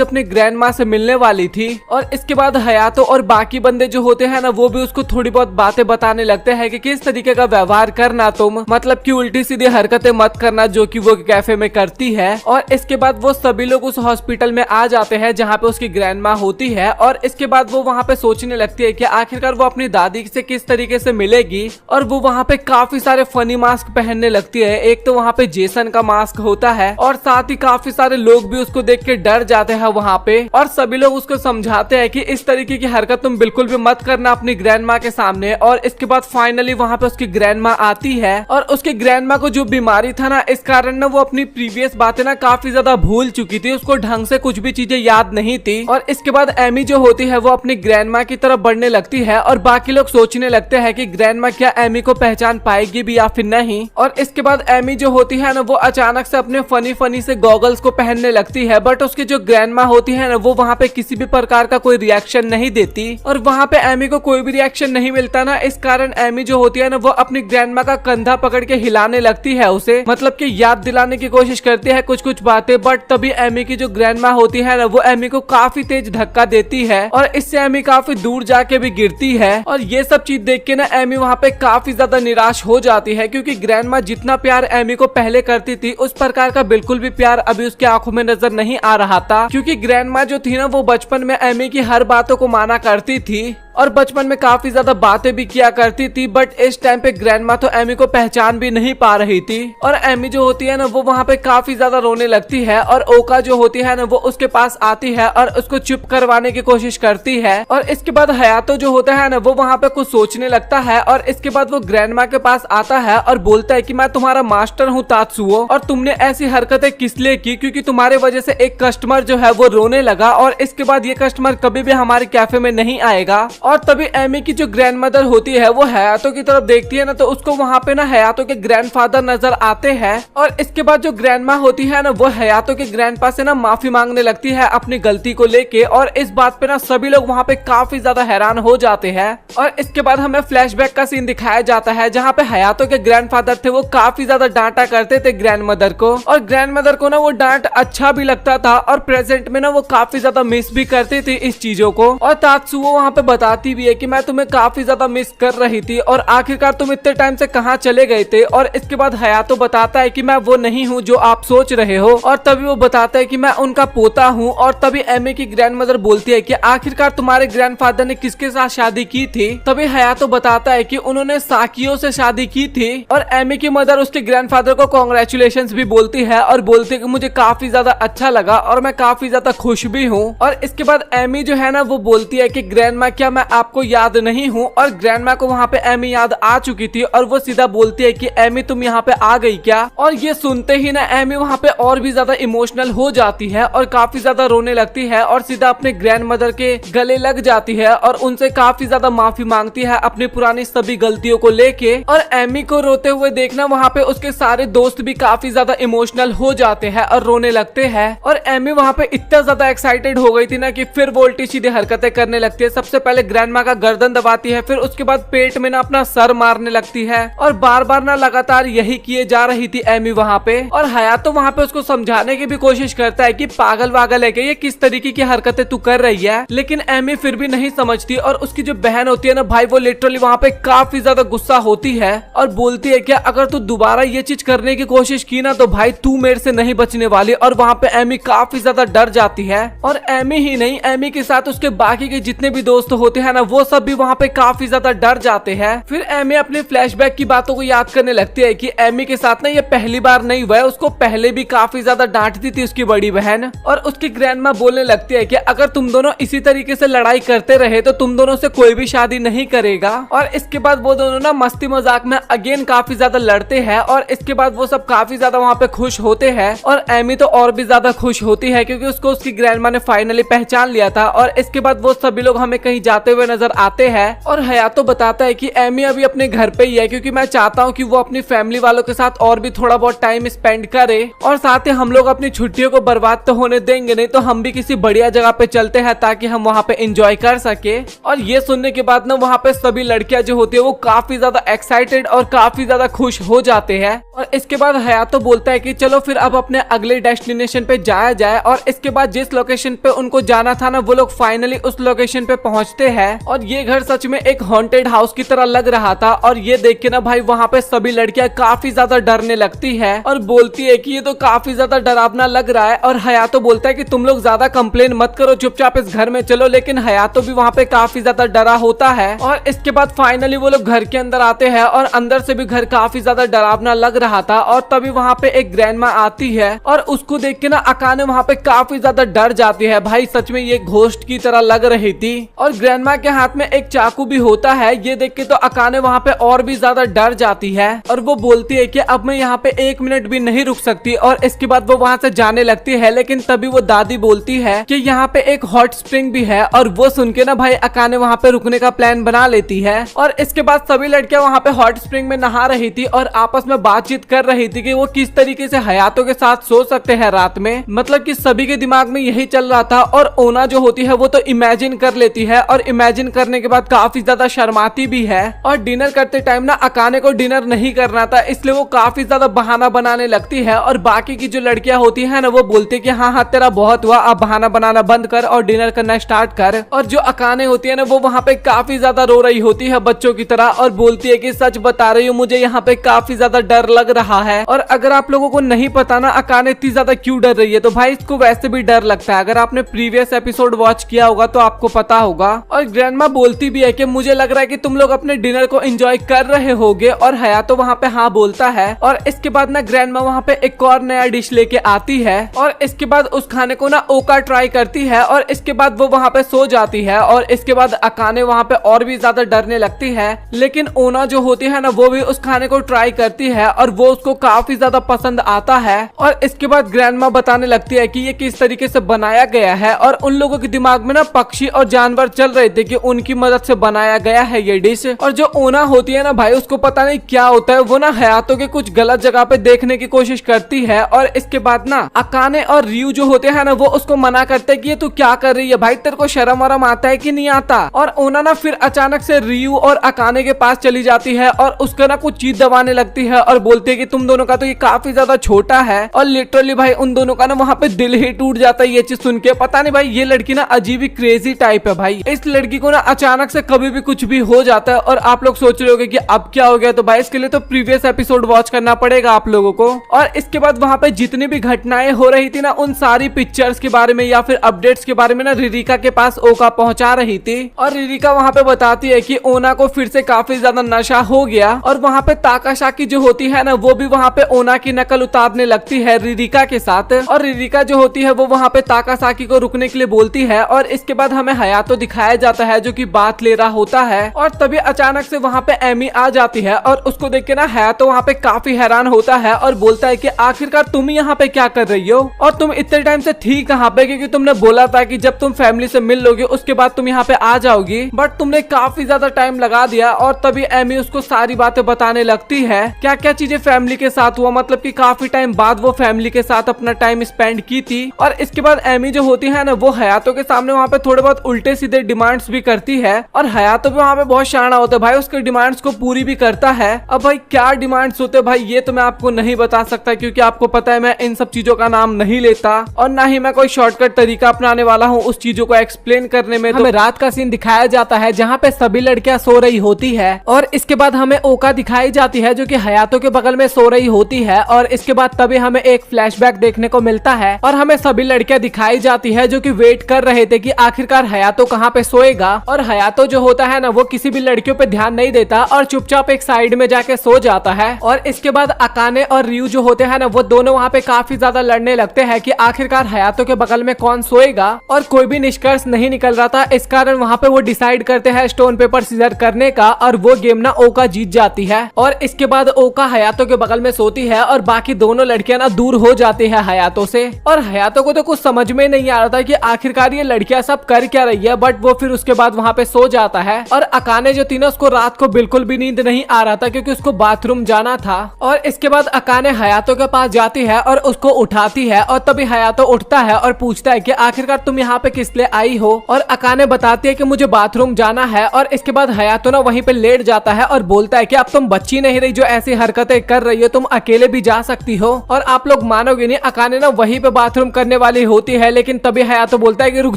अपने ग्रैंड माँ से मिलने वाली थी। और इसके बाद हयातो और बाकी बंदे जो होते हैं ना वो भी उसको थोड़ी बहुत बातें बताने लगते हैं कि किस तरीके का व्यवहार करना तुम, मतलब कि उल्टी सीधी हरकतें मत करना जो कि वो कैफे में करती है। और इसके बाद वो सभी लोग उस हॉस्पिटल में आ जाते हैं जहाँ पे उसकी ग्रैंड माँ होती है। और इसके बाद वो वहाँ पे सोचने लगती है कि आखिरकार वो अपनी दादी से किस तरीके से मिलेगी। और वो वहाँ पे काफी सारे फनी मास्क पहनने लगती है। एक तो वहाँ पे जेसन का मास्क होता है और साथ ही काफी सारे लोग भी उसको देख के डर जाते हैं वहाँ पे। और सभी लोग उसको समझाते हैं कि इस तरीके की हरकत तुम बिल्कुल भी मत करना अपनी ग्रैंड माँ के सामने। और इसके बाद फाइनली वहाँ पे उसकी ग्रैंड माँ आती है और उसकी ग्रैंड माँ को जो बीमारी था ना इस कारण ना वो अपनी प्रीवियस बातें ना काफी ज्यादा भूल चुकी थी, उसको ढंग से कुछ भी चीजें याद नहीं थी। और इसके बाद एमी जो होती है वो अपनी ग्रैंड माँ की तरफ बढ़ने लगती है और बाकी लोग सोचने लगते हैं कि ग्रैंड माँ क्या एमी को पहचान पाएगी भी या फिर नहीं। और इसके बाद एमी जो होती है ना वो अचानक से अपने फनी से गॉगल्स को पहनने लगती है, बट उसकी जो ग्रैंड माँ होती है ना वो वहाँ पे किसी भी प्रकार का कोई रिएक्शन नहीं देती। और वहाँ पे एमी को कोई भी रिएक्शन नहीं मिलता ना, इस कारण एमी जो होती है ना वो अपनी ग्रैंडमा का कंधा पकड़ के हिलाने लगती है उसे, मतलब कि याद दिलाने की कोशिश करती है कुछ कुछ बातें। बट तभी एमी की जो ग्रैंडमा होती है ना वो एमी को काफी तेज धक्का देती है और इससे एमी काफी दूर जाके भी गिरती है। और ये सब चीज देख के ना एमी वहाँ पे काफी ज्यादा निराश हो जाती है, क्योंकि ग्रैंडमा जितना प्यार एमी को पहले करती थी उस प्रकार का बिल्कुल भी प्यार अभी उसकी आंखों में नजर नहीं आ रहा था। क्योंकि ग्रैंडमा जो थी ना वो बचपन में एमी की हर बातों को माना करती थी और बचपन में काफी ज्यादा बातें भी किया करती थी, बट इस टाइम पे ग्रैंडमा तो एमी को पहचान भी नहीं पा रही थी। और एमी जो होती है ना वो वहाँ पे काफी ज्यादा रोने लगती है और ओका जो होती है ना वो उसके पास आती है और उसको चुप करवाने की कोशिश करती है। और इसके बाद हयातो जो होता है ना वो वहाँ पे कुछ सोचने लगता है और इसके बाद वो ग्रैंडमा के पास आता है और बोलता है कि मैं तुम्हारा मास्टर हूँ तात्सुओ, और तुमने ऐसी हरकतें किस लिए की, क्योंकि तुम्हारे वजह से एक कस्टमर जो है वो रोने लगा और इसके बाद ये कस्टमर कभी भी हमारे कैफे में नहीं आएगा। और तभी एमी की जो ग्रैंडमदर होती है वो हयातो की तरफ देखती है ना तो उसको वहाँ पे ना हयातो के ग्रैंडफादर नजर आते हैं। और इसके बाद जो ग्रैंडमा होती है ना वो हयातो के ग्रैंडपा से ना माफी मांगने लगती है अपनी गलती को लेके। और इस बात पे ना सभी लोग वहाँ पे काफी ज्यादा हैरान हो जाते हैं। और इसके बाद हमें फ्लैशबैक का सीन दिखाया जाता है जहाँ पे हयातो के ग्रैंडफादर थे वो काफी ज्यादा डांटा करते थे ग्रैंडमदर को, और ग्रैंडमदर को ना वो डांट अच्छा भी लगता था और प्रेजेंट में ना वो काफी ज्यादा मिस भी करती थी इस चीजों को। और तात्सुओ वहाँ पे बताती भी है कि मैं तुम्हें काफी ज्यादा मिस कर रही थी और आखिरकार तुम इतने टाइम से कहाँ चले गए थे। और इसके बाद हयातो बताता है कि मैं वो नहीं हूँ जो आप सोच रहे हो, और तभी वो बताता है कि मैं उनका पोता हूँ। और तभी एमी की ग्रैंडमदर बोलती है कि आखिरकार तुम्हारे ग्रैंडफादर ने किसके साथ शादी की थी। तभी हयातो बताता है कि उन्होंने साकियो से शादी की थी। और एमी की मदर उसके ग्रैंडफादर को कांग्रेचुलेशंस भी बोलती है और बोलती है कि मुझे काफी ज्यादा अच्छा लगा और मैं काफी ज्यादा खुश भी हूँ। और इसके बाद एमी जो है ना वो बोलती है कि ग्रैंडमा क्या मैं आपको याद नहीं हूँ। और ग्रैंडमा को वहाँ पे एमी याद आ चुकी थी और वो सीधा बोलती है कि एमी तुम यहाँ पे आ गई क्या। और ये सुनते ही ना एमी वहाँ पे और भी ज्यादा इमोशनल हो जाती है और काफी ज्यादा रोने लगती है और सीधा अपने ग्रैंड मदर के गले लग जाती है और उनसे काफी ज्यादा माफी मांगती है अपनी पुरानी सभी गलतियों को लेके। और एमी को रोते हुए देखना वहाँ पे उसके सारे दोस्त भी काफी ज्यादा इमोशनल हो जाते हैं और रोने लगते हैं। और एमी वहाँ पे इतना ज्यादा एक्साइटेड हो गई थी ना कि फिर वो उल्टी सीधी हरकतें करने लगती है। सबसे पहले ग्रैंडमा का गर्दन दबाती है, फिर उसके बाद पेट में ना अपना सर मारने लगती है और बार बार ना लगातार यही किए जा रही थी एमी वहाँ पे। और हयातो वहाँ पे उसको समझाने की भी कोशिश करता है कि पागल वागल है कि ये किस तरीके की हरकतें तू कर रही है, लेकिन एमी फिर भी नहीं समझती। और उसकी जो बहन होती है ना भाई, वो लिटरली वहाँ पे काफी ज्यादा गुस्सा होती है और बोलती है कि अगर तू दोबारा ये चीज करने की कोशिश की ना तो भाई तू मेरे से नहीं बचने वाली। और वहाँ पे एमी काफी ज्यादा डर जाती है। और एमी ही नहीं, एमी के साथ उसके बाकी के जितने भी दोस्त होते हैं ना वो सब भी वहाँ पे काफी ज्यादा डर जाते हैं। फिर एमी अपने फ्लैशबैक की बातों को याद करने लगती है कि एमी के साथ ना ये पहली बार नहीं हुआ है, उसको पहले भी काफी ज्यादा डांटती थी उसकी बड़ी बहन। और उसकी ग्रैंडमा बोलने लगती है कि अगर तुम दोनों इसी तरीके से लड़ाई करते रहे तो तुम दोनों से कोई भी शादी नहीं करेगा। और इसके बाद वो दोनों ना मस्ती मजाक में अगेन काफी ज्यादा लड़ते हैं और इसके बाद वो सब काफी ज्यादा वहाँ पे खुश होते हैं। और एमी तो और भी ज्यादा खुश होती है क्योंकि उसको उसकी ग्रैंडमा ने फाइनली पहचान लिया था। और इसके बाद वो सभी लोग हमें कहीं जाते हुए नजर आते हैं और हयातो बताता है कि एमी अभी अपने घर पे ही है क्योंकि मैं चाहता हूँ कि वो अपनी फैमिली वालों के साथ और भी थोड़ा बहुत टाइम स्पेंड करे और साथ ही हम लोग अपनी छुट्टियों को बर्बाद तो होने देंगे नहीं, तो हम भी किसी बढ़िया जगह पे चलते हैं ताकि हम वहाँ पे एंजॉय कर सके। और ये सुनने के बाद ना वहाँ पे सभी लड़कियां जो होती है वो काफी ज्यादा एक्साइटेड और काफी ज्यादा खुश हो जाते हैं। और इसके बाद हयातो बोलता है कि चलो फिर अब अपने अगले डेस्टिनेशन पे जाया जाए। और इसके बाद जिस लोकेशन पे उनको जाना था ना वो लोग फाइनली उस लोकेशन पे पहुंचते हैं। और ये घर सच में एक हॉन्टेड हाउस की तरह लग रहा था। और ये देख के ना भाई वहाँ पे सभी लड़कियां काफी ज्यादा डरने लगती है और बोलती है कि ये तो काफी ज्यादा डरावना लग रहा है। और हयातो बोलता है कि तुम लोग ज्यादा कंप्लेन मत करो, चुपचाप इस घर में चलो। लेकिन हयातो भी वहाँ पे काफी ज्यादा डरा होता है। और इसके बाद फाइनली वो लोग घर के अंदर आते हैं और अंदर से भी घर काफी ज्यादा डरावना लग रहा था। और तभी वहाँ पे एक ग्रैंडमा आती है और उसको देख के ना अकाने वहाँ पे काफी ज्यादा डर जाती है। भाई सच में ये घोस्ट की तरह लग रही थी। और ग्रैंडमा के हाथ में एक चाकू भी होता है। ये देख के तो अकाने वहाँ पे और भी ज्यादा डर जाती है और वो बोलती है कि अब मैं यहाँ पे 1 मिनट भी नहीं रुक सकती। और इसके बाद वो वहाँ से जाने लगती है, लेकिन तभी वो दादी बोलती है कि यहाँ पे एक हॉट स्प्रिंग भी है। और वो सुन के ना भाई अकाने वहाँ पे रुकने का प्लान बना लेती है। और इसके बाद सभी लड़कियां वहाँ पे हॉट स्प्रिंग में नहा रही थी और आपस में बातचीत कर रही थी कि वो किस तरीके से हयातो के साथ सो सकते हैं रात में। मतलब कि सभी के दिमाग में यही चल रहा था। और ओना जो होती है वो तो इमेजिन कर लेती है और इमेजिन करने के बाद काफी ज्यादा शर्माती भी है। और डिनर करते टाइम ना अकाने को डिनर नहीं करना था, इसलिए वो काफी ज्यादा बहाना बनाने लगती है। और बाकी की जो लड़कियां होती है ना वो बोलती है कि हाँ हाँ तेरा बहुत हुआ, अब बहाना बनाना बंद कर और डिनर करना स्टार्ट कर। और जो अकाने होती है ना वो वहाँ पे काफी ज्यादा रो रही होती है बच्चों की तरह और बोलती है कि सच बता रही हूँ, मुझे यहाँ पे काफी ज्यादा डर लग रहा है। और अगर आप लोगों को नहीं पता ना अकाने इतनी ज्यादा क्यों डर रही है, तो भाई इसको वैसे भी डर लगता है। अगर आपने प्रीवियस एपिसोड वॉच किया होगा तो आपको पता होगा। और ग्रैंडमा बोलती भी है कि मुझे लग रहा है कि तुम लोग अपने डिनर को एंजॉय कर रहे होगे। और हयातो वहाँ पे हाँ बोलता है। और इसके बाद ना ग्रैंडमा वहाँ पे एक और नया डिश लेके आती है और इसके बाद उस खाने को ना ओका ट्राई करती है। और इसके बाद वो वहाँ पे सो जाती है। और इसके बाद अकाने वहाँ पे और भी ज्यादा डरने लगती है, लेकिन ओना जो होती है ना वो भी उस खाने को ट्राई करती है और वो उसको काफी ज्यादा पसंद आता है। और इसके बाद ग्रैंडमा बताने लगती है कि ये किस तरीके से बनाया गया है। और उन लोगों के दिमाग में ना पक्षी और जानवर चल रहे थे कि उनकी मदद से बनाया गया है ये डिश। और जो ओना होती है ना भाई उसको पता नहीं क्या होता है, वो ना हयातो के कुछ गलत जगह पे देखने की कोशिश करती है। और इसके बाद ना अकाने और रियू जो होते हैं ना वो उसको मना करते हैं कि ये तू क्या कर रही है भाई, तेरे को शर्म वरम आता है कि नहीं आता। और ओना ना फिर अचानक से रियू और अकाने के पास चली जाती है और उसका ना कुछ चीज दबाने लगती है और बोलती है कि तुम दोनों का तो ये काफी ज्यादा छोटा है। और लिटरली भाई उन दोनों का ना वहाँ पे दिल ही टूट जाता है ये चीज सुन के। पता नहीं भाई ये लड़की ना अजीब ही क्रेजी टाइप है भाई। इस लड़की को ना अचानक से कभी भी कुछ भी हो जाता है। और आप लोग सोच रहे होगे कि अब क्या हो गया, तो भाई इसके लिए तो प्रीवियस एपिसोड वॉच करना पड़ेगा आप लोगों को। और इसके बाद वहाँ पे जितनी भी घटनाएं हो रही थी ना उन सारी पिक्चर्स के बारे में या फिर अपडेट्स के बारे में ना रिरिका के पास ओका पहुंचा रही थी। और रिरिका वहाँ पे बताती है कि ओना को फिर से काफी ज्यादा नशा हो गया। और वहाँ पे ताकाशाकी जो होती है ना वो भी वहाँ पे ओना की नकल उतारने लगती है रिरिका के साथ। और रिरिका जो होती है वो वहाँ पे ताकाशाकी को रुकने के लिए बोलती है। और इसके बाद हमें हयातो दिखाया जाता है जो कि बात ले रहा होता है। और तभी अचानक से वहाँ पे एमी आ जाती है और उसको देख के ना हयातो वहाँ पे काफी हैरान होता है और बोलता है कि आखिरकार तुम यहाँ पे क्या कर रही हो और तुम इतने टाइम से थी कहाँ पे, क्योंकि तुमने बोला था कि जब तुम फैमिली से मिल लोगे उसके बाद तुम यहाँ पे आ जाओगी, बट तुमने काफी ज्यादा टाइम लगा दिया। और तभी एमी उसको सारी बातें बताने लगती है क्या क्या चीजें फैमिली के साथ हुआ, मतलब कि काफी टाइम बाद वो फैमिली के साथ अपना टाइम स्पेंड की थी। और इसके बाद एमी जो होती है ना वो हयातो के सामने वहाँ पे थोड़े बहुत उल्टे सीधे डिमांड्स भी करती है और हयातो भी वहाँ पे बहुत शाना होता है भाई, उसके डिमांड्स को पूरी भी करता है। अब भाई क्या डिमांड्स होते भाई ये तो मैं आपको नहीं बता सकता, क्योंकि आपको पता है मैं इन सब चीजों का नाम नहीं लेता और ना ही मैं कोई शॉर्टकट तरीका अपनाने वाला हूँ उस चीजों को एक्सप्लेन करने में। तो हमें रात का सीन दिखाया जाता है जहाँ पे सभी लड़कियां सो रही होती है और इसके बाद हमें ओका दिखाई जाती है जो कि हयातो के बगल में सो रही होती है। और इसके बाद तभी हमें एक फ्लैशबैक देखने को मिलता है और हमें सभी लड़कियां दिखाई जाती है जो कि वेट कर रहे थे कि आखिरकार हयातो कहाँ पे सोएगा। और हयातो जो होता है ना वो किसी भी लड़कियों पे ध्यान नहीं देता और चुपचाप एक साइड में जाके सो जाता है। और इसके बाद अकाने और रियू जो होते हैं ना वो दोनों वहाँ पे काफी ज्यादा लड़ने लगते हैं कि आखिरकार हयातो के बगल में कौन सोएगा और कोई भी निष्कर्ष नहीं निकल रहा था। इस कारण वहाँ पे वो डिसाइड करते हैं स्टोन पेपर सीजर करने का और वो गेम ना ओका जीत जाती है। और इसके बाद ओका हयातो के बगल में सोती है और बाकी दोनों लड़कियां ना दूर हो जाती है हयातो से। और हयातो को तो कुछ समझ में नहीं आ रहा था कि आखिरकार ये लड़कियां सब कर क्या रही है, बट वो फिर उसके बाद वहाँ पे सो जाता है। और अकाने जो थी ना उसको रात को बिल्कुल भी नींद नहीं आ रहा था क्योंकि उसको बाथरूम जाना था। और इसके बाद अकाने हयातो के पास जाती है और उसको उठाती है और तभी हयातो उठता है और पूछता है कि आखिरकार तुम यहाँ पे किस लिए आई हो। और अकाने बताती है कि मुझे बाथरूम जाना है। और इसके बाद हयातो ना वहीं पे लेट जाता है और बोलता है कि अब तुम बच्ची नहीं रही जो ऐसी हरकतें कर रही हो, तुम अकेले भी जा सकती हो। और आप लोग मानोगे नहीं अकाने ना वहीं पे बाथरूम करने वाली होती है, लेकिन तभी हयातो बोलता है कि रुक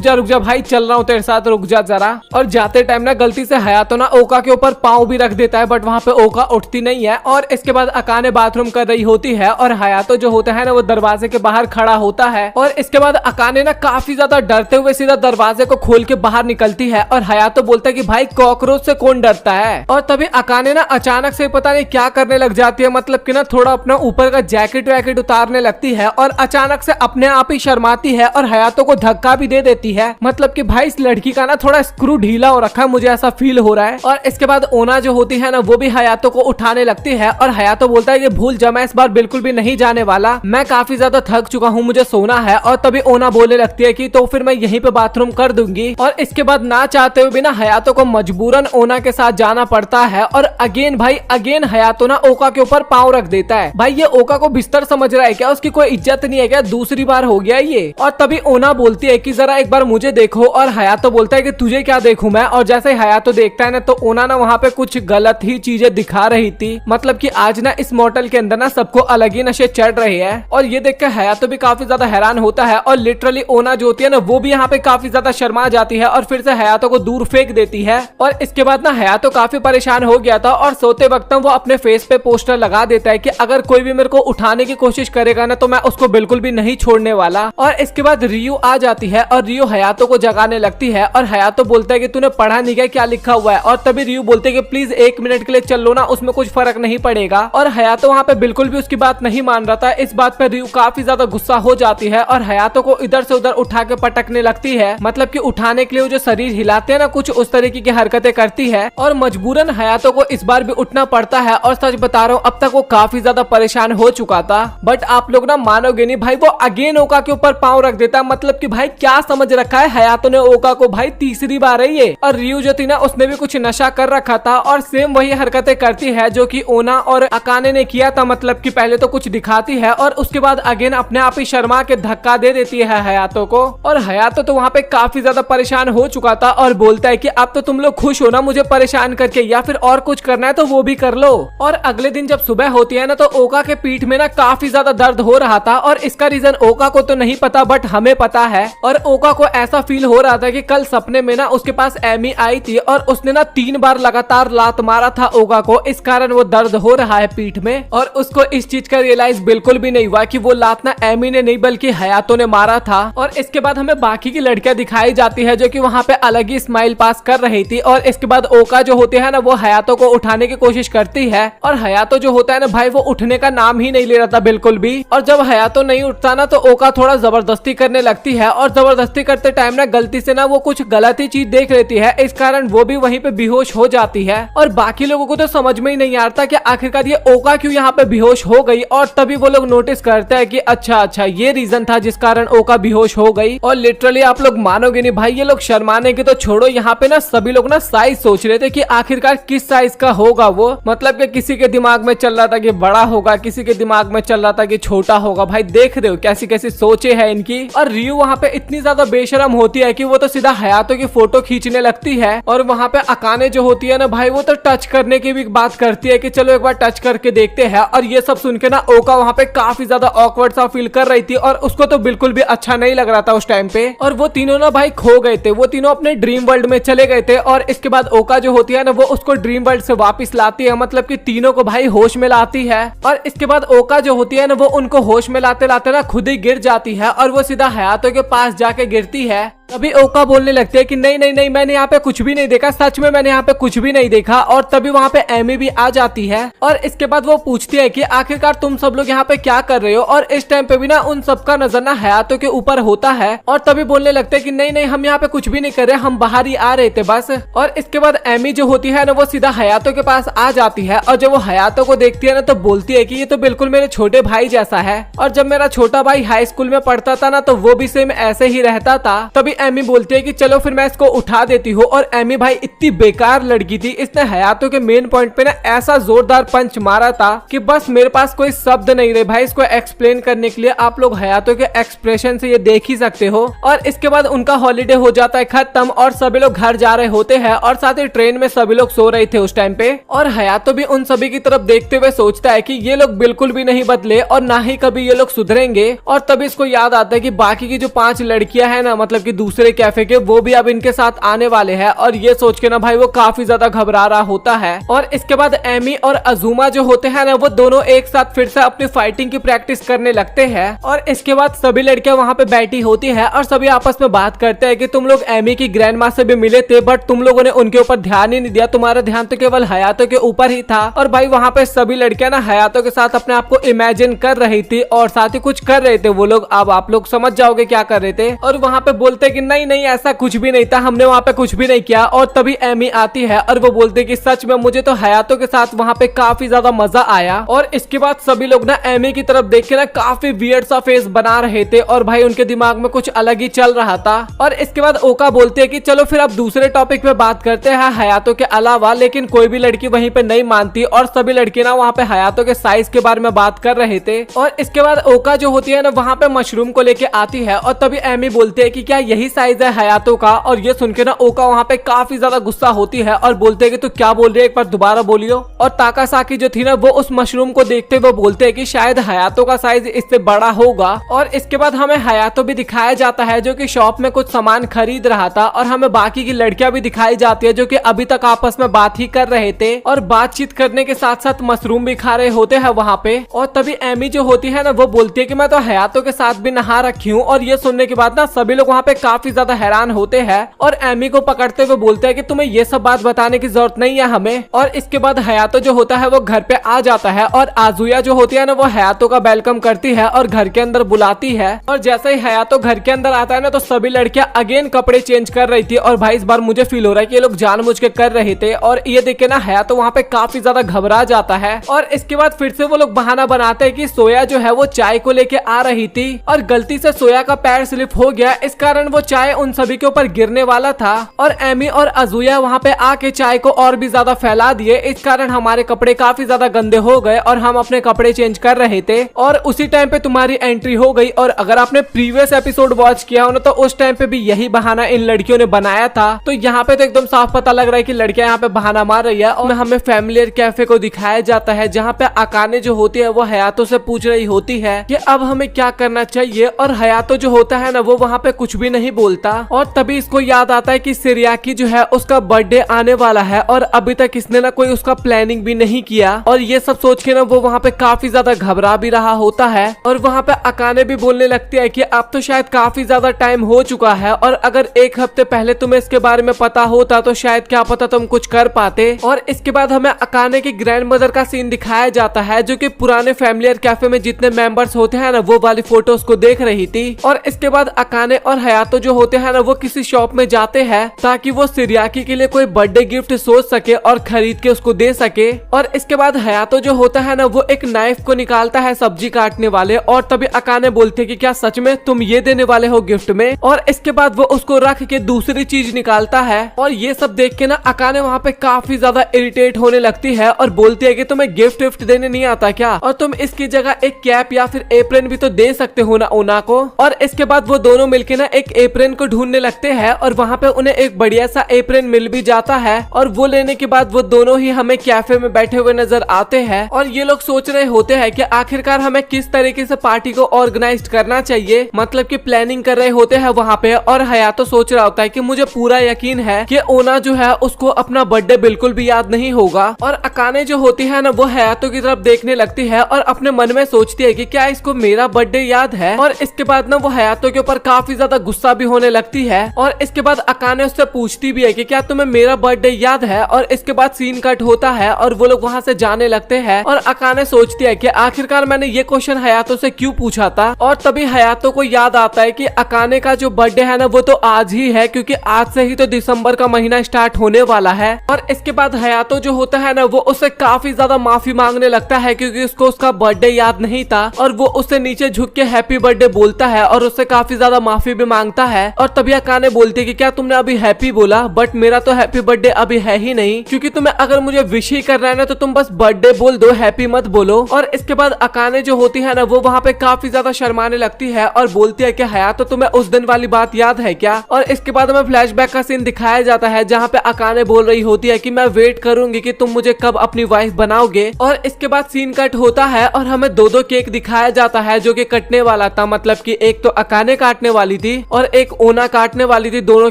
जा भाई, चल रहा हूँ तेरे साथ, रुक जा जरा। और जाते टाइम ना गलती से हयातो ना ओका के ऊपर पाँव भी रख देता है, बट वहाँ पे ओका उठती नहीं है। और इसके बाद अकाने बाथरूम कर रही होती है और हयातो जो होता है ना वो दरवाजे के बाहर खड़ा होता है। और इसके बाद अकाने ना काफी ज्यादा डरते हुए सीधा दरवाजे को खोल के बाहर निकलती है और हयातो बोलता है कि भाई कॉकरोच से कौन डरता है। और तभी अकाने ना अचानक से पता नहीं क्या करने लग जाती है, मतलब कि ना थोड़ा अपना ऊपर का जैकेट वैकेट उतारने लगती है और अचानक से अपने आप ही शर्माती है और हयातो को धक्का भी दे देती है। मतलब कि भाई इस लड़की का ना थोड़ा स्क्रू ढीला हो रखा है, मुझे ऐसा फील हो रहा है। और इसके बाद ओना जो होती है ना वो भी हयातो को उठाने लगती है और हयातो बोलता है कि भूल जा, मैं इस बार बिल्कुल भी नहीं जाने वाला, मैं काफी ज्यादा थक चुका हूँ, मुझे सोना है। और तभी ओना बोलने लगती है कि तो फिर मैं यहीं पे बाथरूम कर दूंगी। और इसके बाद ना चाहते हुए भी ना हयातो को मजबूरन ओना के साथ जाना पड़ता है। और अगेन हयातो ना ओका के ऊपर पाँव रख देता है। भाई ये ओका को बिस्तर समझ रहा है क्या, उसकी कोई इज्जत नहीं है क्या, दूसरी बार हो गया ये। और तभी ओना बोलती है कि जरा एक बार मुझे देखो और हयातो बोलता है कि तुझे क्या देखूं मैं। और जैसे हयातो देखता है ना तो ओना ना वहाँ पे कुछ गलत ही चीजें दिखा रही थी, मतलब कि आज ना इस मॉडल के अंदर ना सबको अलग ही नशे चढ़ रहे हैं। और ये देख कर हयातो भी काफी ज्यादा हैरान होता है और लिटरली ओना जो होती है ना वो भी यहाँ पे काफी ज्यादा शर्मा जाती है और फिर से हयातो को दूर फेंक देती है। और इसके बाद ना हयातो काफी परेशान हो गया था और सोते वक्त वो अपने फेस पे पोस्टर लगा देता है कि अगर कोई भी मेरे को उठाने की कोशिश करेगा ना तो मैं उसको बिल्कुल भी नहीं छोड़ने वाला। और इसके बाद रियू आ जाती है और रियू हयातो को जगाने लगती है और हयातो बोलता है कि तूने पढ़ा नहीं गया, क्या लिखा हुआ है। और तभी रियू बोलते है कि प्लीज 1 मिनट के लिए चल लो ना, उसमें कुछ फर्क नहीं पड़ेगा। और हयातो वहाँ पे बिल्कुल भी उसकी बात नहीं मान रहा था। इस बात पे रियू काफी ज्यादा गुस्सा हो जाती है और हयातो को इधर से उधर उठा के पटकने लगती है, मतलब कि उठाने के लिए जो शरीर हिलाते हैं ना कुछ उस तरीके की हरकतें करती है। और मजबूरन हयातो को इस बार भी उठना पड़ता है। और सच बता रहा हूँ अब तक वो काफी ज्यादा परेशान हो चुका था, बट आप लोग ना मानोगे नहीं भाई, वो अगेन ओका के ऊपर पाँव रख देता। मतलब कि भाई क्या समझ रखा है हयातो ने ओका को, भाई तीसरी बार है ये। और रियू जो थी ना उसने भी कुछ नशा कर रखा था और सेम वही हरकतें करती है जो कि ओना और अकाने ने किया था। मतलब कि पहले तो कुछ दिखाती है और उसके बाद अगेन अपने आप ही शर्मा के धक्का दे देती है हयातो को। और हयातो तो वहाँ पे काफी ज्यादा परेशान हो चुका था और बोलता है कि अब तो तुम लोग खुश हो ना मुझे परेशान करके, या फिर और कुछ करना है तो वो भी कर लो। और अगले दिन जब सुबह होती है ना तो ओका के पीठ में ना काफी ज्यादा दर्द हो रहा था और इसका रीजन ओका को तो नहीं पता बट हमें पता है। और ओका को ऐसा फील हो रहा था कि कल सपने में ना उसके पास एमी आई थी और उसने ना 3 बार लगातार लात मारा था ओका को, इस कारण वो दर्द हो रहा है पीठ में। और उसको इस चीज का रियलाइज बिल्कुल भी नहीं हुआ कि वो लात ना एमी ने नहीं बल्कि हयातो ने मारा था। और इसके बाद हमें बाकी की लड़कियां दिखाई जाती है जो कि वहाँ पे अलग ही स्माइल पास कर रही थी। और इसके बाद ओका जो होते हैं ना वो हयातो को उठाने की कोशिश करती है और हयातो जो होता है ना भाई वो उठने का नाम ही नहीं ले रहा था बिल्कुल भी। और जब हयातो नहीं उठता ना तो ओका थोड़ा जबरदस्ती करने लगती है और जबरदस्ती करते टाइम ना गलती से ना वो कुछ गलत ही चीज देख लेती है, इस कारण वो भी वहीं पे बेहोश हो जाती है। और बाकी लोगों को तो समझ में ही नहीं आता कि आखिरकार ये ओका क्यों यहाँ पे बेहोश हो गई। और तभी वो लोग नोटिस करते हैं कि अच्छा ये रीजन था जिस कारण ओका बेहोश हो गई। और लिटरली आप लोग मानोगे नहीं भाई, ये लोग शर्माने की तो छोड़ो, यहाँ पे ना सभी लोग ना साइज सोच रहे थे कि आखिरकार किस साइज का होगा वो। मतलब कि किसी के दिमाग में चल रहा था कि बड़ा होगा, किसी के दिमाग में चल रहा था कि छोटा होगा। भाई देख रहे हो कैसी कैसी सोचे है इनकी। और रियू वहाँ पे इतनी ज्यादा बेशरम होती है कि वो तो सीधा हयातो की फोटो खींचने लगती है। और वहाँ पे अकाने जो होती है ना भाई, वो तो टच करने की भी बात करती है कि चलो एक बार टच करके देखते हैं। और ये सब सुन के ना ओका वहाँ पे काफी ज्यादा ऑकवर्ड सा फील कर रही थी और उसको तो बिल्कुल भी अच्छा नहीं लग रहा था उस टाइम पे। और वो तीनों ना भाई खो गए थे, वो तीनों अपने ड्रीम वर्ल्ड में चले गए थे। और इसके बाद ओका जो होती है ना वो उसको ड्रीम वर्ल्ड से वापस लाती है, मतलब कि तीनों को भाई होश में लाती है। और इसके बाद ओका जो होती है ना वो उनको होश में लाते लाते ना खुद ही गिर जाती है और वो सीधा हयातो के पास जाके गिरती है। तभी ओका बोलने लगती है कि नहीं मैंने यहाँ पे कुछ भी नहीं देखा, सच में मैंने यहाँ पे कुछ भी नहीं देखा। और तभी वहाँ पे एमी भी आ जाती है और इसके बाद वो पूछती है कि आखिरकार तुम सब लोग यहाँ पे क्या कर रहे हो। और इस टाइम पे भी ना उन सबका नजर ना हयातो के ऊपर होता है। और तभी बोलने लगते हैं कि नहीं हम यहाँ पे कुछ भी नहीं कर रहे, हम बाहर ही आ रहे थे बस। और इसके बाद एमी जो होती है ना वो सीधा हयातो के पास आ जाती है। और जब वो हयातो को देखती है ना तो बोलती है कि ये तो बिल्कुल मेरे छोटे भाई जैसा है। और जब मेरा छोटा भाई हाई स्कूल में पढ़ता था ना तो वो भी सेम ऐसे ही रहता था। तभी एमी बोलती है कि चलो फिर मैं इसको उठा देती हूँ। और एमी भाई इतनी बेकार लड़की थी, इसने हयातो के मेन पॉइंट पे ना ऐसा जोरदार पंच मारा था कि बस मेरे पास कोई शब्द नहीं रहे भाई इसको एक्सप्लेन करने के लिए। आप लोग हयातो के एक्सप्रेशन से ये देख ही सकते हो। और इसके बाद उनका हॉलीडे हो जाता है खत्म और सभी लोग घर जा रहे होते हैं। और साथ ही ट्रेन में सभी लोग सो रहे थे उस टाइम पे। और हयातो भी उन सभी की तरफ देखते हुए सोचता है कि ये लोग बिल्कुल भी नहीं बदले और ना ही कभी ये लोग सुधरेंगे। और तभी इसको याद आता है कि बाकी की जो 5 लड़कियां हैं ना, मतलब कि दूसरे कैफे के, वो भी अब इनके साथ आने वाले हैं। और ये सोच के ना भाई वो काफी ज्यादा घबरा रहा होता है। और इसके बाद एमी और अजुमा जो होते हैं ना वो दोनों एक साथ फिर से अपनी फाइटिंग की प्रैक्टिस करने लगते हैं। और इसके बाद सभी लड़कियां वहाँ पे बैठी होती है और सभी आपस में बात करते हैं कि तुम लोग एमी की ग्रैंड माँ से भी मिले थे बट तुम लोगों ने उनके ऊपर ध्यान ही नहीं दिया, तुम्हारा ध्यान तो केवल हयातो के ऊपर ही था। और भाई वहाँ पे सभी लड़कियां ना हयातो के साथ अपने आप को इमेजिन कर रही थी और साथ ही कुछ कर रहे थे वो लोग। अब आप लोग समझ जाओगे क्या कर रहे थे। और वहाँ पे बोलते कि नहीं ऐसा कुछ भी नहीं था, हमने वहाँ पे कुछ भी नहीं किया। और तभी एमी आती है और वो बोलते कि सच में मुझे तो हयातो के साथ वहाँ पे काफी ज्यादा मजा आया। और इसके बाद सभी लोग ना एमी की तरफ देख के ना काफी वियर्ड सा फेस बना रहे थे और भाई उनके दिमाग में कुछ अलग ही चल रहा था। और इसके बाद ओका बोलते हैं कि चलो फिर अब दूसरे टॉपिक पे बात करते हैं हयातो के अलावा। लेकिन कोई भी लड़की वहीं पे नहीं मानती और सभी लड़की ना वहाँ पे हयातो के साइज के बारे में बात कर रहे थे। और इसके बाद ओका जो होती है ना वहाँ पे मशरूम को लेके आती है और तभी एमी बोलते है कि क्या यही साइज है हयातो का। और ये सुन के ना ओका वहाँ पे काफी ज्यादा गुस्सा होती है और बोलते है कि तू क्या बोल रही है, एक बार दोबारा बोलियो। और ताकासाकी जो थी ना वो उस मशरूम को देखते हुए बोलते है कि शायद हयातो का साइज इससे बड़ा होगा। और इसके बाद हमें हयातो भी दिखाया जाता है जो कि शॉप में कुछ सामान खरीद रहा था। और हमें बाकी की लड़कियां भी दिखाई जाती है जो कि अभी तक आपस में बात ही कर रहे थे और बातचीत करने के साथ साथ मशरूम भी खा रहे होते हैं वहाँ पे। और तभी एमी जो होती है ना वो बोलती है कि मैं तो हयातो के साथ भी नहा रखी हूँ। और ये सुनने के बाद ना सभी लोग वहाँ पे काफी ज्यादा हैरान होते हैं और एमी को पकड़ते हुए बोलते हैं कि तुम्हें ये सब बात बताने की जरूरत नहीं है हमें। और इसके बाद हयातो जो होता है वो घर पे आ जाता है और आजुया जो होती है ना वो हयातो का वेलकम करती है और घर के अंदर बुलाती है। और जैसे ही हयातो घर के अंदर आता है ना तो सभी लड़कियां अगेन कपड़े चेंज कर रही थी। और भाई इस बार मुझे फील हो रहा है कि ये लोग जानबूझ के कर रहे थे। और ये देख के ना हयातो वहाँ पे काफी ज्यादा घबरा जाता है। और इसके बाद फिर से वो लोग बहाना बनाते हैं कि सोया जो है वो चाय को लेके आ रही थी और गलती से सोया का पैर स्लिप हो गया, इस कारण वो चाय उन सभी के ऊपर गिरने वाला था। और एमी और अजुया वहाँ पे आके चाय को और भी ज्यादा फैला दिए, इस कारण हमारे कपड़े काफी ज्यादा गंदे हो गए और हम अपने कपड़े चेंज कर रहे थे। और उसी टाइम पे तुम्हारी एंट्री हो गई। और अगर आपने प्रीवियस एपिसोड वॉच किया हो ना तो उस टाइम पे भी यही बहाना इन लड़कियों ने बनाया था। तो यहाँ पे तो एकदम साफ पता लग रहा है कि लड़कियां यहाँ पे बहाना मार रही है। और हमें फैमिलियर कैफे को दिखाया जाता है जहाँ पे अकाने जो होती है वो हयातो से पूछ रही होती है कि अब हमें क्या करना चाहिए। और हयातो जो होता है ना वो वहाँ पे कुछ भी नहीं बोलता। और तभी इसको याद आता है कि सिरियाकी जो है उसका बर्थडे आने वाला है और अभी तक इसने ना कोई उसका प्लानिंग भी नहीं किया। और ये सब सोच के ना वो वहाँ पे काफी ज्यादा घबरा भी रहा होता है। और वहाँ पे अकाने भी बोलने लगती है कि अब तो शायद काफी ज्यादा टाइम हो चुका है और अगर एक हफ्ते पहले तुम्हें इसके बारे में पता होता तो शायद क्या पता तुम कुछ कर पाते। और इसके बाद हमें अकाने की ग्रैंड मदर का सीन दिखाया जाता है जो कि पुराने फैमिलियर कैफे में जितने मेंबर्स होते हैं ना वो वाली फोटोज को देख रही थी। और इसके बाद अकाने और हयातो जो होते हैं ना वो किसी शॉप में जाते हैं ताकि वो सिरियाकी के लिए कोई बर्थडे गिफ्ट सोच सके और खरीद के उसको दे सके। और इसके बाद हयातो जो होता है ना वो एक नाइफ को निकालता है सब्जी काटने वाले, और तभी अकाने बोलते कि क्या सच में तुम ये देने वाले हो गिफ्ट में। और इसके बाद वो उसको रख के दूसरी चीज निकालता है, और ये सब देख के ना अकाने वहाँ पे काफी ज्यादा इरिटेट होने लगती है और बोलती है कि तुम्हें गिफ्ट विफ्ट देने नहीं आता क्या, और तुम इसकी जगह एक कैप या फिर एप्रन भी तो दे सकते हो ना ओना को। और इसके बाद वो दोनों मिलके ना एक एप्रन को ढूंढने लगते हैं, और वहाँ पे उन्हें एक बढ़िया सा एप्रन मिल भी जाता है। और वो लेने के बाद वो दोनों ही हमें कैफे में बैठे हुए नजर आते हैं, और ये लोग सोच रहे होते हैं कि आखिरकार हमें किस तरीके से पार्टी को ऑर्गेनाइज करना चाहिए, मतलब कि प्लानिंग कर रहे होते हैं वहाँ पे। और हयातो सोच रहा होता है कि मुझे पूरा यकीन है कि ओना जो है उसको अपना बर्थडे बिल्कुल भी याद नहीं होगा। और अकाने जो होती है ना वो हयातो की तरफ देखने लगती है और अपने मन में सोचती है कि क्या इसको मेरा बर्थडे याद है। और इसके बाद ना वो हयातो के ऊपर काफी ज्यादा गुस्सा भी होने लगती है, और इसके बाद अकाने उससे पूछती भी है कि क्या तुम्हें मेरा बर्थडे याद है। और इसके बाद सीन कट होता है और वो लोग वहाँ से जाने लगते हैं, और अकाने सोचती है कि आखिरकार मैंने ये क्वेश्चन हयातो से क्यों पूछा था। और तभी हयातो को याद आता है कि अकाने का जो बर्थडे है ना वो तो आज ही है, क्योंकि आज से ही तो दिसंबर का महीना स्टार्ट होने वाला है। और इसके बाद हयातो जो होता है ना वो उससे काफी ज्यादा माफी मांगने लगता है, क्योंकि उसको उसका बर्थडे याद नहीं था। और वो उससे नीचे झुक के हैप्पी बर्थडे बोलता है और उससे काफी ज्यादा माफी भी मांगता है। और तभी अकाने बोलती है कि क्या तुमने अभी हैप्पी बोला, बट मेरा तो हैप्पी बर्थडे अभी है ही नहीं, क्योंकि तुम्हें अगर मुझे विश ही करना है ना तो तुम बस बर्थडे बोल दो, हैप्पी मत बोलो। और इसके बाद अकाने जो होती है ना वो वहाँ पे काफी ज्यादा शर्माने लगती है और बोलती है कि हयातो तुम्हें उस दिन वाली बात याद है क्या। और इसके बाद हमें फ्लैशबैक का सीन दिखाया जाता है जहाँ पे अकाने बोल रही होती है कि मैं वेट करूंगी कि तुम मुझे कब अपनी वाइफ बनाओगे। और इसके बाद सीन कट होता है और हमें दो दो केक दिखाया जाता है जो कि कटने वाला था, मतलब कि एक तो अकाने काटने वाली थी और एक ओना काटने वाली थी, दोनों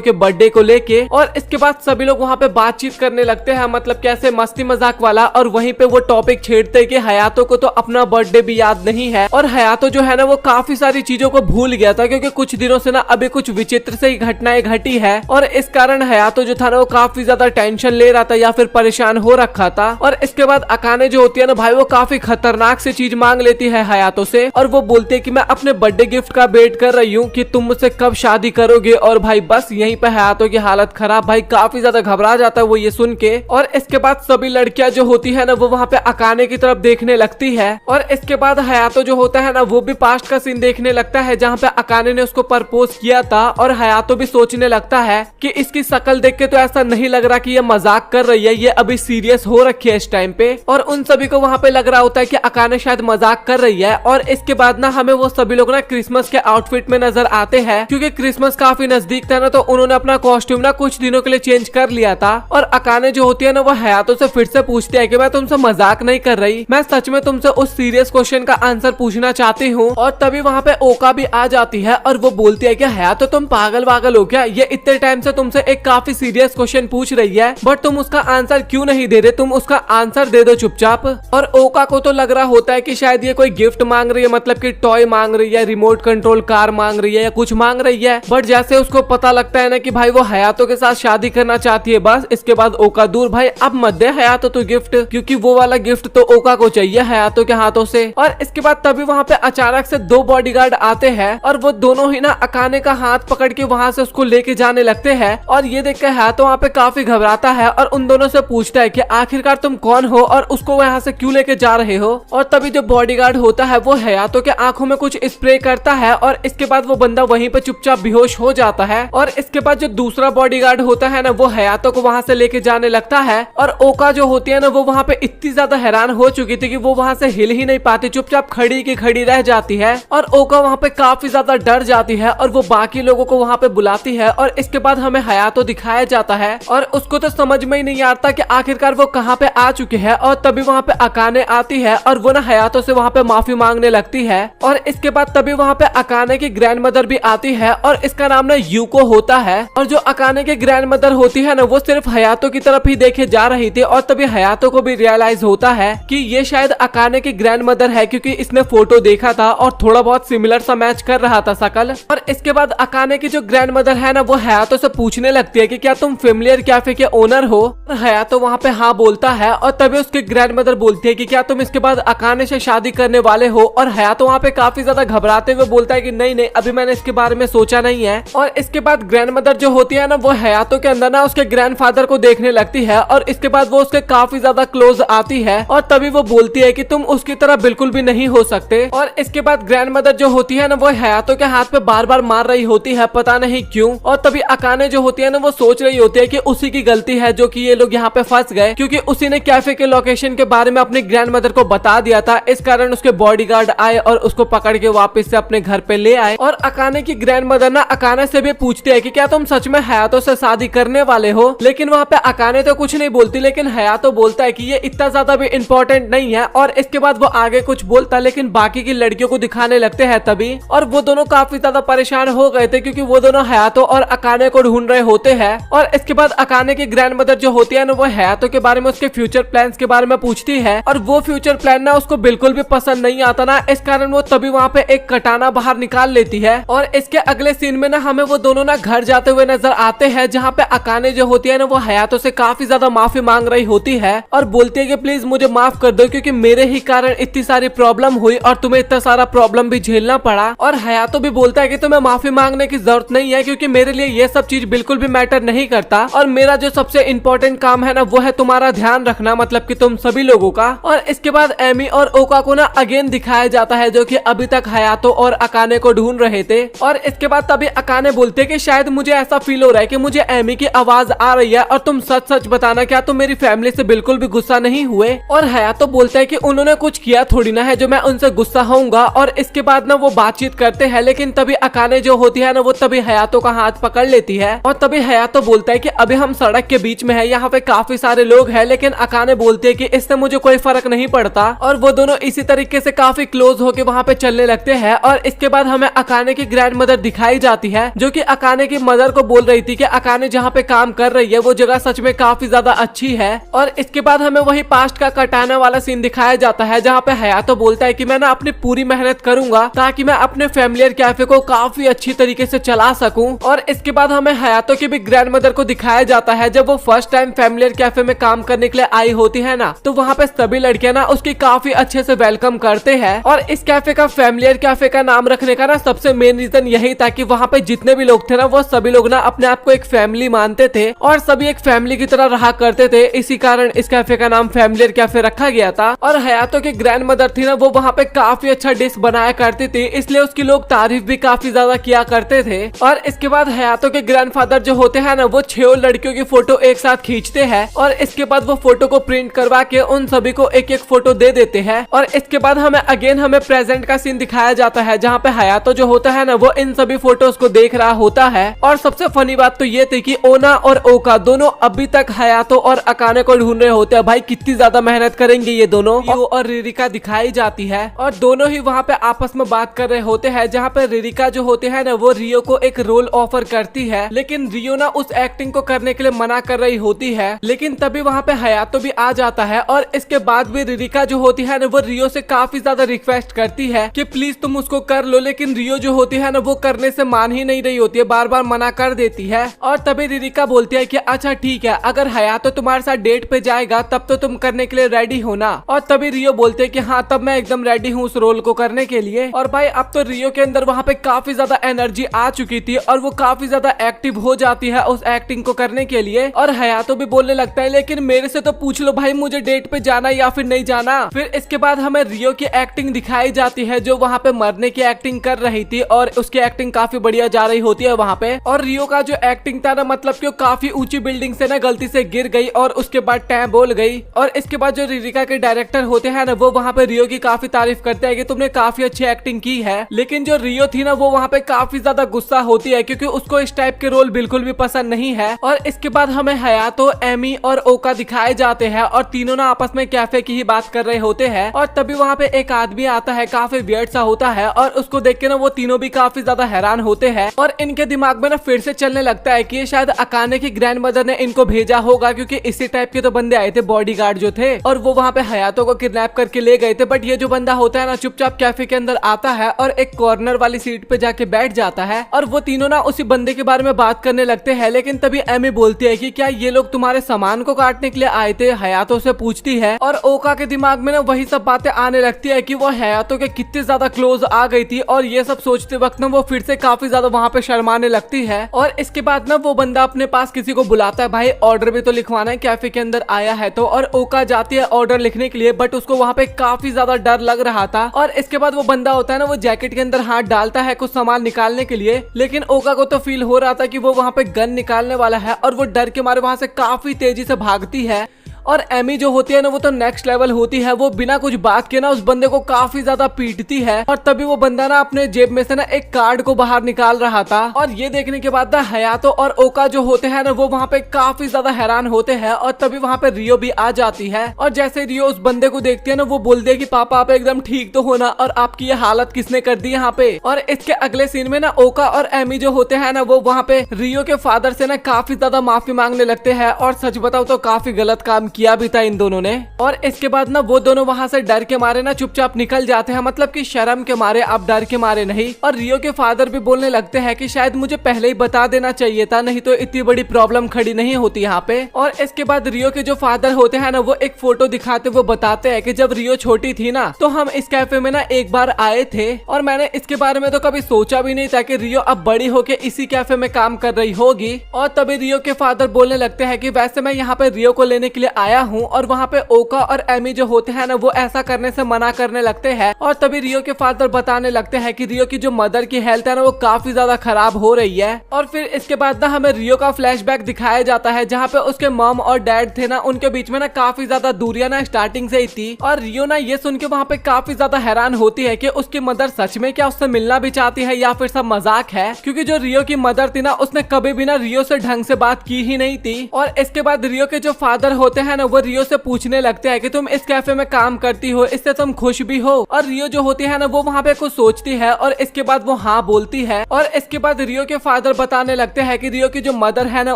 के बर्थडे को लेके। और इसके बाद सभी लोग वहाँ पे बातचीत करने लगते हैं, मतलब कैसे मस्ती मजाक वाला। और वहीं पे वो टॉपिक छेड़ते कि हयातो को तो अपना बर्थडे भी याद नहीं है, और हयातो जो है ना वो काफी सारी चीजों को भूल गया था, क्योंकि कुछ दिनों से ना अभी कुछ विचित्र से घटनाएं घटी है। और इस कारण हयातो जो था ना वो काफी ज्यादा टेंशन ले रहा था या फिर परेशान हो रखा था। और इसके बाद अकाने जो होती है ना भाई वो काफी खतरनाक से चीज मांग लेती है हयातो से, और वो बोलती है कि मैं अपने बर्थडे गिफ्ट का वेट कर रही हूँ कि तुम मुझसे कब शादी करोगे। और भाई बस यहीं पे हयातो की हालत खराब, भाई काफी ज्यादा घबरा जाता है वो ये सुन के। और इसके बाद सभी लड़कियां जो होती है ना वो वहाँ पे अकाने की तरफ देखने लगती है। और इसके बाद हयातो जो होता है ना वो भी पास्ट का सीन देखने लगता है जहाँ पे अकाने ने उसको प्रपोज किया था। और हयातो भी सोचने लगता है कि इसकी शक्ल देख के तो ऐसा नहीं लग रहा कि ये मजाक कर रही है, ये अभी सीरियस हो रखी है इस टाइम पे। और उन सभी को वहाँ पे लग रहा होता है कि अकाने शायद मजाक कर रही है। और इसके बाद ना हमें वो सभी लोग ना क्रिसमस के आउटफिट में नजर आते हैं, क्योंकि क्रिसमस काफी नजदीक था ना तो उन्होंने अपना कॉस्ट्यूम ना कुछ दिनों के लिए चेंज कर लिया था। और अकाने जो होती है ना वो हयातो से फिर से पूछती है कि मैं तुमसे मजाक नहीं कर रही, मैं सच में तुमसे उस सीरियस क्वेश्चन का आंसर पूछना चाहती हूँ। और तभी वहाँ पे ओका भी आ जाती है और वो बोलती है कि हयातो तुम पागल वागल हो क्या, ये इतने टाइम से तुमसे एक काफी सीरियस क्वेश्चन पूछ रही है बट तुम उसका आंसर क्यों नहीं दे रहे, तुम उसका आंसर दे दो चुपचाप। और ओका को तो लग रहा होता है कि शायद ये कोई गिफ्ट मांग रही है, मतलब कि टॉय मांग रही है, रिमोट कंट्रोल कार मांग रही है या कुछ मांग रही है। बट जैसे उसको पता लगता है ना कि भाई वो हयातो के साथ शादी करना चाहती है, बस इसके बाद ओका दूर, भाई अब मत दे हयातो तो गिफ्ट, क्योंकि वो वाला गिफ्ट तो ओका को चाहिए हयातो के हाथों से। और इसके बाद तभी वहाँ पे अचानक से दो बॉडीगार्ड आते हैं और वो दोनों ही ना अकाने का हाथ पकड़ के वहाँ से उसको लेके जाने लगते हैं। और ये देख के हयातो वहाँ पे काफी घबराता है और उन दोनों से पूछता है कि आखिरकार तुम कौन हो और उसको यहाँ से क्यों लेके जा रहे हो। और तभी जो बॉडीगार्ड होता है वो हयातो के आंखों में कुछ स्प्रे करता है और इसके बाद वो बंदा वहीं पे चुपचाप बेहोश हो जाता है। और इसके बाद जो दूसरा बॉडीगार्ड होता है ना वो हयातो को वहाँ से लेके जाने लगता है। और ओका जो होती है ना वो वहाँ पे इतनी ज्यादा हैरान हो चुकी थी कि वो वहाँ से हिल ही नहीं पाती, चुपचाप खड़ी की खड़ी रह जाती है। और ओका वहाँ पे काफी ज्यादा डर जाती है और वो बाकी लोगों को वहाँ पे बुलाती है। और इसके बाद हमें हयातो दिखाया जाता है और उसको तो समझ में ही नहीं आता कि आखिरकार वो कहाँ पे आ चुके हैं। और तभी वहाँ पे अकाने आती है और वो ना हयातो से वहाँ पे माफी मांगने लगती है। और इसके बाद तभी वहाँ पे अकाने की ग्रैंड मदर भी आती है और इसका नाम ना यूको होता है। और जो अकाने की ग्रैंड मदर होती है ना वो सिर्फ हयातो की तरफ ही देखे जा रही थी और तभी हयातो को भी रियलाइज होता है कि ये शायद अकाने की ग्रैंड मदर है, क्योंकि इसने फोटो देखा था और थोड़ा बहुत सिमिलर सा मैच कर रहा था शकल। और इसके बाद अकाने की जो ग्रैंड मदर है ना वो हयातो से पूछने लगती है कि क्या तुम फेमिलियर कैफे के ओनर हो। और हयातो वहाँ पे हाँ बोलता है और तभी उसकी ग्रैंड मदर बोलती है कि क्या तुम इसके बाद अकाने से शादी करने वाले हो। और हयातो वहाँ पे काफी ज्यादा घबराते हुए बोलता है कि नहीं नहीं, अभी मैंने इसके बारे में सोचा सोचा नहीं है। और इसके बाद ग्रैंड मदर जो होती है ना वो हयातो के अंदर ना उसके ग्रैंडफादर को देखने लगती है और इसके बाद वो उसके काफी ज्यादा क्लोज आती है और तभी वो बोलती है कि तुम उसकी तरह बिल्कुल भी नहीं हो सकते। और इसके बाद ग्रैंड मदर जो होती है ना वो हयातो के हाथ पे बार बार मार रही होती है, पता नहीं क्यों। और तभी अकाने जो होती है ना वो सोच रही होती है कि उसी की गलती है जो कि ये लोग यहाँ पे फंस गए, क्योंकि उसी ने कैफे के लोकेशन के बारे में अपनी ग्रैंड मदर को बता दिया था। इस कारण उसके बॉडीगार्ड आए और उसको पकड़ के वापस से अपने घर पे ले आए। और अकाने की ग्रैंड मदर ना अकाने से भी पूछती है कि क्या तुम सच में हयातो से शादी करने वाले हो, लेकिन वहाँ पे अकाने तो कुछ नहीं बोलती, लेकिन हयातो बोलता है कि ये इतना ज्यादा भी इम्पोर्टेंट नहीं है। और इसके बाद वो आगे कुछ बोलता है लेकिन बाकी की लड़कियों को दिखाने लगते हैं तभी। और वो दोनों काफी ज्यादा परेशान हो गए थे क्योंकि वो दोनों हयातो और अकाने को ढूंढ रहे होते हैं। और इसके बाद अकाने की ग्रैंड मदर जो होती है ना वो हयातो के बारे में, उसके फ्यूचर प्लान्स के बारे में पूछती है और वो फ्यूचर प्लान ना उसको बिल्कुल भी पसंद नहीं आता ना, इस कारण वो तभी वहाँ पे एक कटाना बाहर निकाल लेती है। और इसके अगले सीन में ना हमें वो दोनों ना घर जाते हुए नजर आते हैं, जहाँ पे अकाने जो होती है ना वो हयातो से काफी ज्यादा माफी मांग रही होती है और बोलती है कि प्लीज मुझे माफ कर दो क्योंकि मेरे ही कारण इतनी सारी प्रॉब्लम हुई और तुम्हें इतना सारा प्रॉब्लम भी झेलना पड़ा। और हयातो भी बोलता है कि तुम्हें माफी मांगने की जरूरत नहीं है क्योंकि मेरे लिए ये सब चीज बिल्कुल भी मैटर नहीं करता और मेरा जो सबसे इम्पोर्टेंट काम है ना वो है तुम्हारा ध्यान रखना, मतलब कि तुम सभी लोगों का। और इसके बाद एमी और ओका को ना अगेन दिखाया जाता है जो कि अभी तक हयातो और अकाने को ढूंढ रहे थे। और इसके बाद तभी अकाने बोलते कि शायद मुझे ऐसा फील हो रहा है कि मुझे एमी की आवाज आ रही है और तुम सच सच बताना क्या तुम मेरी फैमिली से बिल्कुल भी गुस्सा नहीं हुए। और हयातो बोलता है कि उन्होंने कुछ किया थोड़ी ना है जो मैं उनसे गुस्सा होऊंगा। और इसके बाद ना वो बातचीत करते हैं, लेकिन तभी अकाने जो होती है ना वो तभी हयातो का हाथ पकड़ लेती है और तभी हयातो बोलता है कि अभी हम सड़क के बीच में है, यहाँ पे काफी सारे लोग हैं, लेकिन अकाने बोलती है कि इससे मुझे कोई फर्क नहीं पड़ता। और वो दोनों इसी तरीके से काफी क्लोज होके वहाँ पे चलने लगते हैं। और इसके बाद हमें अकाने की ग्रैंड मदर दिखाई जाती है जो कि अकाने की मदर को बोल रही थी कि अकाने जहाँ पे काम कर रही है वो जगह सच में काफी ज्यादा अच्छी है। और इसके बाद हमें वही पास्ट का कटाना वाला सीन दिखाया जाता है जहाँ पे हयातो बोलता है कि मैं ना अपनी पूरी मेहनत करूंगा ताकि मैं अपने फैमिलियर कैफे को काफी अच्छी तरीके से चला सकूं। और इसके बाद हमें हयातो की भी ग्रैंड मदर को दिखाया जाता है जब वो फर्स्ट टाइम फैमिलियर कैफे में काम करने के लिए आई होती है ना, तो वहाँ पे सभी लड़कियां ना उसकी काफी अच्छे से वेलकम करते हैं। और इस कैफे का फैमिलियर कैफे का नाम रखने का ना सबसे मेन रीजन यही था कि वहाँ पे जितने भी लोग थे ना वो सभी लोग ना अपने आप को एक फैमिली मानते थे और सभी एक फैमिली की तरह रहा करते थे, इसी कारण इस कैफे का नाम फैमिलियर कैफे रखा गया था। और हयातो की ग्रैंड मदर थी ना वो वहाँ पे काफी अच्छा डिश बनाया करती थी, इसलिए उसकी लोग तारीफ भी काफी ज्यादा किया करते थे। और इसके बाद हयातो के ग्रैंडफादर जो होते हैं ना वो 6 लड़कियों की फोटो एक साथ खींचते हैं और इसके बाद वो फोटो को प्रिंट करवा के उन सभी को एक एक फोटो दे देते हैं। और इसके बाद हमें प्रेजेंट का सीन दिखाया जाता है जहाँ पे हयातो जो होता है ना वो इन सभी फोटोज को देख रहा होता है। और सबसे फनी बात तो ये थी कि ओना और ओका दोनों अभी तक हयातो और अकाने को ढूंढ रहे होते हैं। भाई कितनी ज्यादा मेहनत करेंगे ये दोनों। रियो और रिरिका दिखाई जाती है और दोनों ही वहाँ पे आपस में बात कर रहे होते हैं, जहाँ पे रिरिका जो होते हैं ना वो रियो को एक रोल ऑफर करती है, लेकिन रियो ना उस एक्टिंग को करने के लिए मना कर रही होती है। लेकिन तभी वहाँ पे हयातो भी आ जाता है और इसके बाद भी रिरिका जो होती है ना वो रियो से काफी ज्यादा रिक्वेस्ट करती है कि प्लीज तुम उसको कर लो, लेकिन रियो जो होती है ना वो करने से मान ही नहीं रही होती है, बार बार मना कर देती है। और तभी रिरिका बोलती है कि अच्छा ठीक है, अगर हयातो तुम्हारे साथ डेट पे जाएगा तब तो तुम करने के लिए रेडी हो ना। और तभी रियो बोलते है कि हाँ तब मैं एकदम रेडी हूँ उस रोल को करने के लिए। और भाई अब तो रियो के अंदर वहाँ पे काफी ज्यादा एनर्जी आ चुकी थी और वो काफी ज्यादा एक्टिव हो जाती है उस एक्टिंग को करने के लिए। और हयातो भी बोलने लगता है लेकिन मेरे से तो पूछ लो भाई मुझे डेट पे जाना या फिर नहीं जाना। फिर इसके बाद हमें रियो की एक्टिंग दिखाई जाती है जो वहाँ पे मरने की एक्टिंग कर रही थी और उसकी एक्टिंग काफी बढ़िया जा रही होती है वहाँ पे। और रियो का जो एक्टिंग था ना मतलब कि वो काफी ऊंची बिल्डिंग से ना गलती से गिर गई और उसके बाद टैं बोल गई। और इसके बाद जो रिरिका के डायरेक्टर होते हैं ना वो वहाँ पे रियो की काफी तारीफ करते हैं कि तुमने काफी अच्छी एक्टिंग की है। लेकिन जो रियो थी ना वो वहाँ पे काफी ज्यादा गुस्सा होती है क्योंकि उसको इस टाइप के रोल बिल्कुल भी पसंद नहीं है। और इसके बाद हमें हयातो, एमी और ओका दिखाए जाते हैं और तीनों ना आपस में कैफे की ही बात कर रहे होते हैं। और तभी वहाँ पे एक आदमी आता है, काफी वियर्ड सा होता है और उसको देख के ना वो तीनों भी काफी ज्यादा हैरान होते हैं और इनके दिमाग में ना फिर से चलने लगता है कि ये शायद अकाने की ग्रैंड मदर ने इनको भेजा होगा, क्योंकि इसी टाइप के तो बंदे आए थे बॉडीगार्ड जो थे और वो वहाँ पे हयातो को किडनैप करके ले गए थे। बट ये जो बंदा होता है ना चुपचाप कैफे के अंदर आता है और एक कॉर्नर वाली सीट पे जाके बैठ जाता है और वो तीनों ना उसी बंदे के बारे में बात करने लगते हैं। लेकिन तभी एमी बोलती है कि क्या ये लोग तुम्हारे सामान को काटने के लिए आए थे, हयातो से पूछती है। और ओका के दिमाग में ना वही सब बातें आने लगती है कि वो हयातो के कितने ज्यादा क्लोज आ गई थी और ये सब सोचते वक्त ना वो फिर से काफी ज्यादा वहाँ पे शर्माने लगती है। और इसके बाद ना वो बंदा अपने पास किसी को बुलाता है, भाई ऑर्डर भी तो लिखवाना है, कैफे के अंदर आया है तो। और ओका जाती है ऑर्डर लिखने के लिए, बट उसको वहाँ पे काफी ज्यादा डर लग रहा था। और इसके बाद वो बंदा होता है ना, वो जैकेट के अंदर हाथ डालता है कुछ सामान निकालने के लिए, लेकिन ओका को तो फील हो रहा था कि वो वहाँ पे गन निकालने वाला है और वो डर के मारे वहाँ से काफी तेजी से भागती है। और एमी जो होती है ना, वो तो नेक्स्ट लेवल होती है। वो बिना कुछ बात के ना उस बंदे को काफी ज्यादा पीटती है। और तभी वो बंदा ना अपने जेब में से ना एक कार्ड को बाहर निकाल रहा था। और ये देखने के बाद ना हयातो और ओका जो होते हैं ना, वो वहाँ पे काफी ज्यादा हैरान होते हैं। और तभी वहाँ पे रियो भी आ जाती है। और जैसे रियो उस बंदे को देखती है ना, वो बोलती है कि पापा आप एकदम ठीक तो हो ना, और आपकी ये हालत किसने कर दी यहाँ पे। और इसके अगले सीन में ना ओका और एमी जो होते हैं ना, वो वहाँ पे रियो के फादर से ना काफी ज्यादा माफी मांगने लगते हैं। और सच बताओ तो काफी गलत काम किया भी था इन दोनों ने। और इसके बाद ना वो दोनों वहाँ से डर के मारे ना चुपचाप निकल जाते हैं, मतलब कि शर्म के मारे, अब डर के मारे नहीं। और रियो के फादर भी बोलने लगते हैं कि शायद मुझे पहले ही बता देना चाहिए था, नहीं तो इतनी बड़ी प्रॉब्लम खड़ी नहीं होती यहाँ पे। और इसके बाद रियो के जो फादर होते हैं ना, वो एक फोटो दिखाते हुए बताते हैं कि जब रियो छोटी थी ना, तो हम इस कैफे में ना एक बार आए थे और मैंने इसके बारे में तो कभी सोचा भी नहीं था कि रियो अब बड़ी होके इसी कैफे में काम कर रही होगी। और तभी रियो के फादर बोलने लगते हैं कि वैसे मैं यहाँ पे रियो को लेने के लिए आया हूँ। और वहाँ पे ओका और एमी जो होते हैं ना, वो ऐसा करने से मना करने लगते हैं। और तभी रियो के फादर बताने लगते हैं कि रियो की जो मदर की हेल्थ है ना, वो काफी ज्यादा खराब हो रही है। और फिर इसके बाद ना हमें रियो का फ्लैशबैक दिखाया जाता है, जहाँ पे उसके मॉम और डैड थे ना, उनके बीच में ना काफी ज्यादा दूरियां ना स्टार्टिंग से ही थी। और रियो ना ये सुन के वहाँ पे काफी ज्यादा हैरान होती है कि उसकी मदर सच में क्या उससे मिलना भी चाहती है या फिर सब मजाक है, क्योंकि जो रियो की मदर थी ना, उसने कभी भी ना रियो से ढंग से बात की ही नहीं थी। और इसके बाद रियो के जो फादर होते हैं ना, वो रियो से पूछने लगते हैं कि तुम इस कैफे में काम करती हो, इससे तुम खुश भी हो। और रियो जो होती है ना, वो वहाँ पे कुछ सोचती है और इसके बाद वो हाँ बोलती है। और इसके बाद रियो के फादर बताने लगते हैं कि रियो की जो मदर है ना,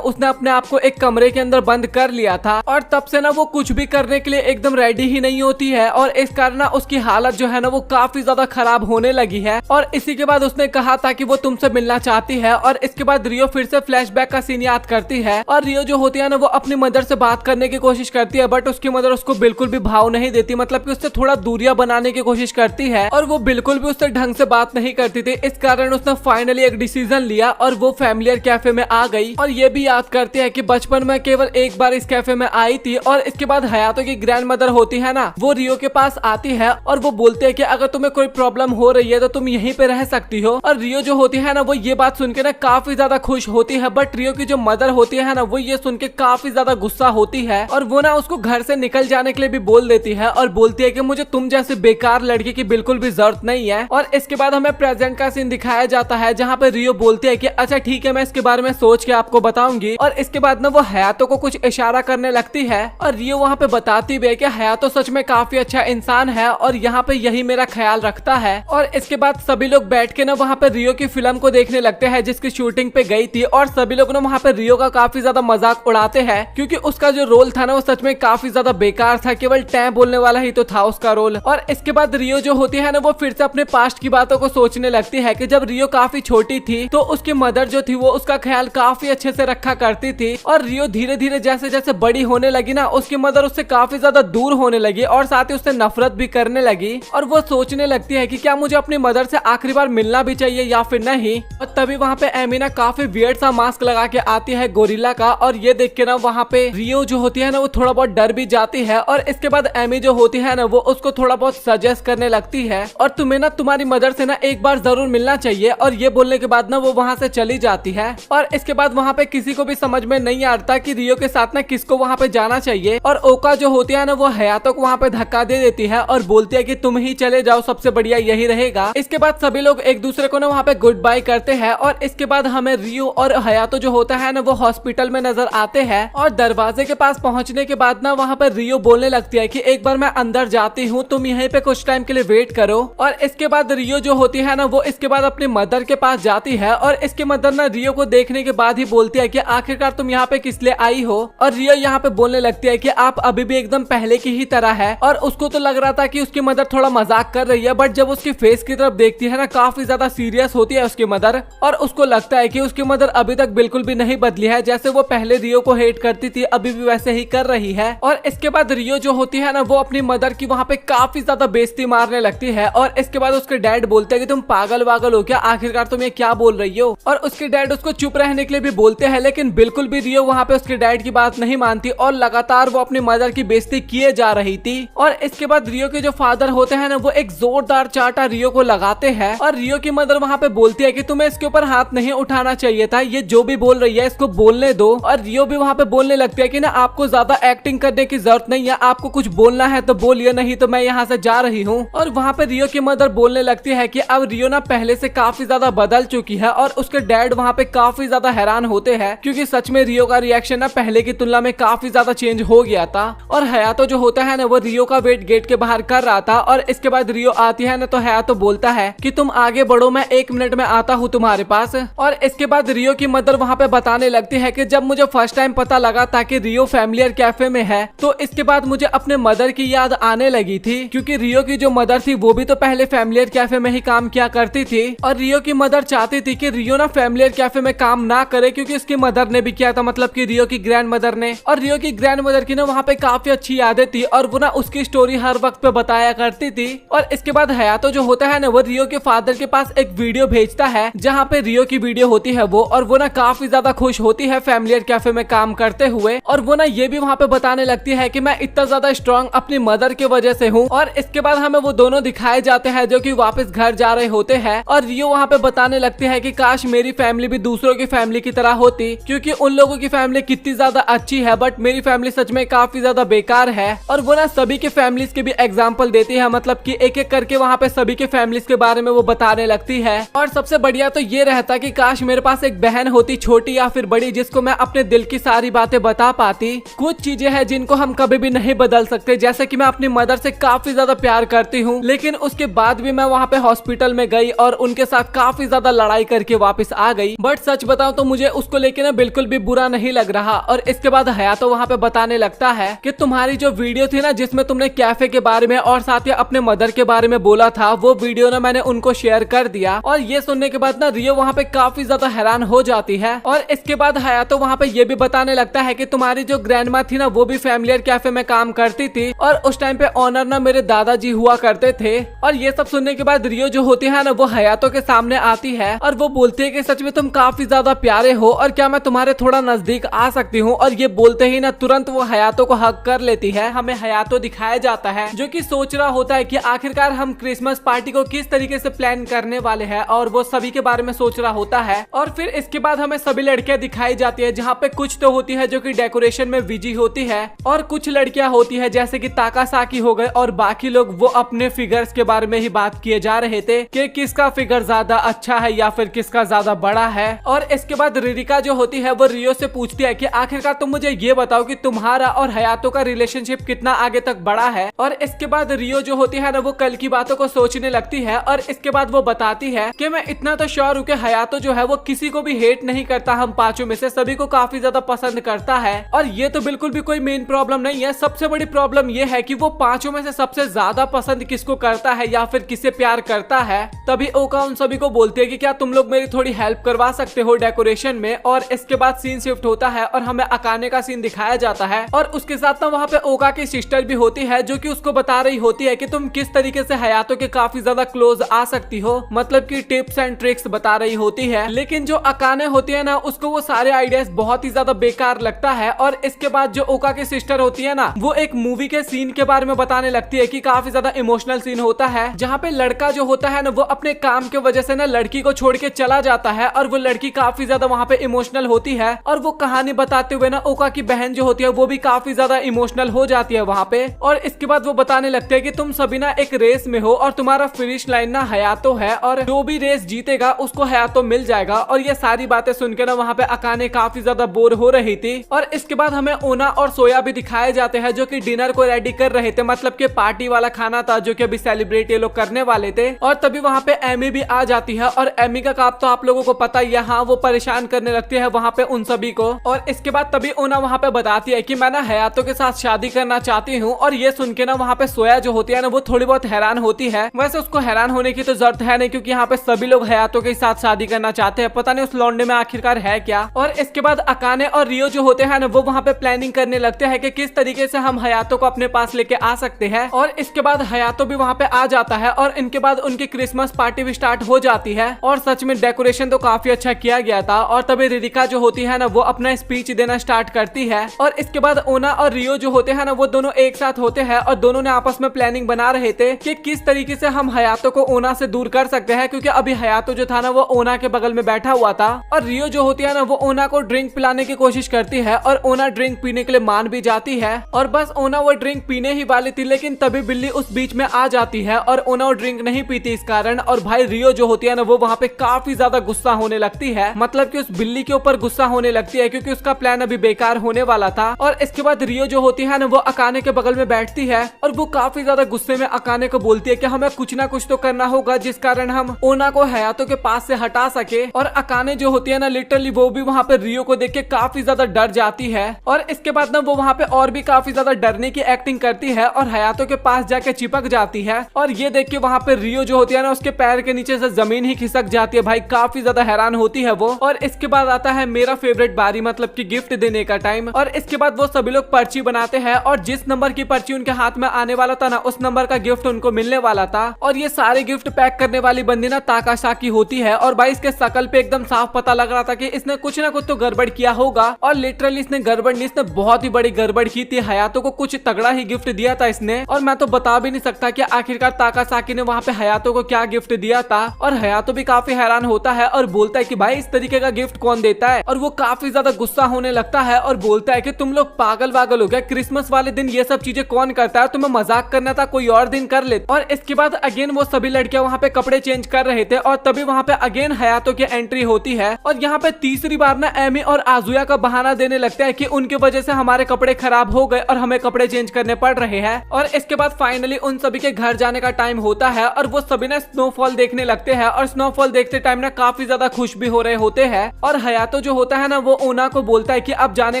उसने अपने आप को एक कमरे के अंदर बंद कर लिया था और तब से ना वो कुछ भी करने के लिए एकदम रेडी ही नहीं होती है। और इस कारण ना उसकी हालत जो है ना, वो काफी ज्यादा खराब होने लगी है। और इसी के बाद उसने कहा था कि वो तुमसे मिलना चाहती है। और इसके बाद रियो फिर से फ्लैशबैक का सीन याद करती है और रियो जो होती है ना, वो अपनी मदर से बात करने की कोशिश करती है, बट उसकी मदर उसको बिल्कुल भी भाव नहीं देती, मतलब कि उससे थोड़ा दूरियां बनाने की कोशिश करती है और वो बिल्कुल भी उससे ढंग से बात नहीं करती थी। इस कारण उसने फाइनली एक डिसीजन लिया और वो फैमिलियर कैफे में आ गई। और ये भी याद करते हैं कि बचपन में केवल एक बार इस कैफे में आई थी। और इसके बाद हयातो की ग्रैंड मदर होती है ना, वो रियो के पास आती है और वो बोलते हैं कि अगर तुम्हें कोई प्रॉब्लम हो रही है तो तुम यहीं पे रह सकती हो। और रियो जो होती है ना, वो ये बात सुन के ना काफी ज्यादा खुश होती है, बट रियो की जो मदर होती है ना, वो ये सुन के काफी ज्यादा गुस्सा होती है और वो ना उसको घर से निकल जाने के लिए भी बोल देती है और बोलती है कि मुझे तुम जैसे बेकार लड़की की बिल्कुल भी जरूरत नहीं है। और इसके बाद हमें प्रेजेंट का सीन दिखाया जाता है, जहाँ पे रियो बोलती है कि अच्छा ठीक है, मैं इसके बारे में सोच के आपको बताऊंगी। और इसके बाद ना वो हयातो को कुछ इशारा करने लगती है और रियो वहाँ पे बताती भी है कि हयातो सच में काफी अच्छा इंसान है और यहाँ पे यही मेरा ख्याल रखता है। और इसके बाद सभी लोग बैठ के ना वहाँ पे रियो की फिल्म को देखने लगते हैं, जिसकी शूटिंग पे गई थी। और सभी लोग ना वहाँ पे रियो का काफी ज्यादा मजाक उड़ाते हैं, क्योंकि उसका जो रोल था ना, वो सच में काफी ज्यादा बेकार था, केवल टैं बोलने वाला ही तो था उसका रोल। और इसके बाद रियो जो होती है ना, वो फिर से अपने पास्ट की बातों को सोचने लगती है कि जब रियो काफी छोटी थी तो उसकी मदर जो थी, वो उसका ख्याल काफी अच्छे से रखा करती थी। और रियो धीरे धीरे जैसे जैसे बड़ी होने लगी ना, उसकी मदर उससे काफी ज्यादा दूर होने लगी और साथ ही उससे नफरत भी करने लगी। और वो सोचने लगती है कि क्या मुझे अपनी मदर से आखिरी बार मिलना भी चाहिए या फिर नहीं। और तभी वहाँ पे एमिना काफी वियर्ड सा मास्क लगा के आती है गोरिल्ला का, और ये देख के ना वहाँ पे रियो जो होती है ना, वो थोड़ा बहुत डर भी जाती है। और इसके बाद एमी जो होती है ना, वो उसको थोड़ा बहुत सजेस्ट करने लगती है और तुम्हें ना तुम्हारी मदर से ना एक बार जरूर मिलना चाहिए। और ये बोलने के बाद ना वो वहाँ से चली जाती है। और इसके बाद वहाँ पे किसी को भी समझ में नहीं आता कि रियो के साथ ना किसको वहाँ पे जाना चाहिए। और ओका जो होती है ना, वो हयातो को वहाँ पे धक्का दे देती है और बोलती है कि तुम ही चले जाओ, सबसे बढ़िया यही रहेगा। इसके बाद सभी लोग एक दूसरे को ना वहाँ पे गुड बाय करते हैं। और इसके बाद हमें रियो और हयातो जो होता है ना, वो हॉस्पिटल में नजर आते हैं। और दरवाजे के पास पहुँचने के बाद ना वहाँ पे रियो बोलने लगती है कि एक बार मैं अंदर जाती हूँ, तुम यहीं पे कुछ टाइम के लिए वेट करो। और इसके बाद रियो जो होती है ना, वो इसके बाद अपनी मदर के पास जाती है और इसके मदर ना रियो को देखने के बाद ही बोलती है कि आखिरकार तुम यहाँ पे किस लिए आई हो। और रियो यहाँ पे बोलने लगती है कि आप अभी भी एकदम पहले की ही तरह है। और उसको तो लग रहा था कि उसकी मदर थोड़ा मजाक कर रही है, बट जब उसकी फेस की तरफ देखती है ना, काफी ज्यादा सीरियस होती है उसकी मदर। और उसको लगता है कि उसकी मदर अभी तक बिल्कुल भी नहीं बदली है, जैसे वो पहले रियो को हेट करती थी, अभी भी वैसे ही कर कर रही है। और इसके बाद रियो जो होती है ना वो अपनी मदर की वहाँ पे काफी ज्यादा बेइज्जती मारने लगती है। और इसके बाद उसके डैड बोलते हैं कि तुम पागल वागल हो क्या, आखिरकार तुम ये क्या बोल रही हो। और उसके डैड उसको चुप रहने के लिए भी बोलते हैं, लेकिन बिल्कुल भी रियो वहाँ पे उसके डैड की बात नहीं मानती और लगातार वो अपनी मदर की बेइज्जती किए जा रही थी। और इसके बाद रियो के जो फादर होते हैं ना वो एक जोरदार चाटा रियो को लगाते हैं। और रियो की मदर वहाँ पे बोलती है कि तुम्हें इसके ऊपर हाथ नहीं उठाना चाहिए था, ये जो भी बोल रही है इसको बोलने दो। और रियो भी वहाँ पे बोलने लगती है कि ना आपको ज्यादा एक्टिंग करने की जरूरत नहीं है, आपको कुछ बोलना है तो बोलिए, नहीं तो मैं यहाँ से जा रही हूँ। और वहाँ पे रियो की मदर बोलने लगती है कि अब रियो ना पहले से काफी ज्यादा बदल चुकी है। और उसके डैड वहाँ पे काफी ज्यादा हैरान होते हैं क्योंकि सच में रियो का रिएक्शन ना पहले की तुलना में काफी ज्यादा चेंज हो गया था। और हयातो जो होता है ना वो रियो का वेट गेट के बाहर कर रहा था। और इसके बाद रियो आती है ना तो हयातो बोलता है कि तुम आगे बढ़ो, मैं 1 मिनट में आता हूँ तुम्हारे पास। और इसके बाद रियो की मदर वहाँ पे बताने लगती है कि जब मुझे फर्स्ट टाइम पता लगा था कि रियो फैमिलियर कैफे में है तो इसके बाद मुझे अपने मदर की याद आने लगी थी, क्योंकि रियो की जो मदर थी वो भी तो पहले फैमिलियर कैफे में ही काम किया करती थी। और रियो की मदर चाहती थी कि रियो ना फैमिलियर कैफे में काम ना करे, क्योंकि उसकी मदर ने भी किया था, मतलब कि रियो की ग्रैंड मदर ने। और रियो की ग्रैंड मदर की ना वहाँ पे काफी अच्छी यादें थी और वो ना उसकी स्टोरी हर वक्त पे बताया करती थी। और इसके बाद हयातो जो होता है ना वो रियो के फादर के पास एक वीडियो भेजता है जहाँ पे रियो की वीडियो होती है वो, और वो ना काफी ज्यादा खुश होती है फैमिलियर कैफे में काम करते हुए। और वो ना ये भी वहाँ पे बताने लगती है कि मैं इतना ज्यादा स्ट्रॉन्ग अपनी मदर की वजह से हूँ। और इसके बाद हमें वो दोनों दिखाए जाते हैं जो कि वापस घर जा रहे होते हैं। और रियो वहाँ पे बताने लगती है कि काश मेरी फैमिली भी दूसरों की फैमिली की तरह होती, क्योंकि उन लोगों की फैमिली कितनी ज्यादा अच्छी है बट मेरी फैमिली सच में काफी ज्यादा बेकार है। और वो ना सभी के फैमिलीज के भी एग्जाम्पल देती है, मतलब कि एक एक करके वहाँ पे सभी के फैमिलीज के बारे में वो बताने लगती है। और सबसे बढ़िया तो ये रहता कि काश मेरे पास एक बहन होती, छोटी या फिर बड़ी, जिसको मैं अपने दिल की सारी बातें बता पाती। कुछ चीजें हैं जिनको हम कभी भी नहीं बदल सकते, जैसे कि मैं अपनी मदर से काफी ज्यादा प्यार करती हूँ, लेकिन उसके बाद भी मैं वहाँ पे हॉस्पिटल में गई और उनके साथ काफी ज्यादा लड़ाई करके वापस आ गई। बट सच बताऊं तो मुझे उसको लेके ना बिल्कुल भी बुरा नहीं लग रहा। और इसके बाद हयातो वहाँ पे बताने लगता है कि तुम्हारी जो वीडियो थी ना जिसमें तुमने कैफे के बारे में और साथ ही अपने मदर के बारे में बोला था, वो वीडियो ना मैंने उनको शेयर कर दिया। और ये सुनने के बाद ना रियो वहाँ पे काफी ज्यादा हैरान हो जाती है। और इसके बाद हयातो वहाँ पे ये भी बताने लगता है कि तुम्हारी जो ग्रैंडमा थी ना वो भी फैमिलियर कैफे में काम करती थी और उस टाइम पे ऑनर ना मेरे दादाजी हुआ करते थे। और ये सब सुनने के बाद रियो जो होती है ना वो हयातो के सामने आती है और वो बोलती है कि सच में तुम काफी ज्यादा प्यारे हो और क्या मैं तुम्हारे थोड़ा नजदीक आ सकती हूँ। और ये बोलते ही ना तुरंत वो हयातो को हक कर लेती है। हमें हयातो दिखाया जाता है जो कि सोच रहा होता है कि आखिरकार हम क्रिसमस पार्टी को किस तरीके से प्लान करने वाले हैं और वो सभी के बारे में सोच रहा होता है। और फिर इसके बाद हमें सभी लड़कियां दिखाई जाती है, जहाँ पे कुछ तो होती है जो कि डेकोरेशन में बिजी होती है और कुछ लड़कियां होती है जैसे कि ताकासाकी हो गए और बाकी लोग वो अपने फिगर्स के बारे में ही बात किए जा रहे थे कि किसका फिगर ज्यादा अच्छा है या फिर किसका ज्यादा बड़ा है। और इसके बाद रिरिका जो होती है वो रियो से पूछती है कि आखिरकार तुम मुझे ये बताओ कि तुम्हारा और हयातो का रिलेशनशिप कितना आगे तक बढ़ा है। और इसके बाद रियो जो होती है ना वो कल की बातों को सोचने लगती है और इसके बाद वो बताती है कि मैं इतना तो श्योर हूँ कि हयातो जो है वो किसी को भी हेट नहीं करता, हम पांचों में से सभी को काफी ज्यादा पसंद करता है। और ये तो बिल्कुल भी कोई मेन प्रॉब्लम नहीं है, सबसे बड़ी प्रॉब्लम ये है कि वो पांचों में से सबसे ज्यादा पसंद किसको करता है या फिर किसे प्यार करता है। तभी ओका उन सभी को बोलती है कि क्या तुम लोग मेरी थोड़ी हेल्प करवा सकते हो डेकोरेशन में। और इसके बाद सीन शिफ्ट होता है और हमें अकाने का सीन दिखाया जाता है और उसके साथ ना वहाँ पे ओका की सिस्टर भी होती है जो कि उसको बता रही होती है कि तुम किस तरीके से हयातो के काफी ज्यादा क्लोज आ सकती हो, मतलब कि टिप्स एंड ट्रिक्स बता रही होती है। लेकिन जो अकाने होती है ना उसको वो सारे आइडियाज बहुत ही ज्यादा बेकार लगता है। और इसके बाद जो ओका की सिस्टर होती है ना वो एक मूवी के सीन के बारे में बताने लगती है कि काफी ज्यादा इमोशनल सीन होता है जहाँ पे लड़का जो होता है ना वो अपने काम के वजह से ना लड़की को छोड़ के चला जाता है और वो लड़की काफी ज्यादा वहाँ पे इमोशनल होती है और वो कहानी बताते हुए ना ओका की बहन जो होती है वो भी काफी ज्यादा इमोशनल हो जाती है वहाँ पे। और इसके बाद वो बताने लगते हैं कि तुम सभी ना एक रेस में हो और तुम्हारा फिनिश लाइन ना हयातो है और जो भी रेस जीतेगा उसको हयातो मिल जाएगा। और ये सारी बातें सुन के ना वहाँ पे अकाने काफी ज्यादा बोर हो रही थी। और इसके बाद हमें ओना और सोया भी दिखाए जाते हैं जो कि डिनर को रेडी कर रहे थे, मतलब कि पार्टी वाला खाना था जो कि अभी सेलिब्रेट ये लोग करने वाले थे। और तभी वहाँ पे एमी भी आ जाती है और एमी का काम तो आप लोगों को पता ही है, हाँ वो परेशान करने लगती है वहाँ पे उन सभी को। और इसके बाद तभी ओना वहाँ पे बताती है कि मैं ना हयातो के साथ शादी करना चाहती हूँ। और ये सुन के ना वहाँ पे सोया जो होती है ना वो थोड़ी बहुत हैरान होती है। वैसे उसको हैरान होने की तो जरूरत है नहीं क्योंकि यहाँ पे सभी लोग हयातो के साथ शादी करना चाहते हैं, पता नहीं उस लौंडे में आखिरकार है क्या। और इसके बाद अकाने और रियो जो होते हैं ना वो वहाँ पे प्लानिंग करने लगते हैं कि किस तरीके से हम हयातो को अपने पास लेके आ सकते हैं। और इसके बाद हयातो भी वहाँ पे आ जाता है और इनके बाद उनकी क्रिसमस पार्टी भी स्टार्ट हो जाती है। और सच में डेकोरेशन तो काफी अच्छा किया गया था। और तभी रिरिका जो होती है ना वो अपना स्पीच देना स्टार्ट करती है। और इसके बाद ओना और रियो जो होते हैं ना वो दोनों एक साथ होते हैं और दोनों ने आपस में प्लानिंग बना रहे थे कि किस तरीके से हम हयातो को ओना से दूर कर सकते हैं, क्योंकि अभी हयातो जो था ना वो ओना के बगल में बैठा हुआ था। और रियो जो होती है ना वो ओना को ड्रिंक पिलाने की कोशिश करती है और ओना ड्रिंक पीने के लिए मान भी जाती है। और बस ओना वो ड्रिंक पीने ही वाली थी, लेकिन तभी बिल्ली उस बीच में आ जाती है और ओना वो ड्रिंक नहीं पीती इस कारण। और भाई रियो जो होती है ना वो वहाँ पे काफी ज्यादा गुस्सा होने लगती है, मतलब कि उस बिल्ली के ऊपर गुस्सा होने लगती है क्योंकि उसका प्लान अभी बेकार होने वाला था। और इसके बाद रियो जो होती है ना वो अकाने के बगल में बैठती है और वो काफी ज्यादा गुस्से में अकाने को बोलती है कि हमें कुछ ना कुछ तो करना होगा जिस कारण हम ओना को हयातो के पास से हटा सके। और अकाने जो होती है ना लिटरली वो भी वहाँ पे रियो को देख के काफी ज्यादा डर जाती है। और इसके बाद ना वो वहाँ पे और भी काफी ज्यादा डरने की एक्टिंग करती है और हयातो के पास जाके चिपक जाती है। और ये देख के वहाँ पे रियो जो होती है ना उसके पैर के नीचे से जमीन ही खिसक जाती है। भाई काफी ज्यादा हैरान होती है वो। और इसके बाद आता है मेरा फेवरेट बारी, मतलब कि गिफ्ट देने का टाइम। और इसके बाद वो सभी लोग पर्ची बनाते हैं और जिस नंबर की पर्ची उनके हाथ में आने वाला था ना उस नंबर का गिफ्ट उनको मिलने वाला था। और ये सारे गिफ्ट पैक करने वाली बंदी ना ताकाशाकी होती है। और भाई इसके शकल पे एकदम साफ पता लग रहा था कि इसने कुछ ना कुछ तो गड़बड़ किया होगा। और लिटरली इसने गड़बड़ नहीं, इसने बहुत ही बड़ी गड़बड़ की थी। हयातो को कुछ तगड़ा ही गिफ्ट दिया था इसने। और मैं तो बता भी नहीं सकता कि आखिरकार ताकाशाकी ने वहाँ पे हयातो को क्या गिफ्ट दिया था। और हयातो भी काफी हैरान होता है और बोलता है कि भाई इस तरीके का गिफ्ट कौन देता है। और वो काफी ज्यादा गुस्सा होने लगता है और बोलता है कि तुम लोग पागल वागल हो गया, क्रिसमस वाले दिन ये सब चीजें कौन करता है, तुम्हें मजाक करना था कोई और दिन कर ले। और इसके बाद अगेन वो सभी लड़कियां वहाँ पे कपड़े चेंज कर रहे थे और तभी वहाँ पे अगेन हयातो की एंट्री होती है। और यहाँ पे तीसरी बार ना एमी और आजुया का बहाना देने लगता है कि उनकी वजह से हमारे कपड़े खराब हो गए और हमें कपड़े चेंज करने पड़ रहे हैं। और इसके बाद फाइनली उन सभी के घर जाने का टाइम होता है और वो सभी ना स्नोफॉल देखने लगते हैं। और स्नोफॉल देखते टाइम ना काफी ज्यादा खुश भी हो रहे होते हैं। और हयातो जो होता है ना वो ओना को बोलता है कि अब जाने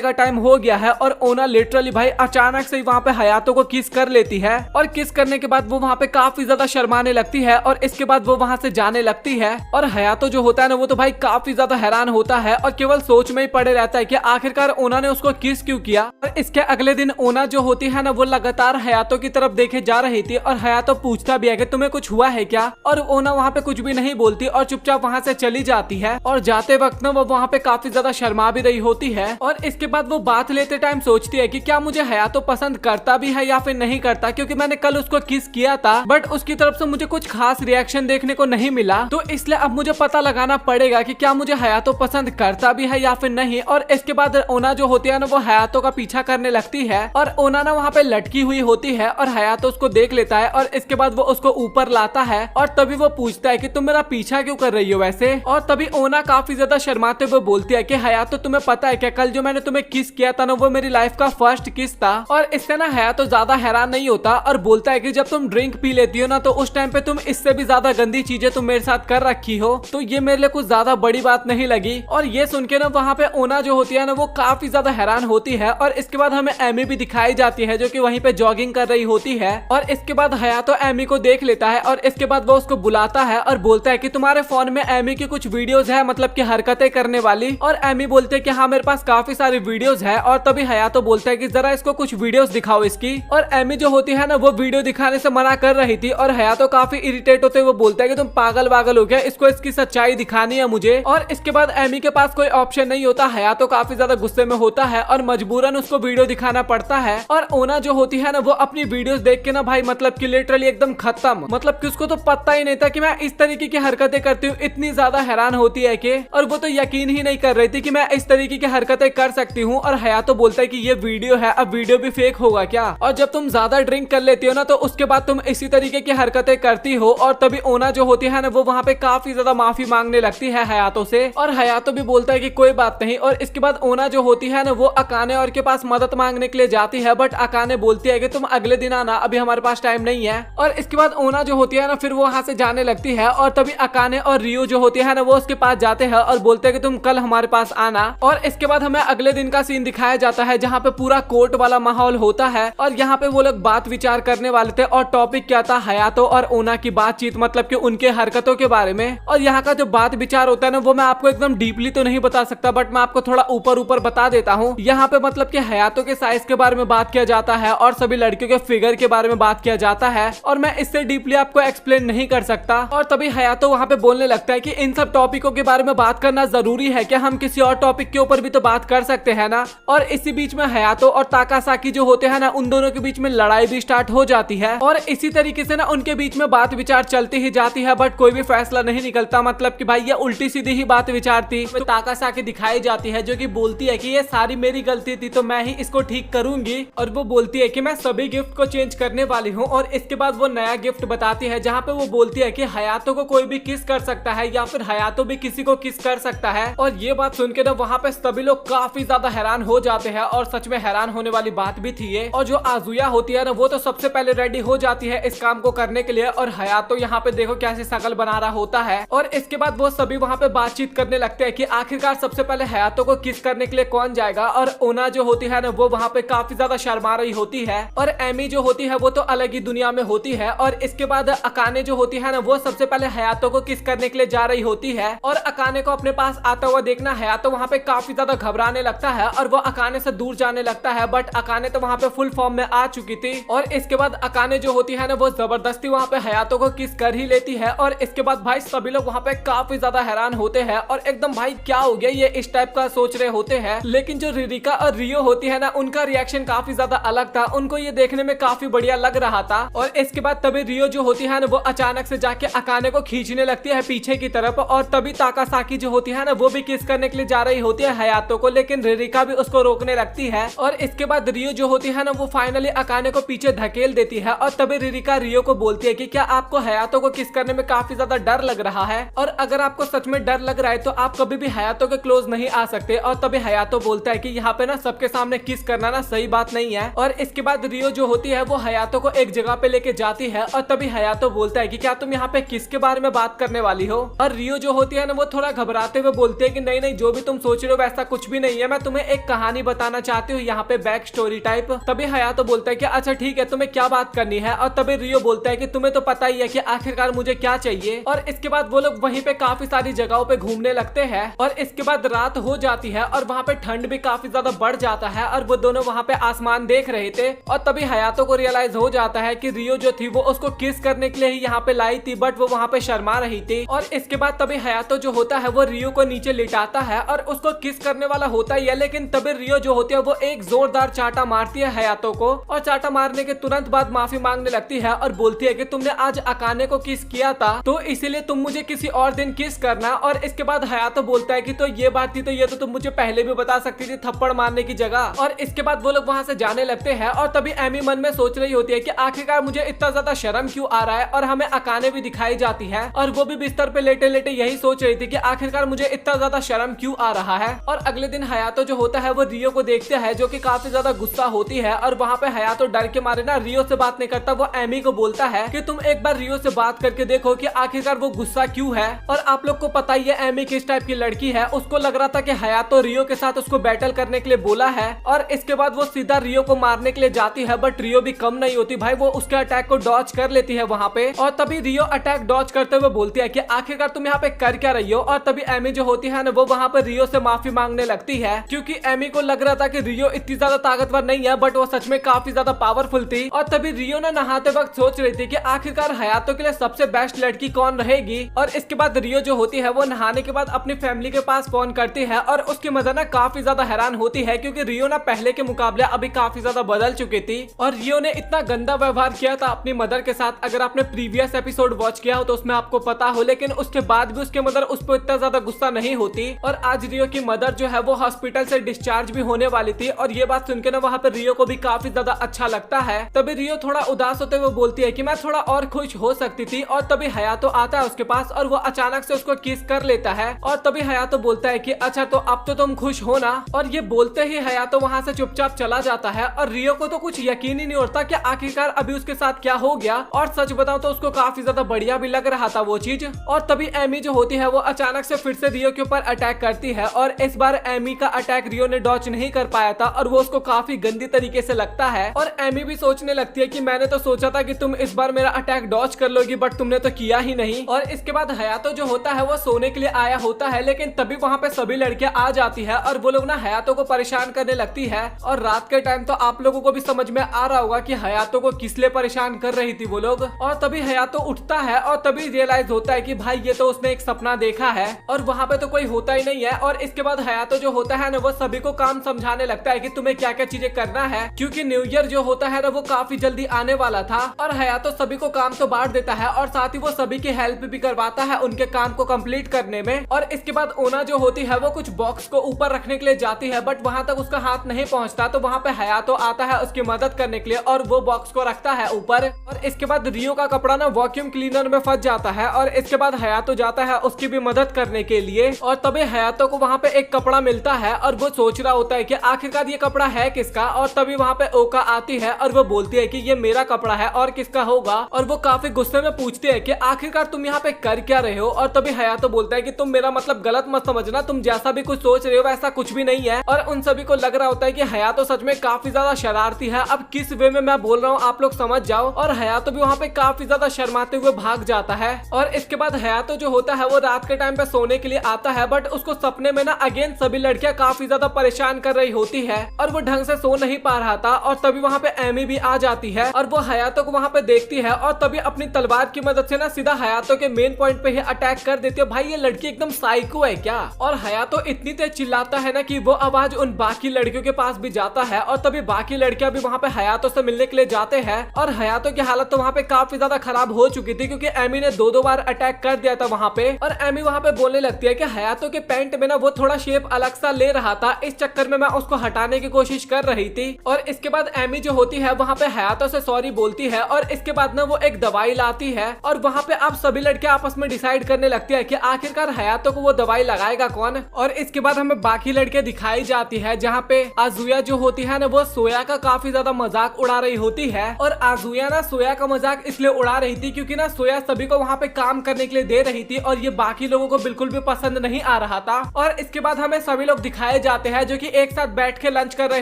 का टाइम हो गया है। और ओना लिटरली भाई अचानक से वहाँ पे हयातो को किस कर लेती है। और किस करने के बाद वो वहाँ पे काफी ज्यादा शर्माने लगती है और इसके बाद वो वहाँ से जाने लगती है। और हयातो जो होता है ना वो तो भाई काफी ज्यादा हैरान होता है और केवल सोच में ही पड़े रहता है कि आखिरकार ओना ने उसको किस क्यों किया। और इसके अगले दिन ओना जो होती है ना वो लगातार हयातो की तरफ देखे जा रही थी और हयातो पूछता भी है कि तुम्हें कुछ हुआ है क्या। और ओना वहाँ पे कुछ भी नहीं बोलती और चुपचाप वहाँ से चली जाती है। और जाते वक्त ना वो वहाँ पे काफी ज्यादा शर्मा भी रही होती है। और इसके बाद वो बात लेते टाइम सोचती है कि क्या मुझे हयातो पसंद करता भी है या फिर नहीं करता, क्योंकि मैंने कल उसको किस किया था बट उसकी तरफ से मुझे कुछ खास रिएक्शन देखने को नहीं मिला। तो इसलिए अब मुझे पता लगाना पड़ेगा कि क्या मुझे हयातो पसंद करता भी है या फिर नहीं। और इसके बाद ओना जो होती है ना वो हयातो का पीछा करने लगती है और ओना ना वहाँ पे लटकी हुई होती है और हयातो उसको देख लेता है। और इसके बाद वो उसको ऊपर लाता है और तभी वो पूछता है कि तुम मेरा पीछा क्यों कर रही हो वैसे। और तभी ओना काफी ज्यादा शर्माते हुए बोलती है कि हयातो तुम्हें पता है क्या, कल जो मैंने तुम्हें किस किया था ना वो मेरी लाइफ का फर्स्ट किस था। और इससे ना हयातो ज्यादा हैरान नहीं होता और बोलता है कि जब तुम ड्रिंक पी लेती हो ना तो उस टाइम पे तुम इससे भी ज्यादा गंदी चीजें तुम मेरे साथ कर रखी हो, तो ये मेरे लिए कुछ ज्यादा बड़ी बात नहीं लगी। और ये सुन के ना वहाँ पे ओना जो होती है ना वो काफी ज्यादा हैरान होती है। और इसके बाद हमें एमी भी दिखाई जाती है जो कि वहीं पे जॉगिंग कर रही होती है। और इसके बाद हयातो एमी को देख लेता है और इसके बाद वो उसको बुलाता है और बोलता है कि तुम्हारे फोन में एमी की कुछ वीडियोस है, मतलब कि हरकतें करने वाली। और एमी बोलते है कि हाँ मेरे पास काफी सारी वीडियोस है। और तभी हयातो बोलता है कि जरा इसको कुछ वीडियोस दिखाओ इसकी। और एमी जो होती है ना वो वीडियो दिखाने से मना कर रही थी और हयातो काफी इरिटेट होते हुए बोलता है कि तुम पागल वागल हो गया, इसको इसकी सच्चाई दिखानी है मुझे। और इसके बाद एमी के पास कोई ऑप्शन नहीं होता, हयातो काफी ज्यादा गुस्से में होता है और मजबूरन उसको वीडियो दिखाना पड़ता है। और ओना जो होती है ना वो अपनी वीडियोस देख के ना भाई मतलब कि लिटरली एकदम खत्म, मतलब कि उसको तो पता ही नहीं था कि मैं इस तरीके की हरकतें करती हूँ। इतनी ज्यादा हैरान होती है कि और वो तो यकीन ही नहीं कर रही थी कि मैं इस तरीके की हरकतें कर सकती हूँ। और हयातो बोलता है कि ये वीडियो है, अब वीडियो भी फेक होगा क्या। और जब तुम ज्यादा ड्रिंक कर लेती हो ना तो उसके बाद तुम इसी तरीके की हरकतें करती हो। और तभी ओना जो होती है ना वो वहाँ पे काफी ज्यादा माफी मांगने लगती है हयातो से। और हयातो भी बोलता है कि कोई बात नहीं। और इसके बाद ओना जो होती है ना वो अकाने और के पास मदद मांगने के लिए जाती है बट अकाने बोलती है कि तुम अगले दिन आना, अभी हमारे पास टाइम नहीं है। और इसके बाद ओना जो होती है ना फिर वो वहाँ से जाने लगती है। और तभी अकाने और रियो जो होती है ना वो उसके पास जाते हैं और बोलते हैं कि तुम कल हमारे पास आना। और इसके बाद हमें अगले दिन का सीन दिखाया जाता है जहाँ पे पूरा कोर्ट वाला माहौल होता है और यहाँ पे वो लोग बात विचार करने वाले थे। और टॉपिक क्या था, हयातो और ओना की बातचीत, मतलब कि उनके हरकतों के बारे में। और यहाँ का जो बात विचार होता है ना वो मैं आपको एकदम डीपली तो नहीं बता सकता बट मैं आपको थोड़ा ऊपर ऊपर बता देता हूँ। यहाँ पे मतलब कि हयातो के साइज के बारे में बात किया जाता है और सभी लड़कियों के फिगर के बारे में बात किया जाता है और मैं इससे डीपली आपको एक्सप्लेन नहीं कर सकता। और तभी हयातो वहाँ पे बोलने लगता है कि इन सब टॉपिकों के बारे में बात करना जरूरी है, क्या हम किसी और टॉपिक के ऊपर भी तो बात कर सकते हैं ना। और इसी बीच में हयातो और ताकासाकी जो होते हैं ना, उन दोनों के बीच में लड़ाई भी स्टार्ट हो जाती है और इसी तरीके से ना उनके बीच में बात विचार चलती ही जाती है, बट कोई भी फैसला नहीं निकलता। मतलब कि भाई ये उल्टी सीधी ही बात विचार थी। तो ताकासाकी दिखाई जाती है जो कि बोलती है कि ये सारी मेरी गलती थी, तो मैं ही इसको ठीक करूंगी। और वो बोलती है कि मैं सभी गिफ्ट को चेंज करने वाली हूँ। और इसके बाद वो नया गिफ्ट बताती है जहाँ पे वो बोलती है कि हयातो को कोई भी किस कर सकता है या फिर हयातो भी किसी को किस कर सकता है। और ये बात सुन के ना वहाँ पे सभी लोग काफी ज्यादा हैरान हो जाते हैं और सच में हैरान होने वाली बात भी थी ये। और जो आजुया होती है ना, वो तो सबसे पहले रेडी हो जाती है इस काम को करने के लिए। और हयातो यहाँ पे देखो कैसे शकल बना रहा होता है। और इसके बाद वो सभी वहाँ पे बातचीत करने लगते हैं कि आखिरकार सबसे पहले हयातो को किस करने के लिए कौन जाएगा। और ओना जो होती है ना, वो वहाँ पे काफी ज्यादा शर्मा रही होती है और एमी जो होती है वो तो अलग ही दुनिया में होती है। और इसके बाद अकाने जो होती है ना, वो सबसे पहले हयातो को किस करने के लिए जा रही होती है। और अकाने को अपने पास आता हुआ देखना हयातो वहाँ पे काफी ज्यादा घबराने लगता है और वो अकाने से दूर जाने लगता है, बट अकाने तो वहाँ पे फुल फॉर्म में आ चुकी थी। और इसके बाद अकाने जो होती है ना, वो जबरदस्ती वहाँ पे हयातो को किस कर ही लेती है। और इसके बाद भाई सभी लोग वहाँ पे काफी ज्यादा हैरान होते हैं और एकदम भाई क्या हो गया, ये इस टाइप का सोच रहे होते हैं। लेकिन जो रिरिका और रियो होती है ना, उनका रिएक्शन काफी ज्यादा अलग था। उनको ये देखने में काफी बढ़िया लग रहा था। और इसके बाद तभी रियो जो होती है ना, वो अचानक से जाके अकाने को खींचने लगती है पीछे की तरफ। और तभी ताकासाकी जो होती है ना, वो भी किस करने के लिए जा रही होती है हयातो को, लेकिन रिरिका भी उसको रोकने लगती है। और इसके बाद रियो जो होती है ना, वो फाइनली अकाने को पीछे धकेल देती है। और तभी रिरिका रियो को बोलती है कि क्या आपको हयातो को किस करने में काफी ज्यादा डर लग रहा है, और अगर आपको सच में डर लग रहा है तो आप कभी भी हयातो के क्लोज नहीं आ सकते। और तभी हयातो बोलता है कि यहाँ पे ना सबके सामने किस करना ना सही बात नहीं है। और इसके बाद रियो जो होती है वो हयातो को एक जगह पे लेके जाती है और तभी हयातो बोलता है कि क्या तुम यहाँ पे किसके बारे में बात करने वाली हो। और रियो जो होती है ना, वो थोड़ा घबराते हुए बोलती है कि नहीं नहीं, जो भी तुम सोच रहे हो वैसा कुछ भी नहीं है, मैं तुम्हें एक कहानी बताना चाहती हूँ यहाँ पे, बैक स्टोरी टाइप। तभी हयातो बोलता है कि अच्छा ठीक है, तुम्हें क्या बात करनी है। और तभी रियो बोलता है कि तुम्हें तो पता ही है कि आखिरकार मुझे क्या चाहिए। और इसके बाद वो लोग वहीं पे काफी सारी जगहों पे घूमने लगते हैं। और इसके बाद रात हो जाती है और वहाँ पे ठंड भी काफी ज्यादा बढ़ जाता है और वो दोनों वहाँ पे आसमान देख रहे थे। और तभी हयातो को रियलाइज हो जाता है कि रियो जो थी वो उसको किस करने के लिए ही यहाँ पे लाई थी, बट वो वहाँ पे शर्मा रही थी। और इसके बाद तभी हयातो जो होता है वो रियो को नीचे लिटाता है और उसको किस करने वाला होता ही है, लेकिन तभी रियो जो होती है वो एक जोरदार चाटा मारती है हयातो को। और चाटा मारने के तुरंत बाद माफी मांगने लगती है और बोलती है कि तुमने आज अकाने को किस किया था, तो इसीलिए तुम मुझे किसी और दिन किस करना। और इसके बाद हयातो बोलता है कि तो ये बात थी, तो ये तो तुम मुझे पहले भी बता सकती थी थप्पड़ मारने की जगह। और इसके बाद वो लोग वहाँ से जाने लगते हैं और तभी एमी मन में सोच रही होती है कि आखिरकार मुझे इतना ज्यादा शर्म क्यों आ रहा है। और हमें अकाने भी दिखाई जाती है और वो भी बिस्तर पे लेटे लेटे यही सोच रही थी कि आखिरकार मुझे इतना ज्यादा शर्म क्यों आ रहा है। और अगले दिन हयातो जो होता है वो रियो को देखते हैं जो कि काफी ज्यादा गुस्सा होती है। और वहाँ पे हयातो डर के मारे ना रियो से बात नहीं करता, वो एमी को बोलता है कि तुम एक बार रियो से बात करके देखो कि आखिरकार वो गुस्सा क्यों है। और आप लोग को पता ही है एमी किस टाइप की लड़की है, उसको लग रहा था कि हयातो रियो के साथ उसको बैटल करने के लिए बोला है। और इसके बाद वो सीधा रियो को मारने के लिए जाती है, बट रियो भी कम नहीं होती भाई, वो उसके अटैक को डॉज कर लेती है वहाँ पे। और तभी रियो अटैक डॉज करते हुए बोलती है कि आखिरकार तुम यहाँ पे कर क्या रही हो। और तभी एमी जो होती है ना, वो वहाँ पे रियो से माफी मांगने लगती है, क्योंकि एमी को लग रहा था कि रियो इतनी ज्यादा ताकतवर नहीं है, बट वो सच में काफी ज्यादा पावरफुल थी। और तभी रियो ने नहाते वक्त सोच रही थी कि आखिरकार हयातो के लिए सबसे बेस्ट लड़की कौन रहेगी। और इसके बाद रियो जो होती है वो नहाने के बाद अपनी फैमिली के पास फोन करती है और उसकी मदर ना काफी ज्यादा हैरान होती है, क्योंकि रियो ना पहले के मुकाबले अभी काफी ज्यादा बदल चुकी थी। और रियो ने इतना गंदा व्यवहार किया था अपनी मदर के साथ, अगर आपने प्रीवियस एपिसोड वॉच किया हो तो उसमें आपको पता हो, लेकिन उसके बाद भी उसके मदर उस पर इतना ज्यादा गुस्सा नहीं होती। और आज रियो की मदर जो है वो हॉस्पिटल से डिस्चार्ज भी होने वाली थी। और ये बात सुनकर ना वहाँ पे रियो को भी काफी ज्यादा अच्छा लगता है। तभी रियो थोड़ा उदास होते हुए बोलती है कि मैं थोड़ा और खुश हो सकती थी। और तभी हयातो आता है उसके पास और वो अचानक से उसको किस कर लेता है। और तभी हयातो बोलता है कि अच्छा तो अब तो तुम खुश हो ना। और ये बोलते ही हयातो वहाँ से चुपचाप चला जाता है और रियो को तो कुछ यकीन ही नहीं होता कि आखिरकार अभी उसके साथ क्या हो गया। और सच बताऊं तो उसको काफी ज्यादा बढ़िया भी लग रहा था वो चीज। और तभी एमी जो होती है वो अचानक से फिर से रियो के ऊपर अटैक करती है और इस बार एमी का अटैक रियो ने डॉच नहीं कर पाया था और वो उसको काफी गंदी तरीके से लगता है। और एमी भी सोचने लगती है कि मैंने तो सोचा था कि तुम इस बार मेरा अटैक डॉच कर लोगी, बट तुमने तो किया ही नहीं। और इसके बाद हयातो जो होता है वो सोने के लिए आया होता है, लेकिन तभी वहाँ पे सभी लड़कियां आ जाती है और वो लोग ना हयातो को परेशान परेशान करने लगती है। और रात के टाइम तो आप लोगों को भी समझ में आ रहा होगा कि हयातो को किस लिए परेशान कर रही थी वो लोग। और तभी हयातो उठता है और तभी रियलाइज होता है कि भाई ये तो उसने एक सपना देखा है और वहाँ पे तो कोई होता ही नहीं है। और इसके बाद हयातो जो होता है ना वो सभी को काम समझाने लगता है कि तुम्हें क्या क्या चीजें करना है, क्योंकि न्यू ईयर जो होता है ना वो काफी जल्दी आने वाला था। और हयातो सभी को काम तो बांट देता है और साथ ही वो सभी की हेल्प भी करवाता है उनके काम को कंप्लीट करने में। और इसके बाद ओना जो होती है वो कुछ बॉक्स को ऊपर रखने के लिए जाती है, बट वहां तक उसका हाथ नहीं पहुंचता। तो वहां पे हयातो आता है उसकी मदद करने के लिए और वो बॉक्स को रखता है ऊपर। और इसके बाद रियो का कपड़ा ना वैक्यूम क्लीनर में फंस जाता है और इसके बाद हयातो जाता है उसकी भी मदद करने के लिए। और तभी हयातो को वहां पे एक कपड़ा मिलता है और वो सोच रहा होता है कि आखिरकार ये कपड़ा है किसका। और तभी वहां पे ओका आती है और वो बोलती है कि ये मेरा कपड़ा है और किसका होगा। और वो काफी गुस्से में पूछती है कि आखिरकार तुम यहाँ पे कर क्या रहे हो। और तभी हयातो बोलता है कि तुम मेरा मतलब गलत मत समझना, तुम जैसा भी कुछ सोच रहे हो वैसा कुछ भी नहीं है। और उन सभी को लग रहा होता है कि हयातो सच में काफी ज्यादा शरारती है। अब किस वे में मैं बोल रहा हूँ आप लोग समझ जाओ। और हयातो भी वहाँ पे काफी ज्यादा शर्माते हुए भाग जाता है। और इसके बाद हयातो जो होता है वो रात के टाइम पे सोने के लिए आता है, बट उसको सपने में ना अगेन सभी लड़कियां काफी ज्यादा परेशान कर रही होती है और वो ढंग से सो नहीं पा रहा था। और तभी वहाँ पे एमी भी आ जाती है और वो हयातो को वहाँ पे देखती है और तभी अपनी तलवार की मदद से ना सीधा हयातो के मेन पॉइंट पे ही अटैक कर देती है। भाई ये लड़की एकदम साइको है क्या। और हयातो इतनी तेज चिल्लाता है ना कि वो आवाज उन बाकी लड़कियों के पास भी जाता है। और तभी बाकी लड़कियां भी वहाँ पे हयातो से मिलने के लिए जाते हैं। और हयातो की हालत तो वहाँ पे काफी ज्यादा खराब हो चुकी थी, क्योंकि एमी ने दो बार अटैक कर दिया था वहाँ पे। और एमी वहाँ पे बोलने लगती है कि हयातो के पैंट में ना वो थोड़ा शेप अलग सा ले रहा था, इस चक्कर में मैं उसको हटाने की कोशिश कर रही थी। और इसके बाद एमी जो होती है वहाँ पे हयातो से सॉरी बोलती है और इसके बाद ना वो एक दवाई लाती है। और वहाँ पे आप सभी लड़के आपस में डिसाइड करने लगती है कि आखिरकार हयातो को वो दवाई लगाएगा कौन। और इसके बाद हमें बाकी लड़के दिखाई जाती है, जहाँ पे आजुया जो होती है ना वो सोया का काफी ज्यादा मजाक उड़ा रही होती है। और आजुया ना सोया का मजाक इसलिए उड़ा रही थी क्योंकि ना सोया सभी को वहाँ पे काम करने के लिए दे रही थी और ये बाकी लोगों को बिल्कुल भी पसंद नहीं आ रहा था। और इसके बाद हमें सभी लोग दिखाए जाते हैं जो कि एक साथ बैठ के लंच कर रहे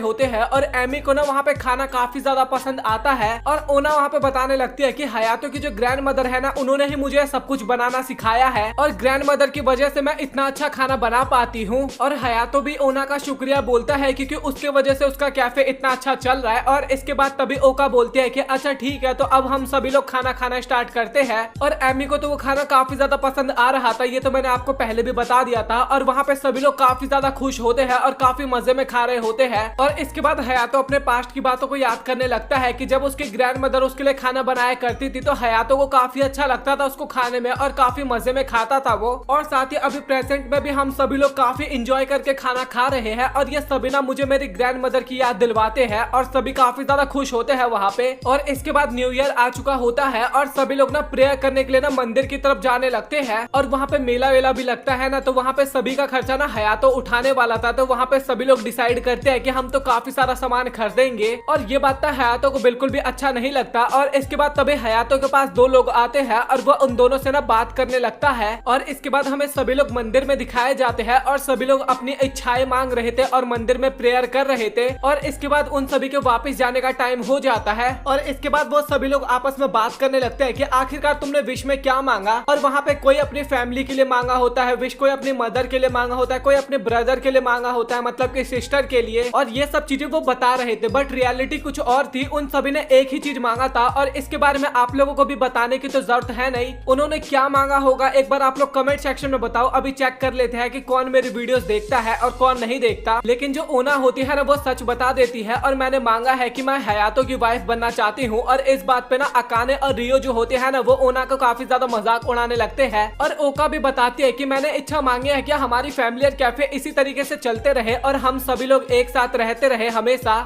होते हैं। और एमी को ना वहाँ पे खाना काफी ज्यादा पसंद आता है और ओना वहाँ पे बताने लगती है कि हयातो की जो ग्रैंड मदर है ना उन्होंने ही मुझे सब कुछ बनाना सिखाया है और ग्रैंड मदर की वजह से मैं इतना अच्छा खाना बना पाती हूँ। और हयातो भी ओना का शुक्रिया बोलता है क्योंकि उसके वजह से उसका कैफे इतना अच्छा चल रहा है। और इसके बाद तभी ओका बोलती है कि अच्छा ठीक है, तो अब हम सभी लोग खाना खाना स्टार्ट करते हैं। और एमी को तो वो खाना काफी ज्यादा पसंद आ रहा था, ये तो मैंने आपको पहले भी बता दिया था। और वहाँ पे सभी लोग काफी ज्यादा खुश होते हैं और काफी मजे में खा रहे होते हैं। और इसके बाद हयातो अपने पास्ट की बातों को याद करने लगता है कि जब उसकी ग्रैंड मदर उसके लिए खाना बनाया करती थी तो हयातो को काफी अच्छा लगता था उसको खाने में और काफी मजे में खाता था वो। और साथ ही अभी प्रेजेंट में भी हम सभी लोग काफी इंजॉय करके खाना खा रहे हैं और ये सभी ना मुझे मेरी ग्रैंड मदर की याद दिलवाते हैं और सभी काफी ज्यादा खुश होते हैं वहाँ पे। और इसके बाद न्यू ईयर आ चुका होता है और सभी लोग ना प्रेयर करने के लिए ना मंदिर की तरफ जाने लगते हैं। और वहाँ पे मेला वेला भी लगता है ना, तो वहाँ पे सभी का खर्चा ना हयातो उठाने वाला था। तो वहाँ पे सभी लोग डिसाइड करते हैं कि हम तो काफी सारा सामान खरीदेंगे। और ये बात हयातो को बिल्कुल भी अच्छा नहीं लगता। और इसके बाद तभी हयातो के पास दो लोग आते हैं और वो उन दोनों से ना बात करने लगता है। और इसके बाद हमें सभी लोग मंदिर में दिखाए जाते हैं और सभी लोग अपनी इच्छाएं मांग रहे थे और मंदिर में प्रेयर कर रहे थे। और इसके बाद उन सभी के वापस जाने का टाइम हो जाता है। और इसके बाद वो सभी लोग आपस में बात करने लगते हैं कि आखिरकार तुमने विश में क्या मांगा। और वहाँ पे कोई अपनी फैमिली के लिए मांगा होता है विश, कोई अपनी मदर के लिए मांगा होता है, कोई अपने ब्रदर के लिए मांगा होता है, मतलब कि सिस्टर के लिए। और ये सब चीजें वो बता रहे थे, बट रियलिटी कुछ और थी। उन सभी ने एक ही चीज मांगा था और इसके बारे में आप लोगों को भी बताने की तो जरूरत है नहीं। उन्होंने क्या मांगा होगा एक बार आप लोग कमेंट सेक्शन में बताओ। अभी चेक कर लेते हैं कि कौन मेरी वीडियोस देखता है और कौन नहीं देखता। लेकिन जो ओना होती है ना वो सच बता देती है और मैंने मांगा है कि मैं हयातो की वाइफ बनना चाहती हूँ। और इस बात पे ना अकाने और रियो जो होते हैं ना वो ओना को काफी ज्यादा मजाक उड़ाने लगते हैं। और ओका भी बताती है कि मैंने इच्छा मांगी है कि हमारी फैमिली और कैफे इसी तरीके से चलते रहे और हम सभी लोग एक साथ रहते रहे हमेशा।